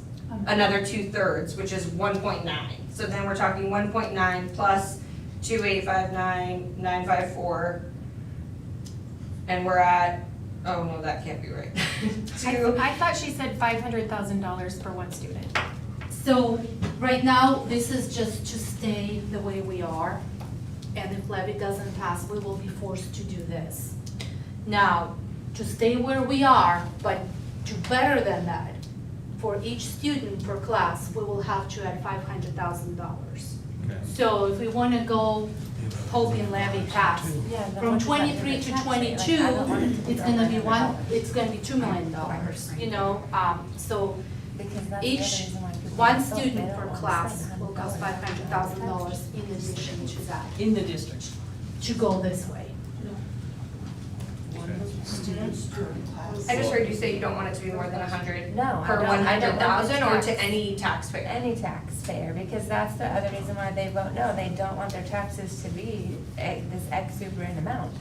another 2/3, which is 1.9. So then we're talking 1.9 plus 2,859,954. And we're at, oh no, that can't be right. I thought she said $500,000 for one student. So right now, this is just to stay the way we are. And if levy doesn't pass, we will be forced to do this. Now, to stay where we are, but to better than that, for each student per class, we will have to add $500,000. Okay. So if we wanna go hoping levy pass, Yeah, then from what does that do 23 to to tax rate? Like, 22, I don't want it to be it's gonna be $500,000. it's gonna be $2 million, you know, so Because that's the each, other reason why people one don't, they student don't per wanna class spend will cost $500,000 in addition to that, In the district. to go this way. I just heard you say you don't want it to be more than 100 No, I per don't. I don't want the 100,000 or to tax. any taxpayer? Any taxpayer, because that's the other reason why they vote no. They don't want their taxes to be this exuberant amount.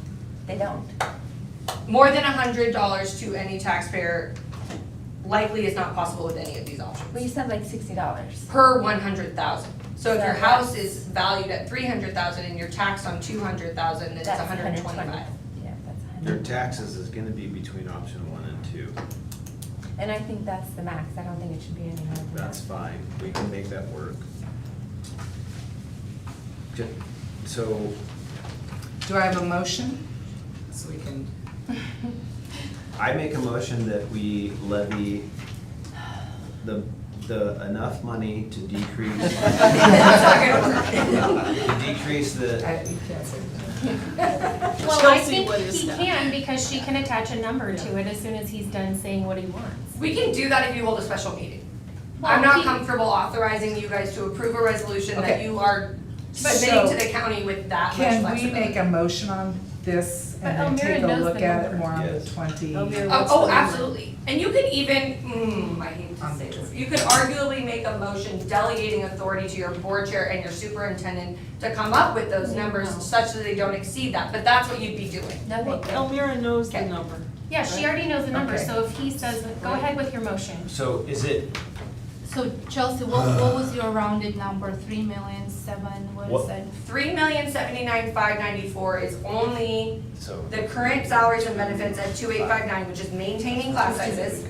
They don't. More than $100 to any taxpayer likely is not possible with any of these options. Well, you said like $60. Per 100,000. So if your So house that's- is valued at 300,000 and you're taxed on 200,000, then it's That's 125. Yeah, that's Their taxes is gonna be between option 1 and 2. And I think that's the max, I don't think it should be any more than that. That's fine, we can make that work. So, Do I have a motion? So we can, I make a motion that we levy the enough money to decrease. To decrease the, you can't say that. Well, I Chelsea, think what is he that? can, because she can attach a number to it as soon as he's done saying what he wants. We can do that if you hold a special meeting. I'm not comfortable authorizing you guys to approve a resolution that Okay. you are submitting So, to the county with that much Can flexibility. we make a motion on this But and then Elmira take a knows look the at it number. more on the Yes. 20? Oh, absolutely. And you could even, I hate to say this, you could arguably make a motion delegating authority to your board chair and your superintendent to come up with those numbers such that they don't exceed that, but that's what you'd be doing. No, Well, thank you. Elmira knows the Okay. number. Yeah, she already knows the number, Okay. so if he says, go ahead with your motion. So is it, So Chelsea, what was your rounded number? 3,000,007, what What- is that? 3,079,594 is only so, the current salaries and benefits at 2,859, which is maintaining class sizes,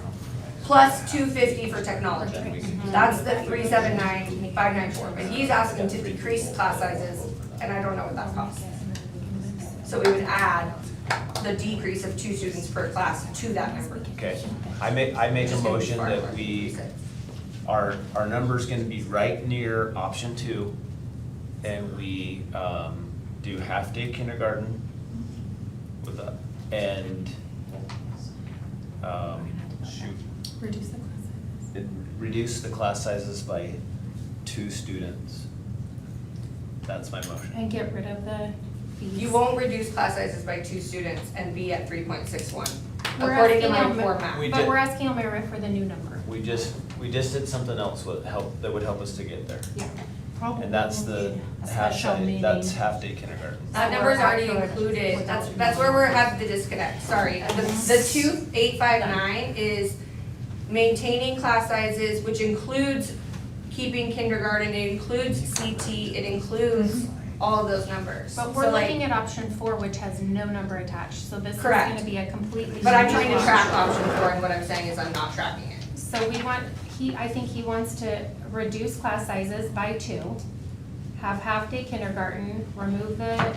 plus 250 for technology. That's the 379,594, but he's asking to decrease class sizes, and I don't know what that costs. So we would add the decrease of 2 students per class to that number. okay, I make a motion that we, our number's gonna be right near option 2, and we, do half-day kindergarten with a, and, shoot, Reduce the class sizes. reduce the class sizes by 2 students. That's my motion. And get rid of the fees. You won't reduce class sizes by 2 students and be at 3.61, We're according to asking my Elmira- format. We But did- we're asking Elmira for the new number. We just did something else that would help us to get there. Yeah. And that's the half-day, that's half-day kindergarten. That number's already included, that's where we have the disconnect, sorry. The 2,859 is maintaining class sizes, which includes keeping kindergarten, it includes CT, it includes all of those numbers. But we're So, like, looking at option 4, which has no number attached, so this is Correct. gonna be a completely. But I'm new trying to track option. option 4, and what I'm saying is I'm not tracking it. So we want, I think he wants to reduce class sizes by 2, have half-day kindergarten, remove the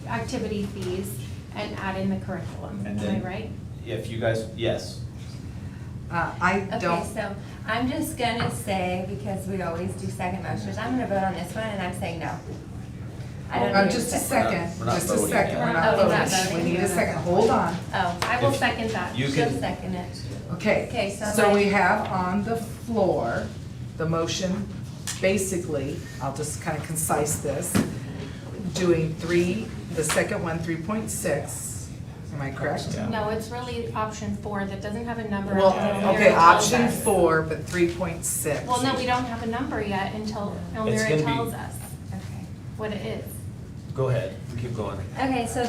activity fees, and add in the curriculum. And Am I then- right? If you guys, yes, I Okay, don't, so I'm just gonna say, because we always do second motions, I'm gonna vote on this one and I'm saying no. I don't need just a second. second, We're not just a voting second, yet. we're Oh, not we're not voting. We voting. need a second, hold on. Oh, I will If second that. you she'll can, second it. Okay, Okay, so so then- we have on the floor, the motion, basically, I'll just kind of concise this, doing the second one, 3.6, am I correct? Yeah. No, it's really option 4 that doesn't have a number. Well, until okay, Elmira tells option us. 4, but 3.6. Well, no, we don't have a number yet until gonna Elmira be- tells us Okay. what it is. go ahead, keep going. Okay, so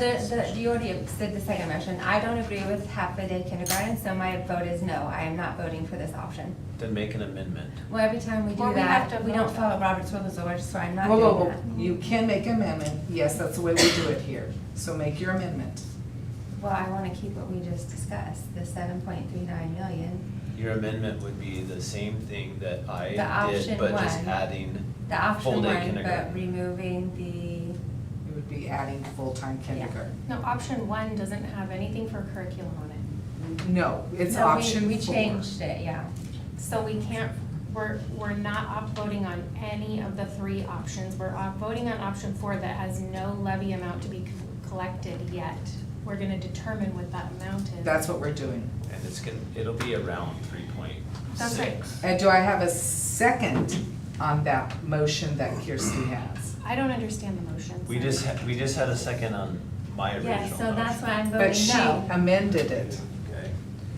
you already said the second motion. I don't agree with half a day kindergarten, so my vote is no. I am not voting for this option. Then make an amendment. Well, every time we do Well, we have that, to we don't vote. follow Robert's Rules of Order, so I'm not Whoa, whoa, doing whoa, that. you can make an amendment, yes, that's the way we do it here, so make your amendment. Well, I wanna keep what we just discussed, the 7.39 million. Your amendment would be the same thing that The I option did, but just one. adding The option full-day one, but kindergarten. removing You would be adding full-time kindergarten. No, option 1 doesn't have anything for curriculum on it. No, it's No, option we 4. changed it, yeah. So we can't, we're not voting on any of the 3 options. We're voting on option 4 that has no levy amount to be collected yet. We're gonna determine what that amount is. That's what we're doing. And it'll be around 3.6. That's right. And do I have a second on that motion that Kirsty has? I don't understand the motion. We just had a second on my original Yeah, motion. so that's why I'm But voting she no. amended it, Okay.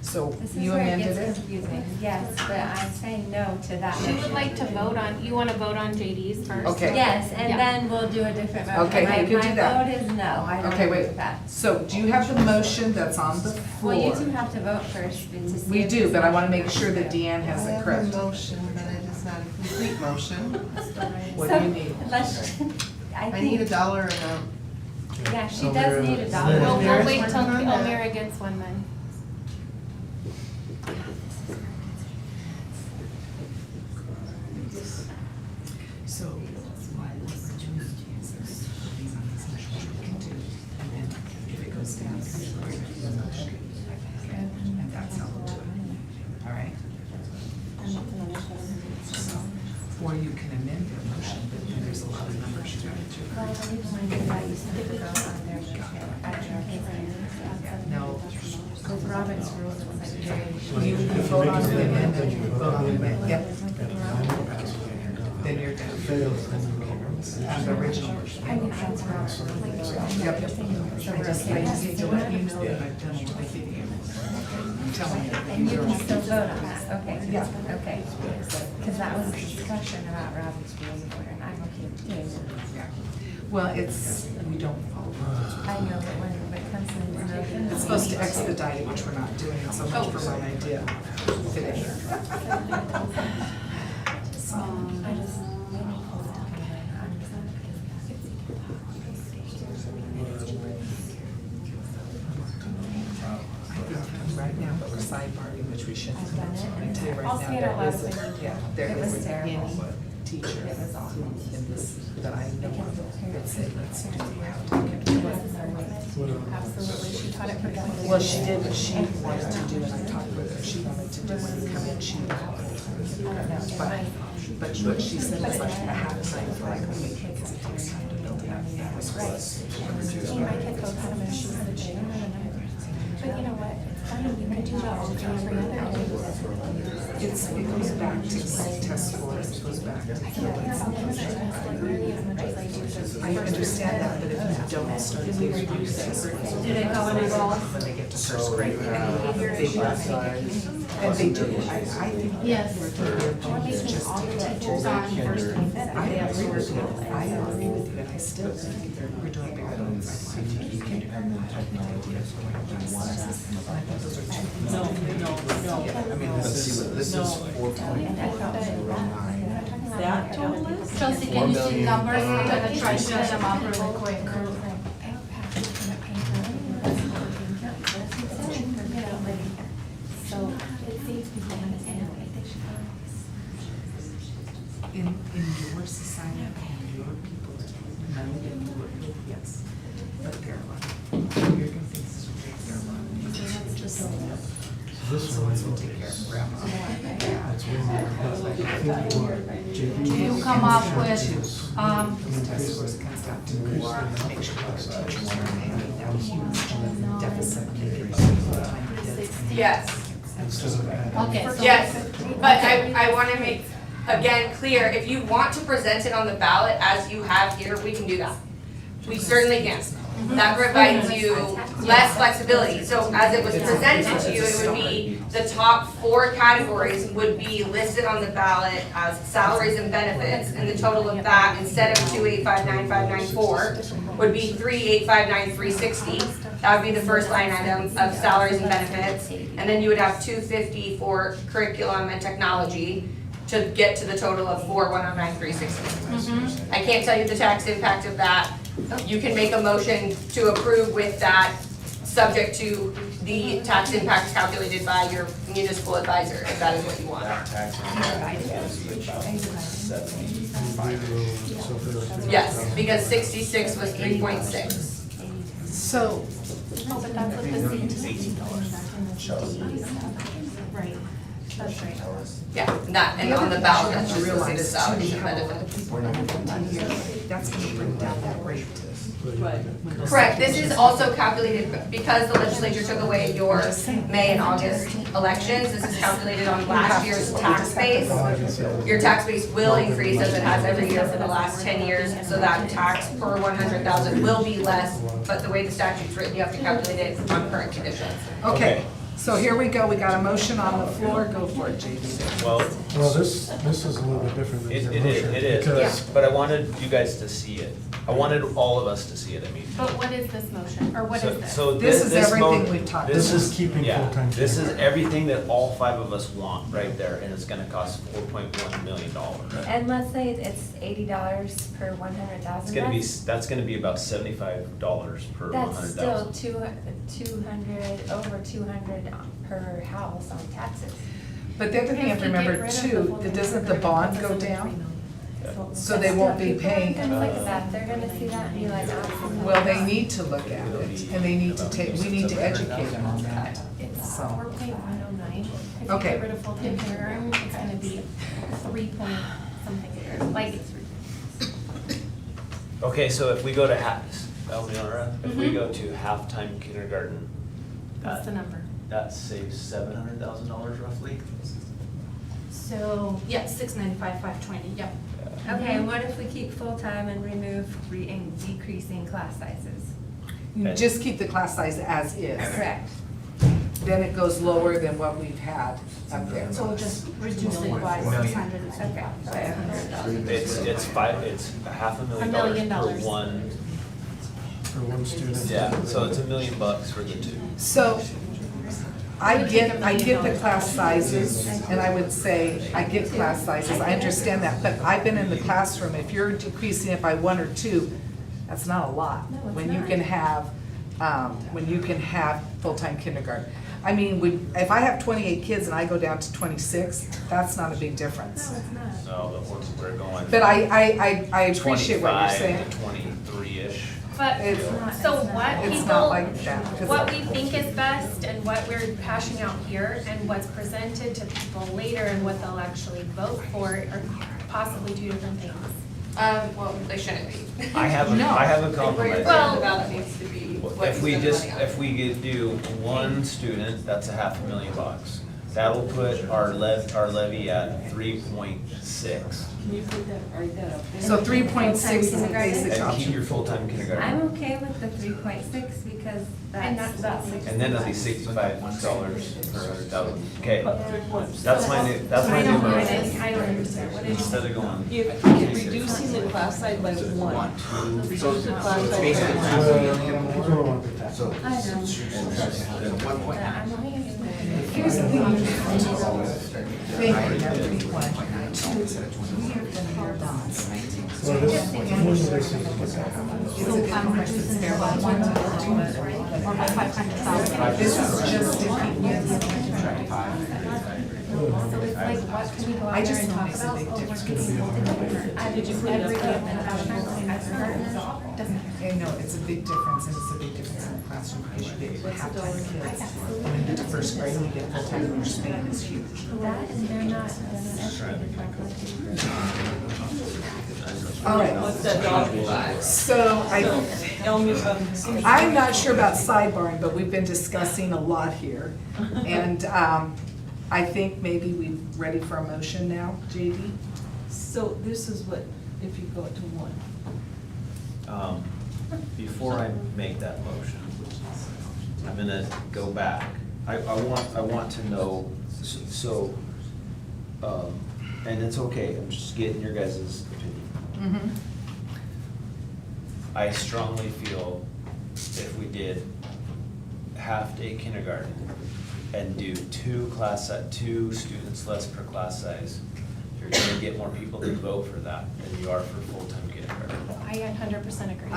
so This is you where it amended gets it? confusing, yes, but I'm saying no to that She motion. would like to vote on, you wanna vote on JD's first? Okay. Yes, and Yeah. then we'll do a different motion. Okay, you can do that. My vote is no, I don't Okay, agree wait, with that. so do you have the motion that's on the floor? Well, you two have to vote first to see We if do, this but I wanna motion make sure that goes Deanne has I it have correct. a motion, but it is not a complete motion. What do you need? Let's, I I need think, $1 amount Yeah, she does need a dollar. We'll wait till Almira gets one then. So. If it goes down. And that's how we'll do it. All right? Or you can amend your motion, but then there's a lot of numbers to it too. No. Because Robert's rules, it's like very. You vote on the amendment, you vote on the amendment, yep. Then you're done. On the original version. I mean, that's Robert's rules. Yep. I just need to let you know that I've done all the video. Tell me. And you can still vote on that, okay. Yeah. Okay. Because that was a discussion about Robert's rules of order, and I'm okay with doing that. Yeah. Well, it's, we don't follow. I know, but when it comes to the motion. It's supposed to expedite it, which we're not doing, so much for my idea today. I just. Right now, but we're sidebarring, which we shouldn't. I've done it. I tell you right I'll now, say it there out loud is- if I need to. Yeah, there It was is terrible. any teacher It was awful. in this, that I know of, that said, let's do how to get It wasn't our way. Absolutely, she taught it for them. Well, she did, but she wanted to do, and I talked with her, she wanted to do when you come in, she wanted. But what she said was like a half time for like only kids, it takes time to build it up. That was Right. Me and my kid both had them and she was the gym and another. But you know what, it's funny, you can do that all the time for other It's, it goes back to test scores, it goes back to. I understand that, but if you don't start to reduce this. Did it go in a roll? When they get to first grade, they have a big and they do, I think. Yes. It's just. All the teachers on first and fifth. I agree with you, I agree with you, and I still think we're doing bigger than Independent technology is going to be one and a half. I think those are two. No, no. I mean, this is 4.09. That total is? Chelsea, can you see numbers? I'm gonna try to shut them up really quick. So it saves people money anyway. In your society, and your people, none of them do it, yes, but there are a lot. American things is great, there are a lot. This So one, let's take care of grandma. that's way more, but I think what JD. Do you come up with, Test scores comes down to make sure our teachers are making that huge deficit. Yes. Instead of adding. okay, so. Yes, but I want to make, again, clear, if you want to present it on the ballot as you have here, we can do that. We certainly can. That provides you less flexibility. So as it was presented to you, it would be, the top 4 categories would be listed on the ballot as salaries and benefits, and the total of that, instead of 2859594, would be 3859360. That would be the first line item of salaries and benefits. And then you would have 250 for curriculum and technology to get to the total of 4109360. I can't tell you the tax impact of that. You can make a motion to approve with that, subject to the tax impacts calculated by your municipal advisor, if that is what you want. Yes, because 66 was 3.6. So. Oh, but that's what the Right, that's right. Yeah, and that, and on the ballot, that's just listed Realize as too, salaries we and have a lot of benefits. people that are here, that's gonna bring down that rate. Correct, this is also calculated, because the legislature took away your May and August elections, this is calculated on last year's tax base. Your tax base will increase as it has every year for the last 10 years, so that tax per 100,000 will be less, but the way the statute's written, you have to calculate it on current conditions. Okay, so here we go, we got a motion on the floor, go for it, JD. Well, Well, this is a little bit different than your motion. it is, because- but I wanted you guys to see it. I wanted all of us to see it, I mean. But what is this motion, or what is this? So This is everything mo- we've talked this about. is- This is keeping yeah, full-time This is kindergarten. everything that all 5 of us want right there, and it's gonna cost $4.1 million. And let's say it's $80 per 100,000. That's gonna be about $75 per That's 100,000. still 200, over 200 per house on taxes. But the other thing you have to If we get remember rid of the too, full-time that doesn't the kindergarten, bond it go goes into down? 3 million. So they won't be paying. Things like that, they're gonna see that and be like, absolutely. Well, they need to look at it, and they need to we need to educate them on that. It's So, 4.109. If you Okay. get rid of full-time kindergarten, it's gonna be 3 point something, like, Okay, so if we go to Almira, if we Mhm. go to half-time kindergarten, what's the number? that saves $700,000 roughly? So, yeah, 695, 520, yep. Okay, and what if we keep full-time and remove decreasing class sizes? you just keep the class size as is. Correct. Then it goes lower than what we've had up there. So we'll just reduce it by Million. 695. It's $500,000 $1 million. per one, For one student. yeah, so it's $1 million for the two. So, I get the class sizes, and I would say, I get class sizes, I understand that, but I've been in the classroom, if you're decreasing it by 1 or 2, that's not a lot. No, it's When you not. can have full-time kindergarten. I mean, if I have 28 kids and I go down to 26, that's not a big difference. No, it's not. So we're going. But I appreciate what you're 25 saying. to 23-ish. But, It's so what It's people, not like that. 'cause what we think is best and what we're hashing out here and what's presented to people later and what they'll actually vote for are possibly 2 different things. Well, they shouldn't be. I have a compromise. Well- The ballot needs to be what If you we spend just, money on. if we could do one student, that's $500,000. That'll put our levy at 3.6. Can you put that, write that up there? So 3.6 is the Full-time basic And keep option. your full-time kindergarten. I'm okay with the 3.6 because And that's. And then it'll be $65 per 100,000. Okay, What? that's my new motion. I don't understand, what did you Instead say? of going. You're reducing the class size by 1. Reduce the class size by Basically, 1. So, I know. at one point, But I'm only gonna Here's the thing. Thank you, that would be one. Well, this, this is I'm reducing it by 1 or by 500,000. This is just to keep So it's like, what can we go I out there just and know talk it's a about? big Oh, we're difference. getting full-time. I did you put every doesn't. I know, it's a big difference, and it's a big difference in the classroom, because you get half-time kids. When you get to first grade, and you get full-time, and your span is huge. That and they're not educated correctly. All right, What's that dog? so Elmi, I'm not sure about sidebarring, but we've been discussing a lot here. And I think maybe we're ready for a motion now, JD? So this is what, if you go to 1. Before I make that motion, I'm gonna go back. I want to know, and it's okay, I'm just getting your guys' opinion. I strongly feel if we did half-day kindergarten and do 2 students less per class size, you're gonna get more people to vote for that than you are for full-time kindergarten. I 100% agree.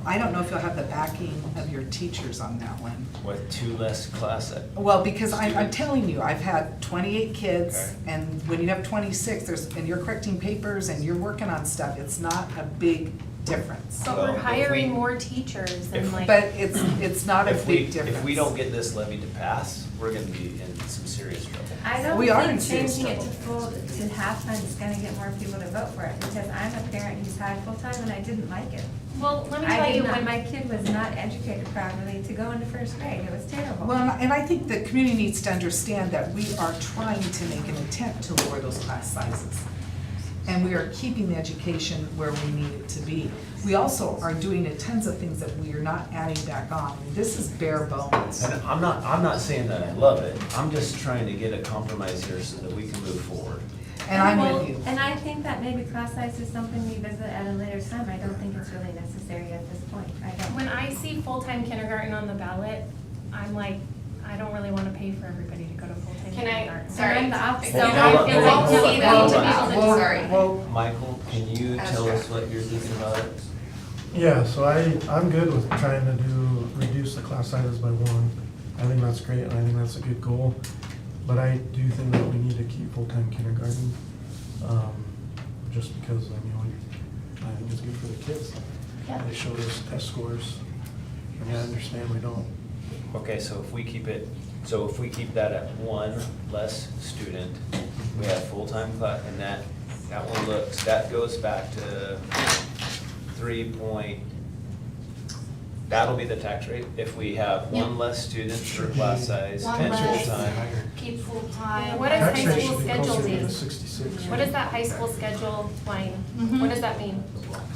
I don't know if you'll have the backing of your teachers on that one. With 2 less class size. Well, because I'm telling you, I've had 28 kids, Okay. and when you have 26, and you're correcting papers and you're working on stuff, it's not a big difference. But Well, we're if hiring we- more teachers and like. But it's not a big difference. If we don't get this levy to pass, we're gonna be in some serious trouble. I don't We are in think serious changing it to trouble. to halftime is gonna get more people to vote for it, because I'm a parent who's had full-time and I didn't like it. Well, let me I tell you, did not, when my kid was not educated properly to go into first grade, it was terrible. Well, and I think the community needs to understand that we are trying to make an attempt to lower those class sizes. And we are keeping the education where we need it to be. We also are doing tons of things that we are not adding back on. This is bare bones. And I'm not saying that I love it, I'm just trying to get a compromise here so that we can move forward. And I'm Well, with you. And I think that maybe class size is something we visit at a later time. I don't think it's really necessary at this point. I don't. When I see full-time kindergarten on the ballot, I'm like, I don't really wanna pay for everybody to go to full-time Can I- kindergarten. sorry. I'm the opposite. So I I feel feel like like we we need need to to be able to- Whoa, sorry. whoa. Michael, can you tell us what you're thinking about it? Yeah, so I'm good with trying to reduce the class sizes by one. I think that's great, and I think that's a good goal. But I do think that we need to keep full-time kindergarten, just because, I think it's good for the kids. Yeah. They showed us test scores, and I understand we don't. Okay, so if we keep that at one less student, we have full-time class, and that goes back to that'll be the tax rate, if we have one Yeah. less students per class size One and less. full-time. Keep full-time. What does Tax high rate school should be schedule closer to mean? 66. What is that high school schedule line? Mhm. What does that mean?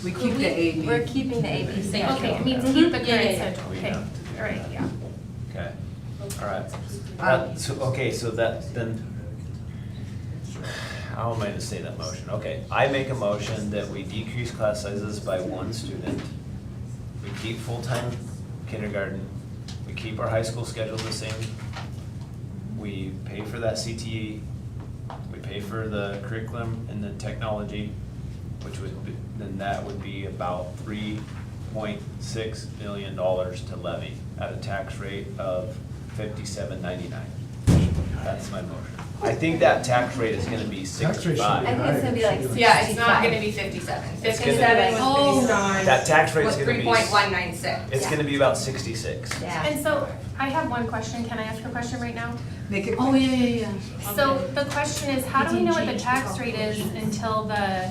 We keep the AB. We're keeping the AB schedule. Okay, it means keep the Yeah, current yeah, yeah. schedule, okay, all right, yeah. Okay, all right. So then, how am I to say that motion? Okay, I make a motion that we decrease class sizes by one student. We keep full-time kindergarten. We keep our high school schedule the same. We pay for that CTE. We pay for the curriculum and the technology, then that would be about $3.6 million to levy at a tax rate of $57.99. That's my motion. I think that tax rate is gonna be Tax rate should be 65. I think it's gonna be like 65. Yeah, it's not gonna be 57. It's gonna- 57 Oh. was based on. That tax rate is was gonna be. 3.196. It's gonna be about 66. Yeah. And so, I have one question, can I ask a question right now? Make it. Oh, yeah. So Okay. the question is, how do we know what the tax rate is until the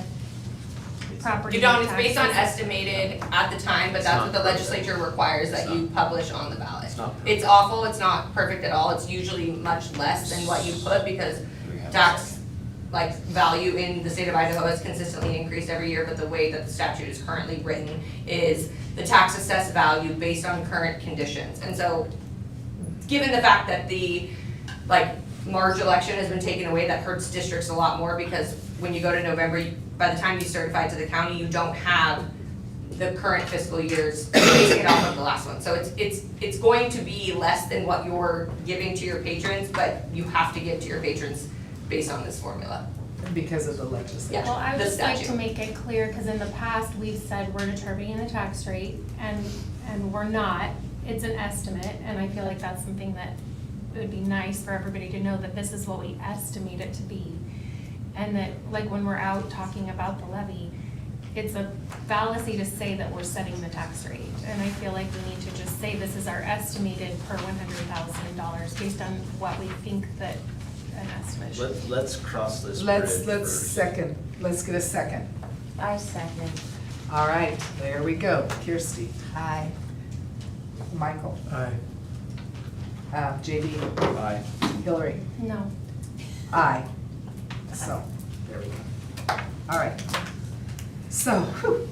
property You don't, it's tax based on is- estimated at the time, but It's that's not what the perfect. legislature requires that It's you not- publish on the ballot. It's not perfect. It's awful, it's not perfect at all, it's usually much less than what you put because We have- tax, like, value in the state of Idaho has consistently increased every year, but the way that the statute is currently written is the tax assessed value based on current conditions. And so, given the fact that the, March election has been taken away, that hurts districts a lot more because when you go to November, by the time you certify to the county, you don't have the current fiscal years basing it off of the last one. So it's going to be less than what you're giving to your patrons, but you have to give to your patrons based on this formula. Because of the legislature. Well, I would The just like to statute. make it clear, because in the past, we've said we're determining the tax rate, and we're not. It's an estimate, and I feel like that's something that it would be nice for everybody to know that this is what we estimate it to be. And that, like, when we're out talking about the levy, it's a fallacy to say that we're setting the tax rate. And I feel like we need to just say this is our estimated per $100,000 based on what we think that an estimate should be. Let's cross this bridge Let's first. second, let's get a second. I second. All right, there we go. Kirsty, Aye. Michael, Aye. JD, Aye. Hillary, No. aye. So, there we go. All right. So, whew,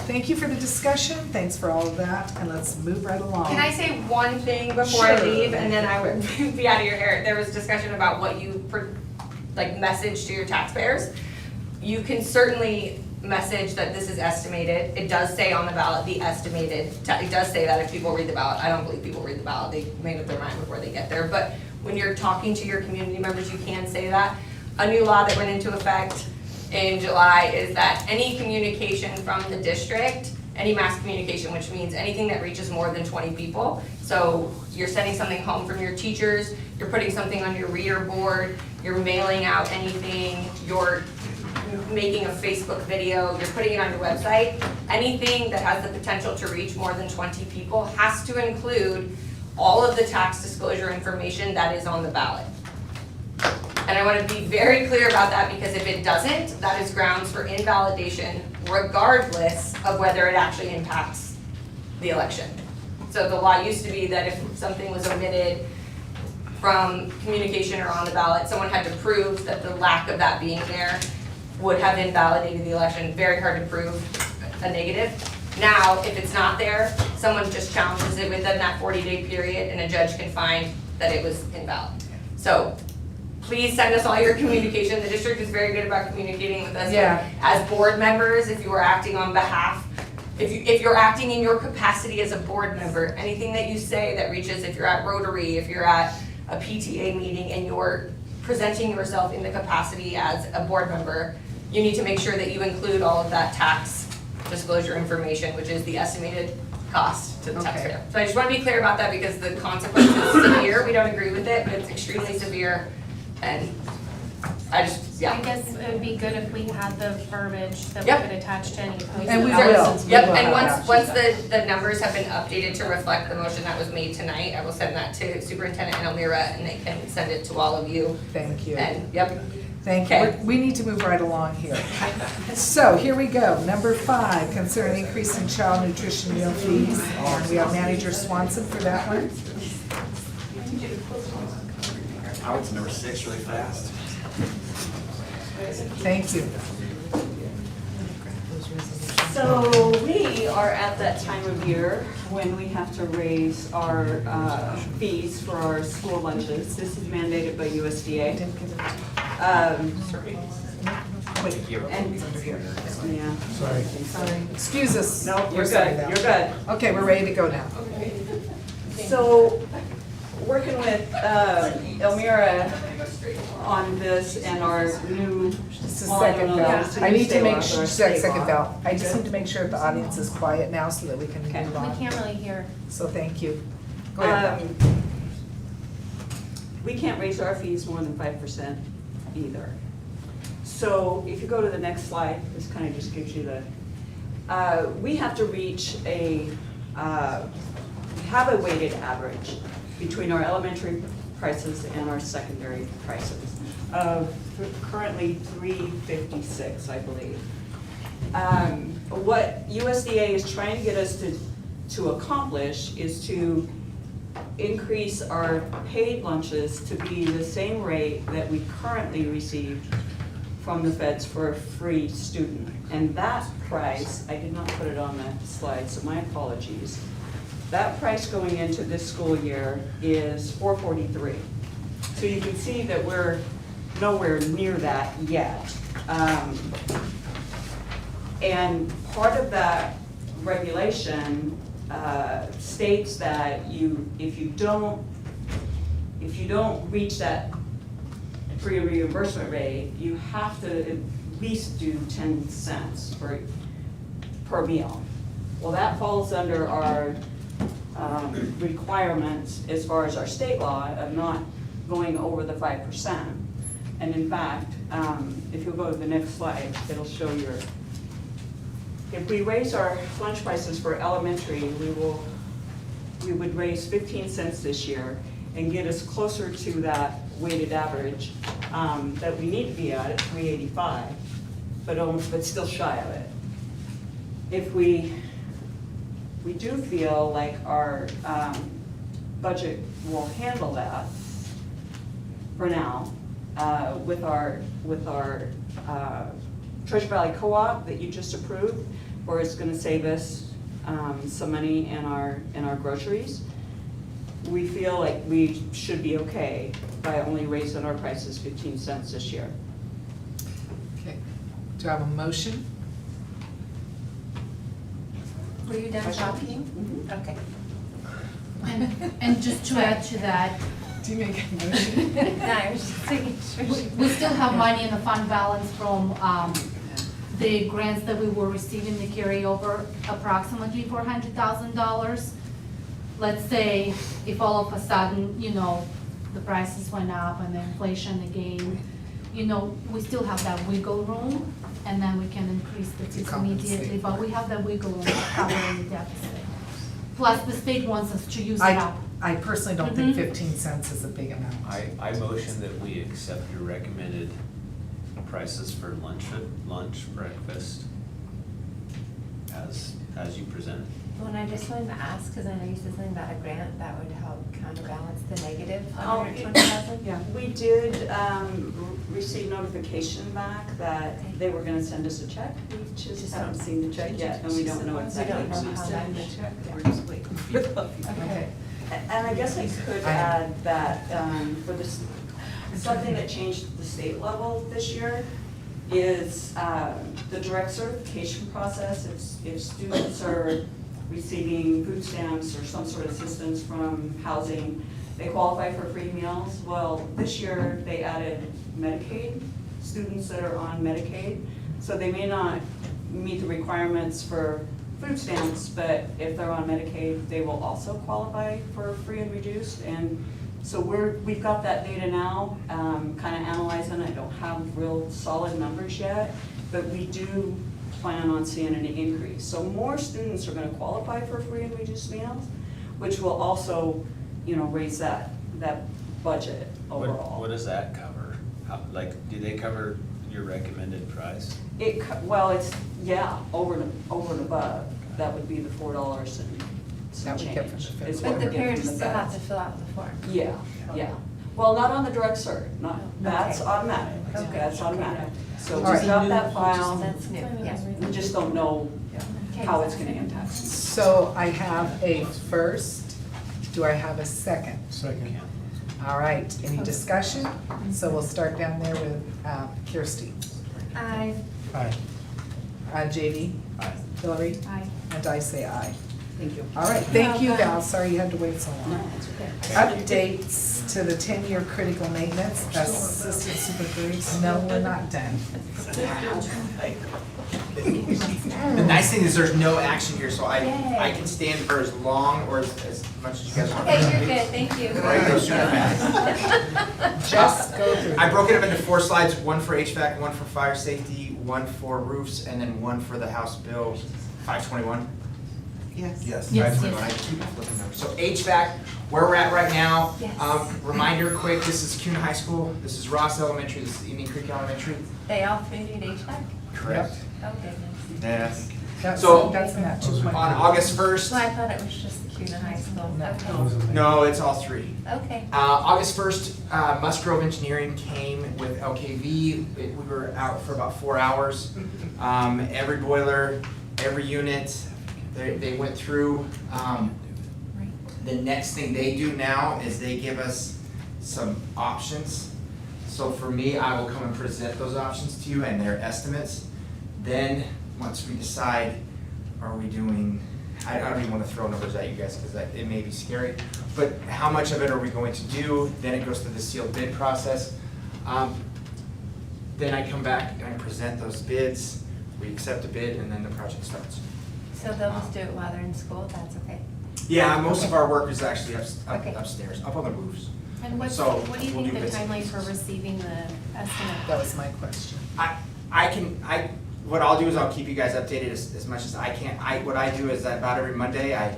thank you for the discussion, thanks for all of that, and let's move right along. Can I say one thing before I Sure. leave, and then I would be out of your hair? There was discussion about what you, message to your taxpayers. You can certainly message that this is estimated. It does say on the ballot, the estimated, it does say that if people read the ballot. I don't believe people read the ballot, they made up their mind before they get there. But when you're talking to your community members, you can say that. A new law that went into effect in July is that any communication from the district, any mass communication, which means anything that reaches more than 20 people. So you're sending something home from your teachers, you're putting something on your reader board, you're mailing out anything, you're making a Facebook video, you're putting it on your website, anything that has the potential to reach more than 20 people has to include all of the tax disclosure information that is on the ballot. And I want to be very clear about that because if it doesn't, that is grounds for invalidation regardless of whether it actually impacts the election. So the law used to be that if something was omitted from communication or on the ballot, someone had to prove that the lack of that being there would have invalidated the election. Very hard to prove a negative. Now, if it's not there, someone just challenges it within that 40-day period and a judge can find that it was invalid. So please send us all your communication. The district is very good about communicating with us. Yeah. As board members, if you are acting on behalf, if you're acting in your capacity as a board member, anything that you say that reaches, if you're at Rotary, if you're at a PTA meeting and you're presenting yourself in the capacity as a board member, you need to make sure that you include all of that tax disclosure information, which is the estimated cost to the taxpayer. So I just want to be clear about that because the consequence is severe. We don't agree with it, but it's extremely severe. And I just, yeah. I guess it would be good if we had the verbiage that we Yep. could attach to any post. And we will. Yep, We will and have once that. the numbers have been updated to reflect the motion that was made tonight, I will send that to Superintendent and Elmira, and they can send it to all of you. Thank you. And, yep. Thank you. Okay. We need to move right along here. So here we go. Number 5, consider an increase in child nutrition meal fees. And we have Manager Swanson for that one. I went to number 6 really fast. Thank you. So we are at that time of year when we have to raise our fees for our school lunches. This is mandated by USDA. Wait, And, yeah. Sorry. Sorry. Excuse us. No, We're you're sorry good, now. you're good. Okay, we're ready to go now. So, working with Elmira on this and our new. Just a well, I second, don't know, Val. it's a I new need to state make law, sure, or just a state second, law. Val. I just need to make sure the audience is quiet now so that we can move We on. can't really hear. So thank you. Go ahead. We can't raise our fees more than 5% either. So if you go to the next slide, this kind of just gives you the, we have to reach we have a weighted average between our elementary prices and our secondary prices of currently $3.56, I believe. What USDA is trying to get us to accomplish is to increase our paid lunches to be the same rate that we currently receive from the feds for a free student. And that price, I did not put it on the slide, so my apologies. That price going into this school year is $4.43. So you can see that we're nowhere near that yet. And part of that regulation states that if you don't reach that free reimbursement rate, you have to at least do 10 cents per meal. Well, that falls under our requirements as far as our state law of not going over the 5%. And in fact, if you'll go to the next slide, it'll show your, if we raise our lunch prices for elementary, we would raise 15 cents this year and get us closer to that weighted average that we need to be at $3.85, but still shy of it. If we do feel like our budget will handle that for now with our Treasure Valley Co-op that you just approved, or it's going to save us some money in our groceries. We feel like we should be okay by only raising our prices 15 cents this year. Okay. Do I have a motion? Were you done talking? Mhm. Okay. And just to add to that, Do you make a motion? no, I was just making sure. We still have money in the fund balance from the grants that we were receiving, the carryover, approximately $400,000. Let's say if all of a sudden, the prices went up and the inflation again, we still have that wiggle room, and then we can increase the fees immediately, but we have that wiggle room to cover any deficit. Plus, the state wants us to use it up. I personally don't think 15 cents is a big amount. I motion that we accept your recommended prices for lunch, breakfast, as you presented. Well, and I just wanted to ask, because I know you said something about a grant that would help counterbalance the negative $120,000. Yeah, we did receive notification back that they were gonna send us a check. We just haven't seen the check yet, and we don't know exactly. We don't know how that We're just waiting for the. Okay. And I guess I could add that for this, something that changed at the state level this year is the direct certification process. If students are receiving food stamps or some sort of assistance from housing, they qualify for free meals. Well, this year they added Medicaid, students that are on Medicaid. So they may not meet the requirements for food stamps, but if they're on Medicaid, they will also qualify for free and reduced. And so we've got that data now, kind of analyzing. I don't have real solid numbers yet, but we do plan on seeing an increase. So more students are going to qualify for free and reduced meals, which will also, raise that budget overall. What does that cover? Do they cover your recommended price? It's, over and above. That would be the $4 and some That would get from change. the is federal. what But the we're getting parents from the still have feds. to fill out the form. Yeah. Well, not on the direct cert, that's Okay. automatic, Okay. that's automatic. So All we right. got that file, That's new, yeah. we just don't know how it's gonna impact. So I have a first. Do I have a second? Second. All right, any discussion? So we'll start down there with Kirsty. Aye. Aye. JD? Aye. Hillary? Aye. And I say aye. Thank you. All right, thank you, Well done. Val, sorry you had to wait so long. No, it's okay. Updates to the 10-year critical maintenance, assistant superintendent. No, we're not done. The nice thing is there's no action here, so I Yay. can stand for as long or as much as you guys want. Okay, you're good, thank you. Or I can go super fast. Just go through. I broke it up into 4 slides, one for HVAC, one for fire safety, one for roofs, and then one for the House Bill 521. Yes. Yes, Yes, 521, I keep flipping them. So HVAC, where we're at right now. Yes. Reminder quick, this is Kuna High School, this is Ross Elementary, this is Indian Creek Elementary. They all three need HVAC? Correct. Oh, goodness. Yes. That's So, not on 2.1. August 1st, Well, I thought it was just the CUNA High School. Okay. no, it's all 3. Okay. August 1st, Musgrove Engineering came with LKV. We were out for about 4 hours. Every boiler, every unit, they went through. The next thing they do now is they give us some options. So for me, I will come and present those options to you and their estimates. Then, once we decide, are we doing, I don't even want to throw numbers at you guys because it may be scary, but how much of it are we going to do? Then it goes through the sealed bid process. Then I come back and I present those bids, we accept a bid, and then the project starts. So they'll just do it while they're in school, that's okay? Yeah, most of our work is actually Okay. upstairs, up on the roofs. And what So, do you we'll think do the bits and timeline for pieces. receiving the estimate? That was my question. What I'll do is I'll keep you guys updated as much as I can. What I do is that about every Monday, I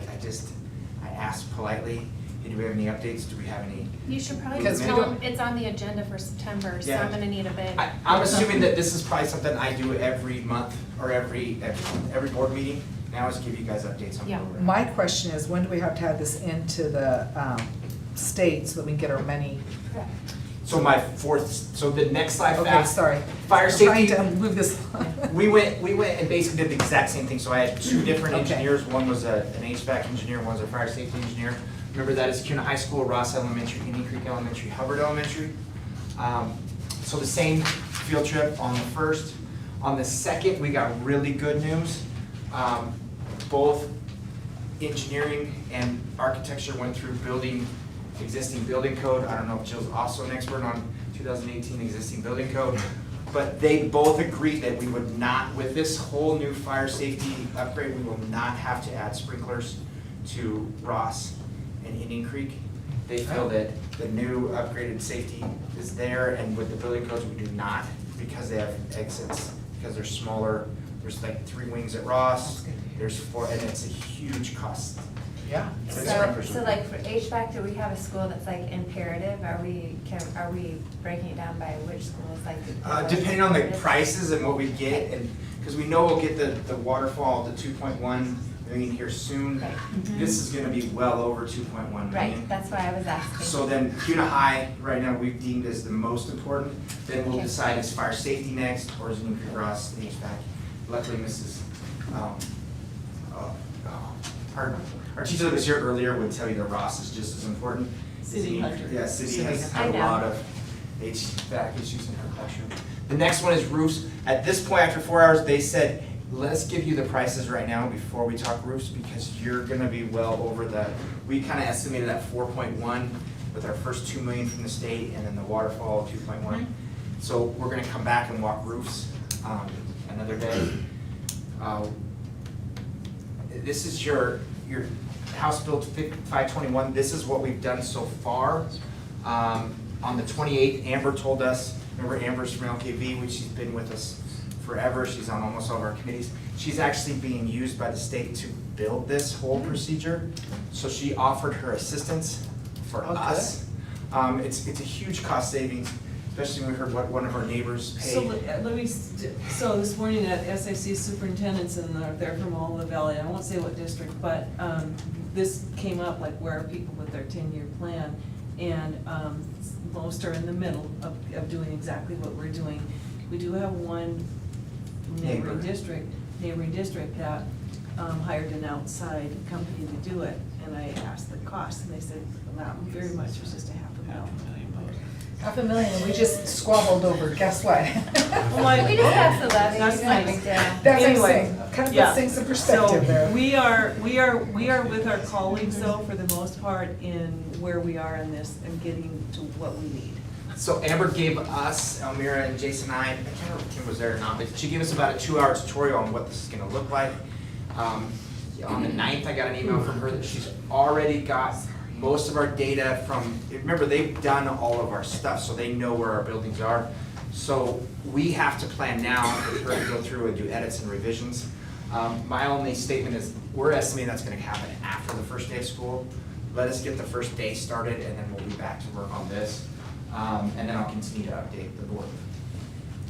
ask politely, hey, do we have any updates? Do we have any? You should probably Because just we tell don't- them it's on the agenda for September, so Yeah. I'm gonna need a bid. I'm assuming that this is probably something I do every month or every board meeting. Now is give you guys updates on where we're at. My question is, when do we have to have this into the state so that we can get our money? So so the next slide Okay, fast. sorry. Fire I'm safety. trying to move this. We went and basically did the exact same thing, so I had 2 different Okay. engineers, one was an HVAC engineer, one was a fire safety engineer. Remember that is Kuna High School, Ross Elementary, Indian Creek Elementary, Hubbard Elementary. So the same field trip on the 1st. On the 2nd, we got really good news. Both engineering and architecture went through existing building code. I don't know if Jill's also an expert on 2018 existing building code, but they both agreed that we would not, with this whole new fire safety upgrade, we will not have to add sprinklers to Ross and Indian Creek. They feel that the new upgraded safety is there, and with the building codes, we do not, because they have exits, because they're smaller. There's like 3 wings at Ross, there's 4, and it's a huge cost. Yeah. So like for HVAC, do we have a school that's like imperative? Are we breaking it down by which schools like? Depending on the prices and what we get, and, because we know we'll get the waterfall, the 2.1 million here soon. Right. This is gonna be well over 2.1 million. Right, that's why I was asking. So then Kuna High, right now, we've deemed as the most important. Then we'll Okay. decide is fire safety next, or is Indian Creek Ross, the HVAC. Luckily, our teacher that was here earlier would tell you that Ross is just as important. City Hunter. Yeah, City has I a know. lot of HVAC issues in her classroom. The next one is roofs. At this point, after 4 hours, they said, let's give you the prices right now before we talk roofs, because you're gonna be well over the, we kind of estimated at 4.1 with our first 2 million from the state, and then the waterfall of 2.1. So we're gonna come back and walk roofs another day. This is your House Bill 521. This is what we've done so far. On the 28th, Amber told us, remember Amber's from LKV, which she's been with us forever. She's on almost all of our committees. She's actually being used by the state to build this whole procedure. So she offered her assistance for us. It's a huge cost savings, especially when we heard what one of our neighbors paid. So this morning at SIC superintendents, and they're from all the valley, I won't say what district, but this came up, like where are people with their 10-year plan? And most are in the middle of doing exactly what we're doing. We do have one neighboring district that hired an outside company to do it, and I asked the cost, and they said, not very much, it was just $500,000. $500,000, we just squabbled over, guess what? We just passed the levy. That's nice. That's what I'm saying, kind of puts things in perspective there. So we are with our colleagues though, for the most part, in where we are in this and getting to what we need. So Amber gave us, Elmira and Jason and I can't remember if Kim was there or not, but she gave us about a 2-hour tutorial on what this is gonna look like. On the 9th, I got an email from her that she's already got most of our data from, remember, they've done all of our stuff, so they know where our buildings are. So we have to plan now for her to go through and do edits and revisions. My only statement is, we're estimating that's gonna happen after the first day of school. Let us get the first day started, and then we'll be back to work on this. And then I'll continue to update the board.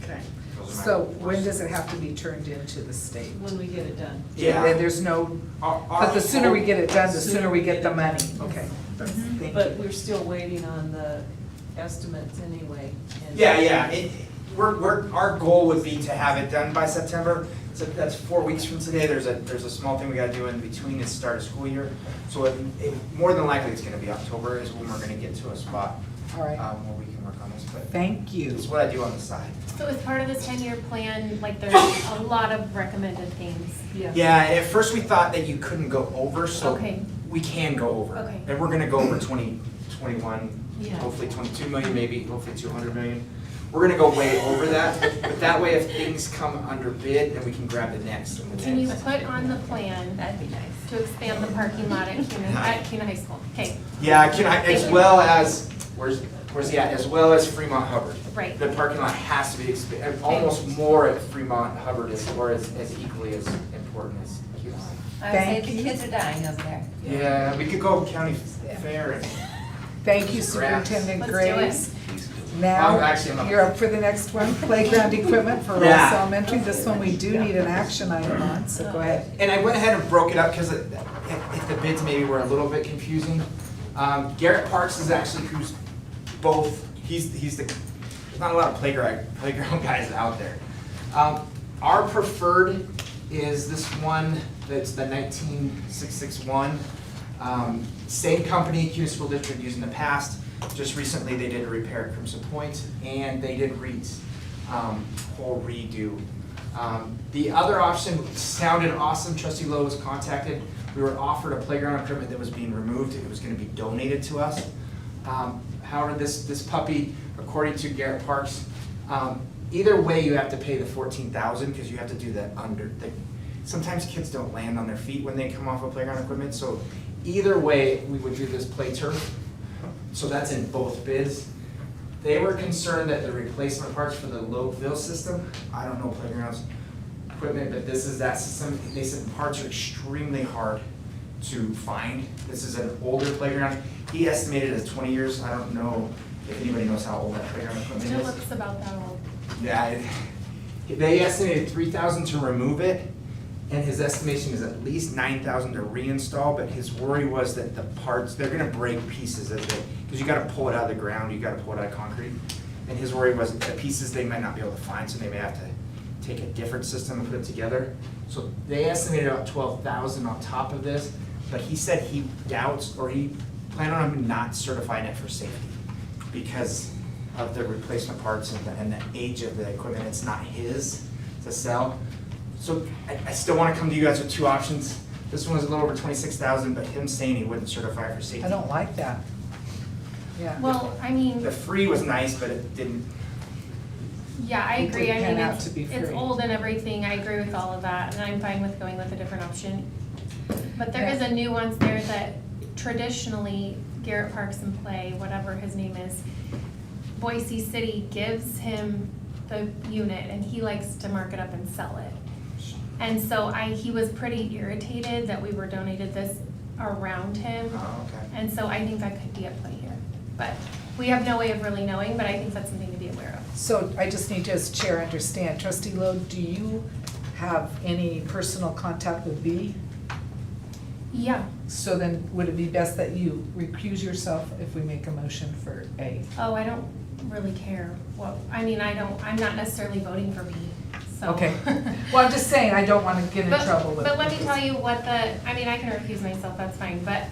Okay. So when does it have to be turned into the state? When we get it done. Yeah. And there's no, but the sooner we get it done, the sooner we get the money. Okay. Thank you. But we're still waiting on the estimates anyway. And Yeah. Our goal would be to have it done by September. So that's 4 weeks from today. There's a small thing we gotta do in between the start of school year. So more than likely, it's gonna be October is when we're gonna get to a spot. All right. Where we can work on this. But Thank you. it's what I do on the side. So as part of this 10-year plan, like there's a lot of recommended things. Yeah, at first we thought that you couldn't go over, so Okay. we can go over. Okay. And we're gonna go over 21, Yeah. hopefully 22 million, maybe, hopefully 200 million. We're gonna go way over that, but that way if things come under bid, then we can grab the next. And the Can you next. put on the plan? That'd be nice. To expand the parking lot at Kuna High School? Okay. Yeah, as well as, as well as Fremont Hubbard. Right. The parking lot has to be expanded, almost more at Fremont Hubbard or as equally as important as Kuna. I would say the kids are dying over there. Yeah, we could go county fair and. Thank you, Grass. Superintendent Let's do it. Graves. I'm Now, you're up for the next one, playground equipment for Ross Yeah. Elementary. This one we do need an action item on, so go ahead. And I went ahead and broke it up because if the bids maybe were a little bit confusing. Garrett Parks is actually who's both, he's the, there's not a lot of playground guys out there. Our preferred is this one that's the 19661. Same company, Kuna School District used in the past. Just recently they did a repair at Crimson Point and they did whole redo. The other option sounded awesome. Trustee Lowe was contacted. We were offered a playground equipment that was being removed. It was going to be donated to us. However, this puppy, according to Garrett Parks, either way you have to pay the $14,000 because you have to do that sometimes kids don't land on their feet when they come off of playground equipment. So either way, we would do this play turf. So that's in both bids. They were concerned that the replacement parts for the Lokeville system, I don't know playgrounds equipment, but this is that system. They said parts are extremely hard to find. This is an older playground. He estimated it as 20 years. I don't know if anybody knows how old that playground equipment It is. looks about that old. Yeah, they estimated $3,000 to remove it, and his estimation is at least $9,000 to reinstall, but his worry was that the parts, they're gonna break pieces because you gotta pull it out of the ground, you gotta pull it out of concrete. And his worry was the pieces they might not be able to find, so they may have to take a different system and put it together. So they estimated about $12,000 on top of this, but he said he doubts, or he planned on not certifying it for safety. Because of the replacement parts and the age of the equipment. It's not his to sell. So I still want to come to you guys with two options. This one was a little over 26,000, but him saying he wouldn't certify for safety. I don't like that. Yeah. Well, I mean. The free was nice, but it didn't. Yeah, I It agree. did I pan mean, out to be it's free. old and everything. I agree with all of that, and I'm fine with going with a different option. But there is a nuance there that traditionally Garrett Parks and Play, whatever his name is, Boise City gives him the unit and he likes to mark it up and sell it. And so he was pretty irritated that we were donated this around him. Oh, okay. And so I think that could be at play here. But we have no way of really knowing, but I think that's something to be aware of. So I just need to, as chair, understand, Trustee Lowe, do you have any personal contact with B? Yeah. So then would it be best that you recuse yourself if we make a motion for A? Oh, I don't really care what, I'm not necessarily voting for B, so. Okay. Well, I'm just saying, I don't want to get in trouble with. But let me tell you what I can recuse myself, that's fine, but,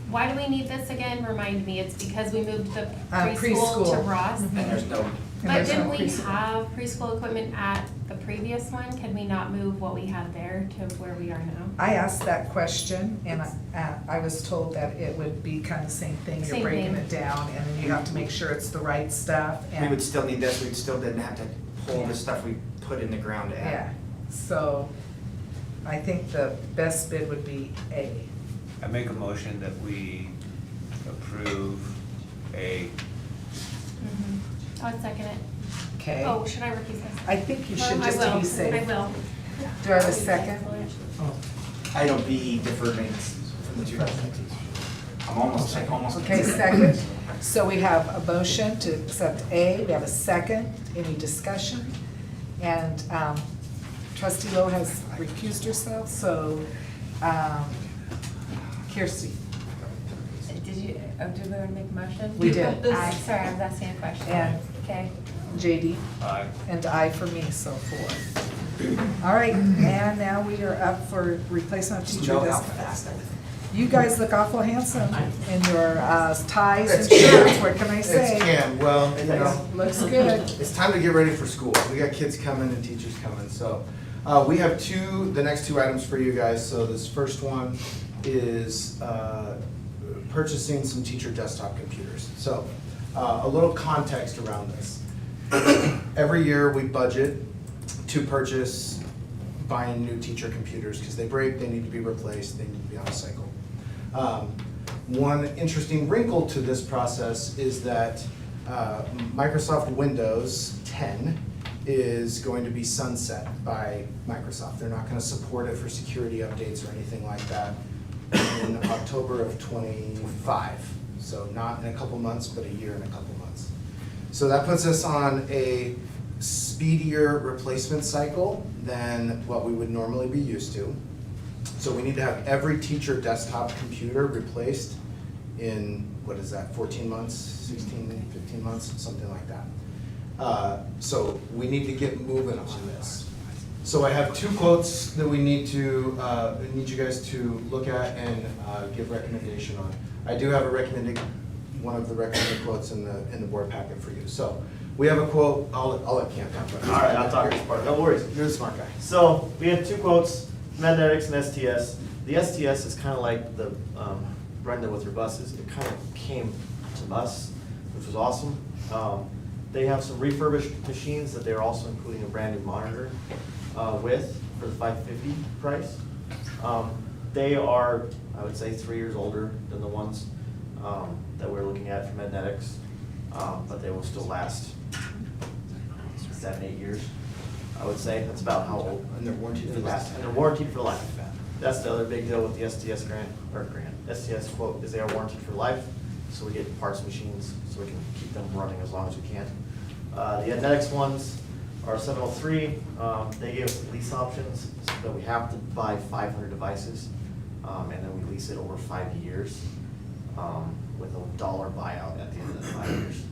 why do we need this again? Remind me, it's because we moved the preschool to Ross? And there's no. But didn't we have preschool equipment at the previous one? Can we not move what we had there to where we are now? I asked that question, and I was told that it would be kind of the same thing, you're Same breaking thing. it down, and then you have to make sure it's the right stuff, We and. would still need this, we still didn't have to pull Yeah. the stuff we put in the ground to add. Yeah, so I think the best bid would be A. I make a motion that we approve A. I would second it. Okay. Oh, should I recuse myself? I think you should I just to will. be safe. I will. Do I have a second? Item B, deferred maintenance from the 2019. I'm almost. Okay, second. So we have a motion to accept A, we have a second, any discussion? And Trustee Lowe has recused herself, so Kirsty. Did we want to make a motion? We did. Sorry, I was asking a question. And Okay. JD? Aye. And I for me, so 4. All right, and now we are up for replacement of teacher Know how desk. fast everything. You guys look awful handsome in your ties and shirts, what can I say? It's Cam, well, you know. Looks good. It's time to get ready for school. We got kids coming and teachers coming, so. We have the next two items for you guys. So this first one is purchasing some teacher desktop computers. So a little context around this. Every year we budget to purchase buying new teacher computers because they break, they need to be replaced, they need to be on a cycle. One interesting wrinkle to this process is that Microsoft Windows 10 is going to be sunset by Microsoft. They're not going to support it for security updates or anything like that in October of 25. So not in a couple months, but a year and a couple months. So that puts us on a speedier replacement cycle than what we would normally be used to. So we need to have every teacher desktop computer replaced in, 14 months, 16, 15 months, something like that. So we need to get moving on this. So I have two quotes that we need you guys to look at and give recommendation on. I do have one of the recommended quotes in the board packet for you. So we have a quote, I'll let Cam talk about it. All right, I'll talk this part, no worries. You're the smart guy. So we had two quotes, Magnetics and STS. The STS is kind of like the Brenda with her buses. It kind of came to us, which was awesome. They have some refurbished machines that they're also including a brand new monitor with for the $550 price. They are, I would say, 3 years older than the ones that we're looking at for Magnetics, but they will still last 7, 8 years. I would say that's about how old. And they're warranted for life. And they're warranted for life. That's the other big deal with the STS STS quote is they are warranted for life, so we get parts machines so we can keep them running as long as we can. The Magnetics ones are 703. They give us lease options so that we have to buy 500 devices, and then we lease it over 5 years with a $1 buyout at the end of the 5 years.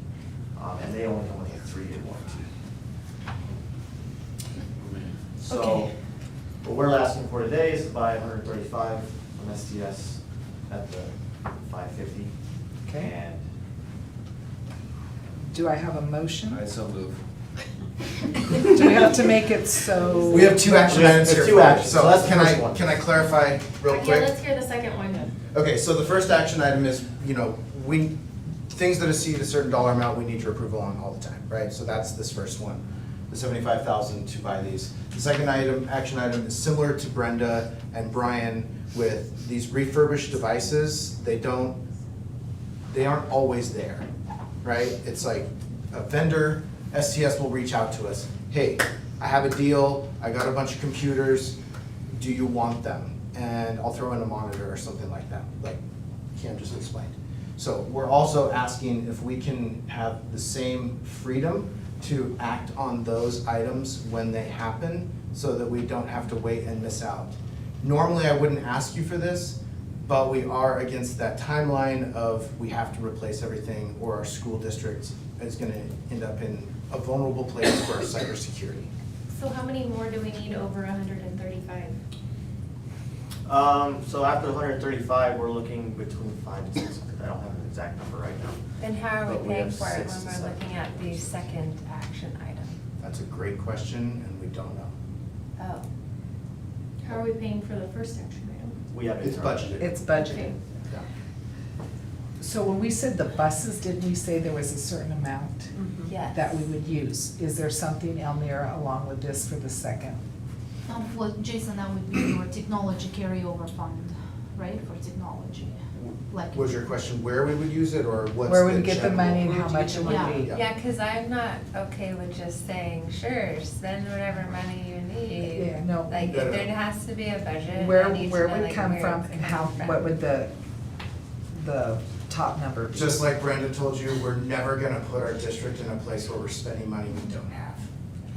And they only come with a 3-year warranty. So Okay. what we're asking for today is to buy 135 from STS at the 550. Okay. And Do I have a motion? I so move. Do we have to make it so? We have two action items There's here. two actions, so that's the can first I one. Can I clarify real Yeah, quick? let's hear the second one. Okay, so the first action item is, things that exceed a certain dollar amount, we need your approval on all the time, right? So that's this first one, the 75,000 to buy these. The second action item is similar to Brenda and Brian with these refurbished devices. They aren't always there, right? It's like a vendor, STS will reach out to us. Hey, I have a deal, I got a bunch of computers, do you want them? And I'll throw in a monitor or something like that, like Cam just explained. So we're also asking if we can have the same freedom to act on those items when they happen so that we don't have to wait and miss out. Normally, I wouldn't ask you for this, but we are against that timeline of we have to replace everything or our school district is gonna end up in a vulnerable place for our cybersecurity. So how many more do we need over 135? So after 135, we're looking between 5 and 600. I don't have an exact number right now. Then how are But we we paying have for it 6 when to we're 7. looking at the second action item? That's a great question, and we don't know. Oh, How are we paying for the first action item? We have It's budgeted. It's budgeted. Okay. Yeah. So when we said the buses, didn't we say there was a certain amount yes. that we would use? Is there something, Elmira, along with this for the second? Well, Jason, that would be your technology carryover fund, right, for technology? Like. Was your question where we would use it, or what's Where we the would get the money and general- how much it would Yeah. be? Yeah, because I'm not okay with just saying, sure, spend whatever money you need. Yeah, no. Like, No, no. there has to be a budget. Where, I need to where know, would like, it come where from it's and coming how, from. what would the top number be? Just like Brenda told you, we're never gonna put our district in a place where we're spending money we don't have.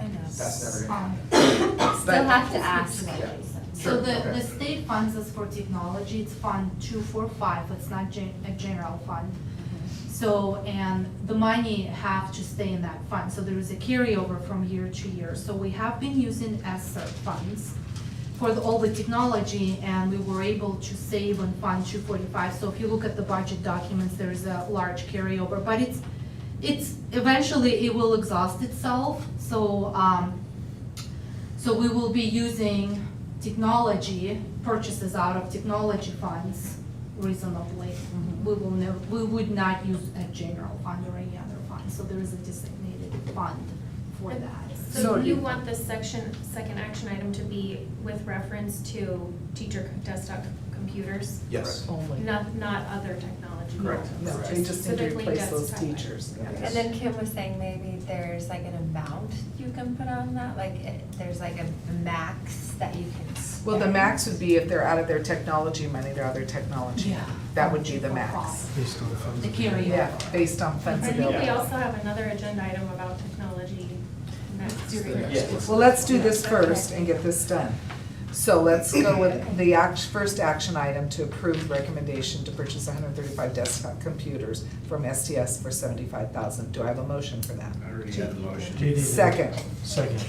I know. That's never gonna happen. Still have to ask. Yeah. So Sure, the okay. state funds us for technology, it's Fund 245, it's not a general fund. So, and the money have to stay in that fund, so there is a carryover from year to year. So we have been using ESSER funds for all the technology, and we were able to save on Fund 245. So if you look at the budget documents, there is a large carryover, but it's eventually it will exhaust itself. So, so we will be using technology purchases out of technology funds reasonably. We would not use a general fund or any other fund, so there is a designated fund for that. So you want this second action item to be with reference to teacher desktop computers? Yes. Only. Not other technology? Correct. No, they just need to Specifically replace those desktop. teachers. And then Kim was saying maybe there's like an amount you can put on that, like there's like a max that you can spend. Well, the max would be if they're out of their technology money, they're out of their technology. Yeah. That would be the max. Based on funds. The carryover. Yeah, based on funds I think we available. also have another agenda item about technology next. Yes. Well, let's do this first and get this done. So let's go with the first action item to approve recommendation to purchase 135 desktop computers from STS for $75,000. Do I have a motion for that? I already had the motion. JD. Second. Second.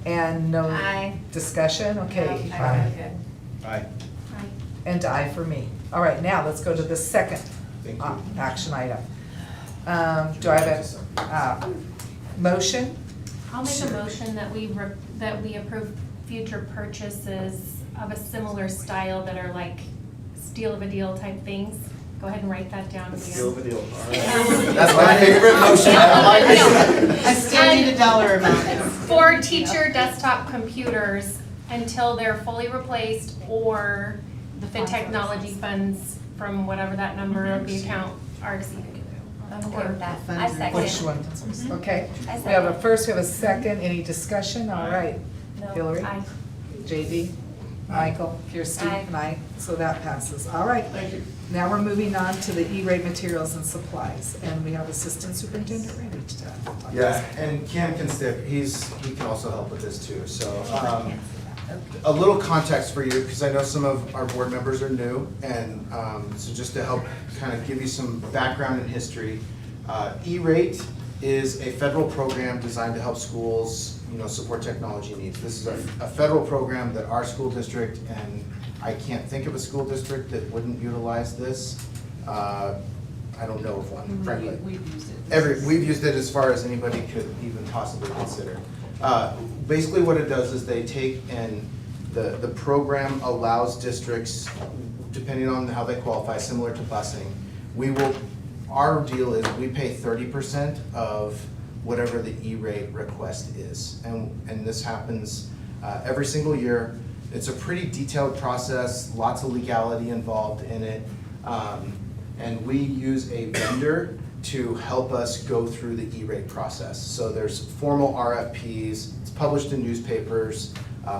And no Aye. discussion? Okay. No, Aye. I'm good. Aye. And aye for me. All right, now let's go to the second Thank you. action item. Do I have a motion? I'll make a motion that we approve future purchases of a similar style that are like steal of a deal type things. Go ahead and write that down. Deal of a deal. All right. That's my favorite motion. I still need a dollar amount. For teacher desktop computers until they're fully replaced or the technology funds from whatever that number of the account are exceeded. I'm okay with that. I Funds are- second. Which one? Okay, I we have a second. first, we have a second, any discussion? All right. No, Hillary? aye. JD? Michael? Kirsty? Aye. And I, so that passes. All right. Now we're moving on to the E-rate materials and supplies, and we have Assistant Superintendent ready to talk. Yeah, and Cam can step, he can also help with this too, so, a little context for you, because I know some of our board members are new, and, so just to help kind of give you some background and history, E-rate is a federal program designed to help schools, support technology needs. This is a federal program that our school district, and I can't think of a school district that wouldn't utilize this. I don't know of one, frankly. We've used it. We've used it as far as anybody could even possibly consider. Basically what it does is they take and the program allows districts, depending on how they qualify, similar to busing, our deal is we pay 30% of whatever the E-rate request is. And this happens every single year. It's a pretty detailed process, lots of legality involved in it. And we use a vendor to help us go through the E-rate process. So there's formal RFPs, it's published in newspapers,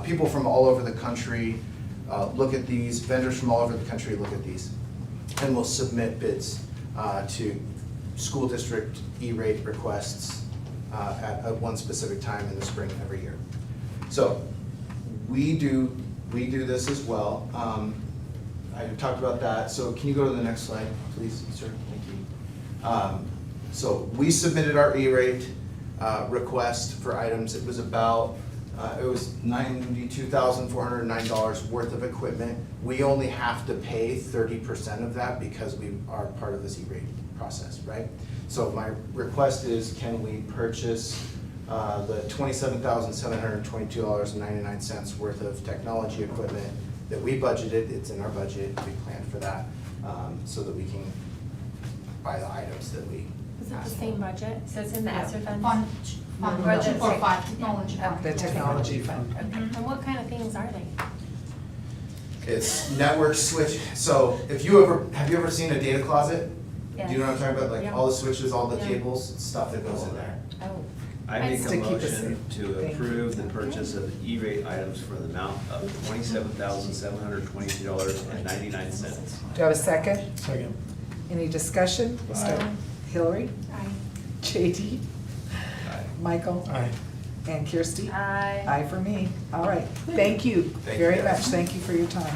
people from all over the country look at these, vendors from all over the country look at these, and we'll submit bids to school district E-rate requests at one specific time in the spring every year. So we do this as well. I talked about that, so can you go to the next slide, please, sir? Thank you. So we submitted our E-rate request for items. It was about, it was $92,409 worth of equipment. We only have to pay 30% of that because we are part of this E-rate process, right? So my request is, can we purchase the $27,722.99 worth of technology equipment that we budgeted, it's in our budget, we planned for that, so that we can buy the items that we Is it the asked for. same budget? So it's in the ESSER fund? Fund, Or the 245, technology. The technology fund. And what kind of things are they? It's network switch, so have you ever seen a data closet? Do you know what I'm talking about? Like Yeah. all the switches, all the Yeah. cables, stuff that goes in there. Oh. I make To a keep us motion safe. to Thank you. approve the purchase of E-rate items for the amount of $27,722.99. Do I have a second? Second. Any discussion? We'll start. Hillary? Aye. JD? Aye. Michael? Aye. And Kirsty? Aye. Aye for me. All right, thank you Thank you, very guys. much. Thank you for your time.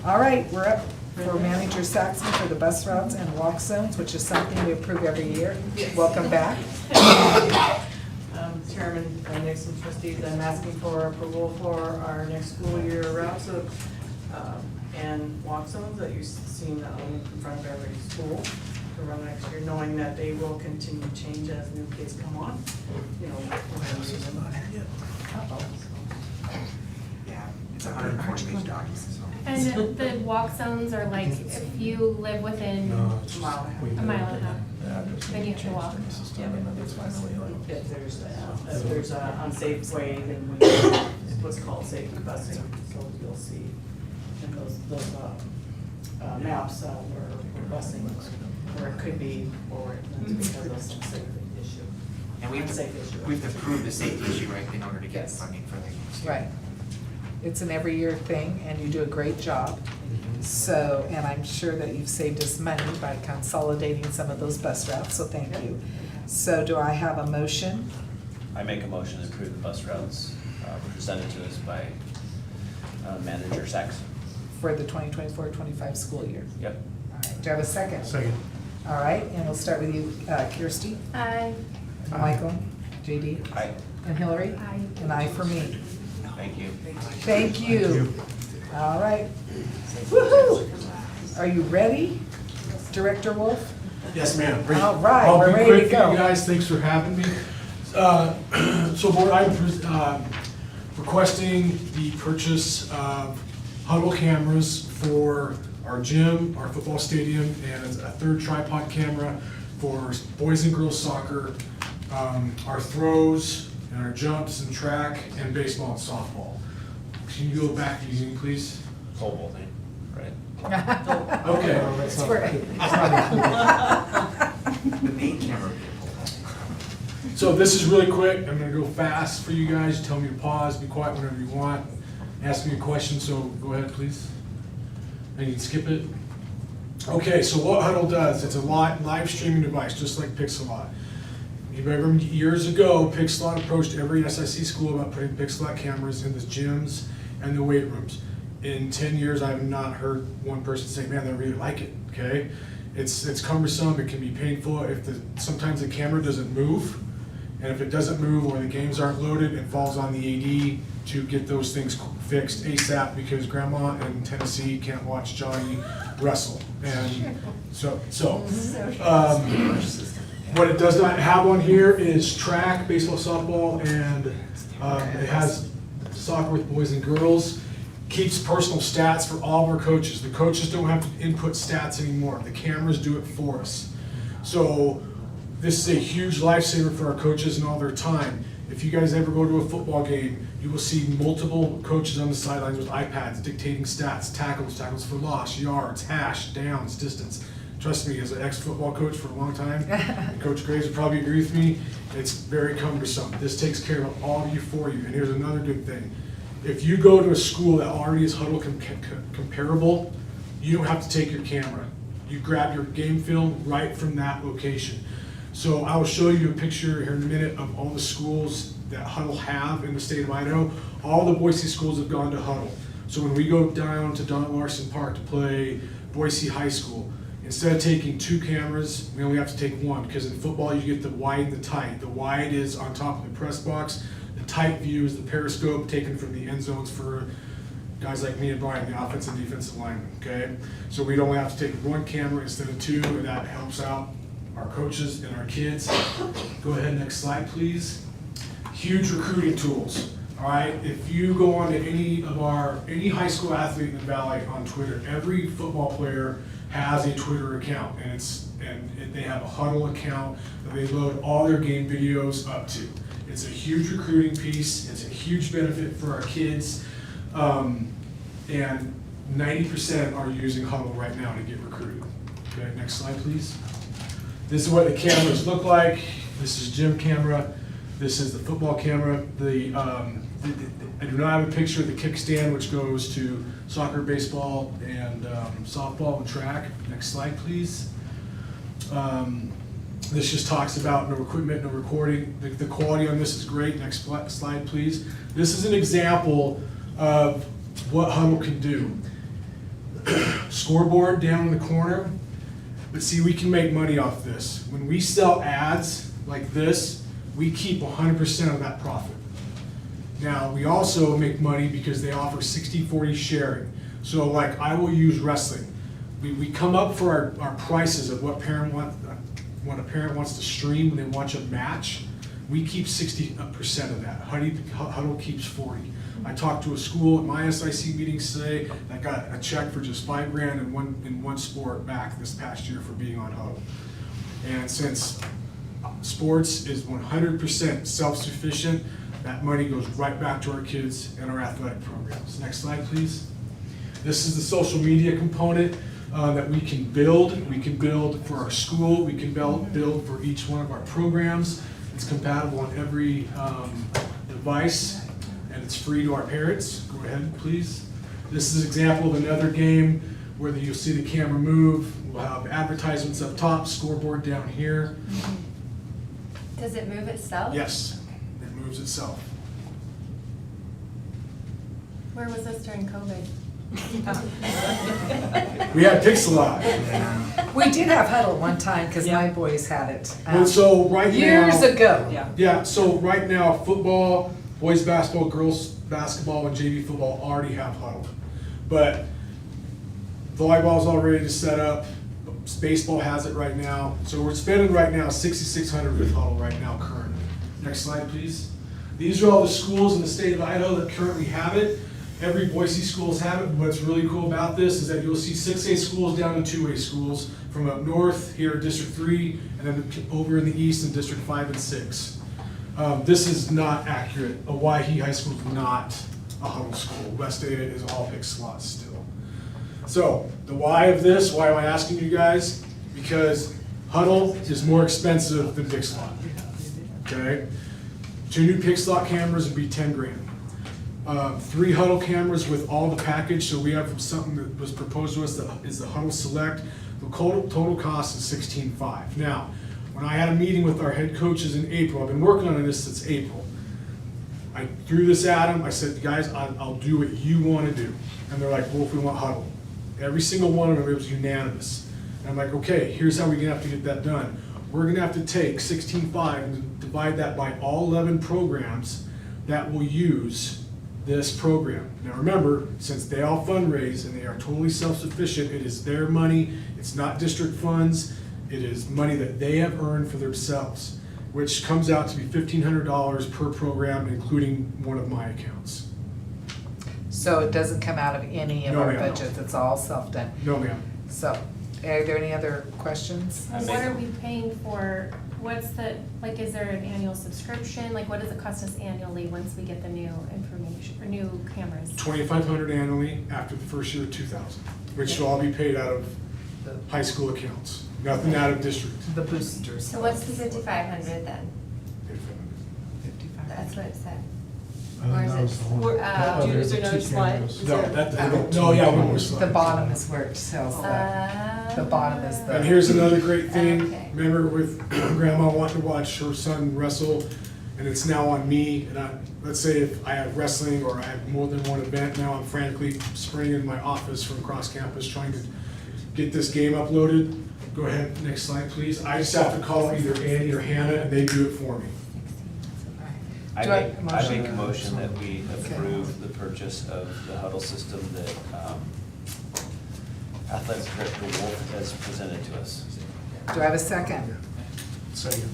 All right, we're up for Manager Saxon for the bus routes and walk zones, which is something we approve every year. Welcome back. Chairman, Nixon trustees, I'm asking for approval for our next school year routes of, and walk zones that you've seen in front of every school to run next year, knowing that they will continue to change as new kids come on, you know. Yeah, it's 140-page document, so. And the walk zones are like, if you live within, No, it's just. Mile. we A did mile and a the half. address Then you have to changed walk. in the system, and then it's finally like. If there's an unsafe way, then we, what's called safety busing, so you'll see in those maps where we're busing, where it could be, or it's because of some safety issue. And we have Unsafe to issue. prove the safety issue, right, in order to get Yes. funding for things. Right. It's an every year thing, and you do a great job. So, and I'm sure that you've saved us money by consolidating some of those bus routes, so thank you. So do I have a motion? I make a motion to approve the bus routes presented to us by Manager Saxon. For the 2024-25 school year. Yep. All right, do I have a second? Second. All right, and we'll start with you, Kirsty, aye. Michael, JD, Aye. and Hillary, Aye. and I for me. Thank you. Thank you. All right. Woo-hoo! Are you ready, Director Wolf? Yes, ma'am. All right, I'll we're be ready quick to for go. you guys, thanks for having me. So board, I'm requesting the purchase of Huddle cameras for our gym, our football stadium, and a third tripod camera for boys and girls soccer, our throws, and our jumps and track, and baseball and softball. Can you go back again, please? Pole vaulting, right? Okay. No, that's It's not- for- it's not included. The main camera. So this is really quick, I'm gonna go fast for you guys, tell me to pause, be quiet whenever you want, ask me a question, so go ahead, please. And you can skip it. Okay, so what Huddle does, it's a live streaming device, just like Pixelot. You remember years ago, Pixelot approached every SIC school about putting Pixelot cameras in the gyms and the weight rooms. In 10 years, I have not heard one person say, man, they really like it, okay? It's cumbersome, it can be painful, sometimes the camera doesn't move, And if it doesn't move or the games aren't loaded, it falls on the AD to get those things fixed ASAP because grandma in Tennessee can't watch Johnny wrestle. And what it does not have on here is track, baseball, softball, and it has soccer with boys and girls. Keeps personal stats for all of our coaches. The coaches don't have to input stats anymore. The cameras do it for us. So this is a huge lifesaver for our coaches and all their time. If you guys ever go to a football game, you will see multiple coaches on the sidelines with iPads dictating stats, tackles for loss, yards, hash, downs, distance. Trust me, as an ex-football coach for a long time, and Coach Graves would probably agree with me, it's very cumbersome. This takes care of all of you for you. And here's another good thing. If you go to a school that already is Huddle comparable, you don't have to take your camera. You grab your game film right from that location. So I will show you a picture here in a minute of all the schools that Huddle have in the state of Idaho. All the Boise schools have gone to Huddle. So when we go down to Don Larson Park to play Boise High School, instead of taking 2 cameras, we only have to take 1, because in football you get the wide and the tight. The wide is on top of the press box. The tight view is the periscope taken from the end zones for guys like me and Brian, the offensive and defensive linemen, okay? So we'd only have to take 1 camera instead of 2, and that helps out our coaches and our kids. Go ahead, next slide, please. Huge recruiting tools, all right? If you go on to any high school athlete in the Valley on Twitter, every football player has a Twitter account, and they have a Huddle account that they load all their game videos up to. It's a huge recruiting piece. It's a huge benefit for our kids. And 90% are using Huddle right now to get recruited. Okay, next slide, please. This is what the cameras look like. This is gym camera. This is the football camera. I do not have a picture of the kickstand, which goes to soccer, baseball, and softball and track. Next slide, please. This just talks about no equipment, no recording. The quality on this is great. Next slide, please. This is an example of what Huddle can do. Scoreboard down in the corner. But see, we can make money off this. When we sell ads like this, we keep 100% of that profit. Now, we also make money because they offer 60-40 sharing. So like, I will use wrestling. We come up for our prices of what when a parent wants to stream when they watch a match. We keep 60% of that. Huddle keeps 40. I talked to a school at my SIC meetings today that got a check for just $5,000 in one sport back this past year for being on Huddle. And since sports is 100% self-sufficient, that money goes right back to our kids and our athletic programs. Next slide, please. This is the social media component that we can build. We can build for our school. We can build for each one of our programs. It's compatible on every device, and it's free to our parents. Go ahead, please. This is an example of another game where you'll see the camera move. We'll have advertisements up top, scoreboard down here. Does it move itself? Yes, it moves itself. Where was this during COVID? We had Pixelot. We did have Huddle one time, because my boys had it. Well, so right now. Years ago. Yeah, so right now, football, boys basketball, girls basketball, and JV football already have Huddle. But volleyball's all ready to set up. Baseball has it right now. So we're spending right now $6,600 with Huddle right now currently. Next slide, please. These are all the schools in the state of Idaho that currently have it. Every Boise schools have it. What's really cool about this is that you'll see 6A schools down to 2A schools from up north here in District 3 and then over in the east in District 5 and 6. This is not accurate. Owyhee High School is not a Huddle school. West Ada is all Pixelot still. So the why of this, why am I asking you guys? Because Huddle is more expensive than Pixelot. Okay? 2 new Pixelot cameras would be $10,000. 3 Huddle cameras with all the package. So we have something that was proposed to us that is the Huddle Select. The total cost is $16,500. Now, when I had a meeting with our head coaches in April, I've been working on this since April. I threw this at them. I said, guys, I'll do what you want to do. And they're like, well, if we want Huddle. Every single one of them, it was unanimous. And I'm like, okay, here's how we're gonna have to get that done. we're gonna have to take 16.5 and divide that by all 11 programs that will use this program. Now remember, since they all fundraise and they are totally self-sufficient, it is their money, it's not district funds, it is money that they have earned for themselves, which comes out to be $1,500 per program, including one of my accounts. So it doesn't come out of any of No, our ma'am, no. budgets, it's all self-done? No, ma'am. So, are there any other questions? I What make are a- we paying for, what's the, like, is there an annual subscription? Like, what does it cost us annually once we get the new information, or new cameras? $2,500 annually after the first year of 2,000, which will all be paid out of The- high school accounts, nothing out of district. The boosters. So what's the 5,500 then? 55. That's what it said. I think Or is that it- was the whole- Or, that other is there two another slide? cameras. Is No, there- no, yeah, one more The slide. bottom is where it tells that. The bottom is the. And here's another great thing, Okay. remember with grandma wanting to watch her son wrestle, and it's now on me, and let's say if I have wrestling or I have more than one event, now I'm frantically sprinting in my office from across campus trying to get this game uploaded. Go ahead, next slide, please. I just have to call either Andy or Hannah, and they do it for me. I Do I- make a motion that we approve the purchase of the Huddle system that Athletic Director Wolf has presented to us. Do I have a second? Second.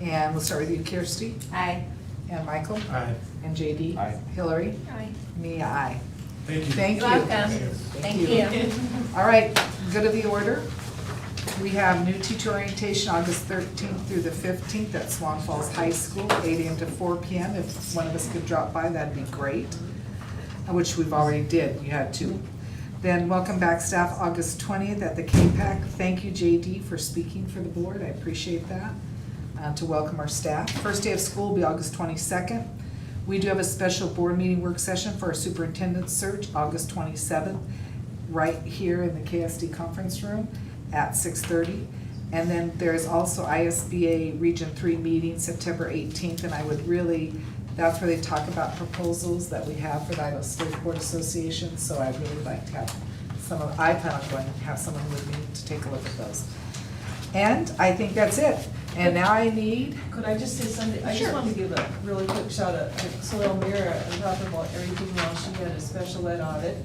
And we'll start with you, Kirsty, Aye. and Michael, Aye. and JD. Aye. Hillary, Aye. me, aye. Thank you. Thank you. You're welcome. Thank you. All right, good of the order. We have new teacher orientation, August 13th through the 15th at Swan Falls High School, 8 AM to 4 PM. If one of us could drop by, that'd be great, which we've already did, you had two. Then welcome back staff, August 20th at the K-PAC. Thank you, JD, for speaking for the board, I appreciate that, to welcome our staff. First day of school will be August 22nd. We do have a special board meeting work session for our superintendent search, August 27th, right here in the KSD conference room at 6:30. And then there's also ISBA Region 3 meeting, September 18th, and I would really, that's where they talk about proposals that we have for the Idaho State Board Association, so I'd really like to have I plan on going to have someone with me to take a look at those. And I think that's it. And now I need, Could I just say something? I Sure. just want to give a really quick shout out to Soil Mira and talk about everything while she had a special ed audit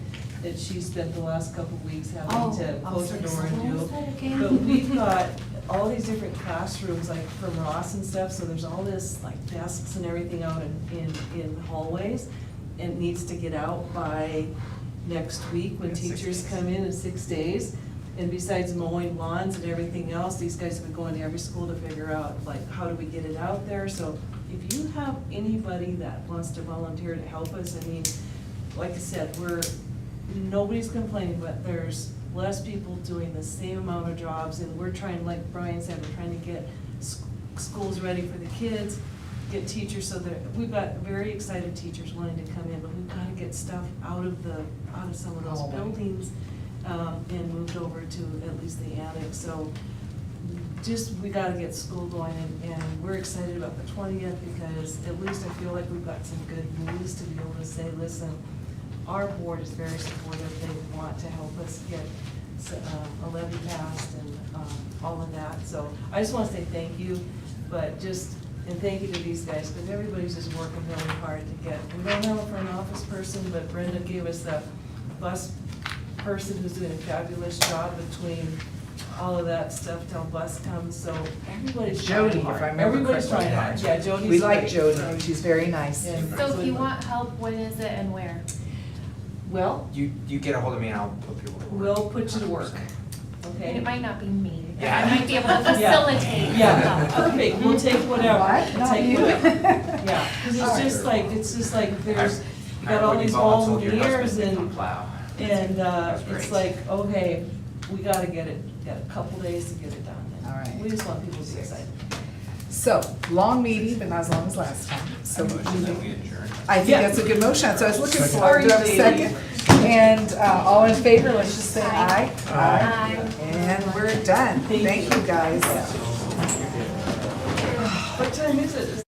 that she spent the last couple of weeks having to close her door and do. But we've got all these different classrooms, like from Ross and stuff, so there's all this like desks and everything out in hallways. And it needs to get out by next week when teachers come in 6 days. And besides mowing lawns and everything else, these guys have been going to every school to figure out, like, how do we get it out there? So if you have anybody that wants to volunteer to help us, I mean, like I said, nobody's complaining, but there's less people doing the same amount of jobs, and we're trying, like Brian said, we're trying to get schools ready for the kids, get teachers, so that, we've got very excited teachers wanting to come in, but we've gotta get stuff out of some of those Hallway. buildings, and moved over to at least the annex, so we gotta get school going, and we're excited about the 20th, because at least I feel like we've got some good news to be able to say, listen, our board is very supportive, they want to help us get a levy passed and all of that, so I just wanna say thank you, and thank you to these guys, because everybody's just working really hard to get, we don't have a front office person, but Brenda gave us the bus person who's doing a fabulous job between all of that stuff till bus comes, so everybody's trying Jody, hard. if I remember Everybody's correctly. trying hard, yeah, Jody's we like great. Jody, she's very nice. Yeah. So if you want help, when is it and where? Well, You get a hold of me and I'll put people to work. we'll put you to work, And okay? it might not be me, but Yeah. I might be able to facilitate. Yeah, perfect, we'll take whatever. What? We'll Not take you? whatever. Yeah, because it's just like, there's, you got all these volunteers and it's like, okay, we gotta get it, got a couple days to get it done. And All right. We just want people to be excited. So, long meeting, but not as long as last time. So Motion that we adjourn. I think that's a good motion, so I was looking for, Sorry, do I have a lady. second? And all in favor, let's just say aye. Aye. And we're done. Thank you, guys. What time is it?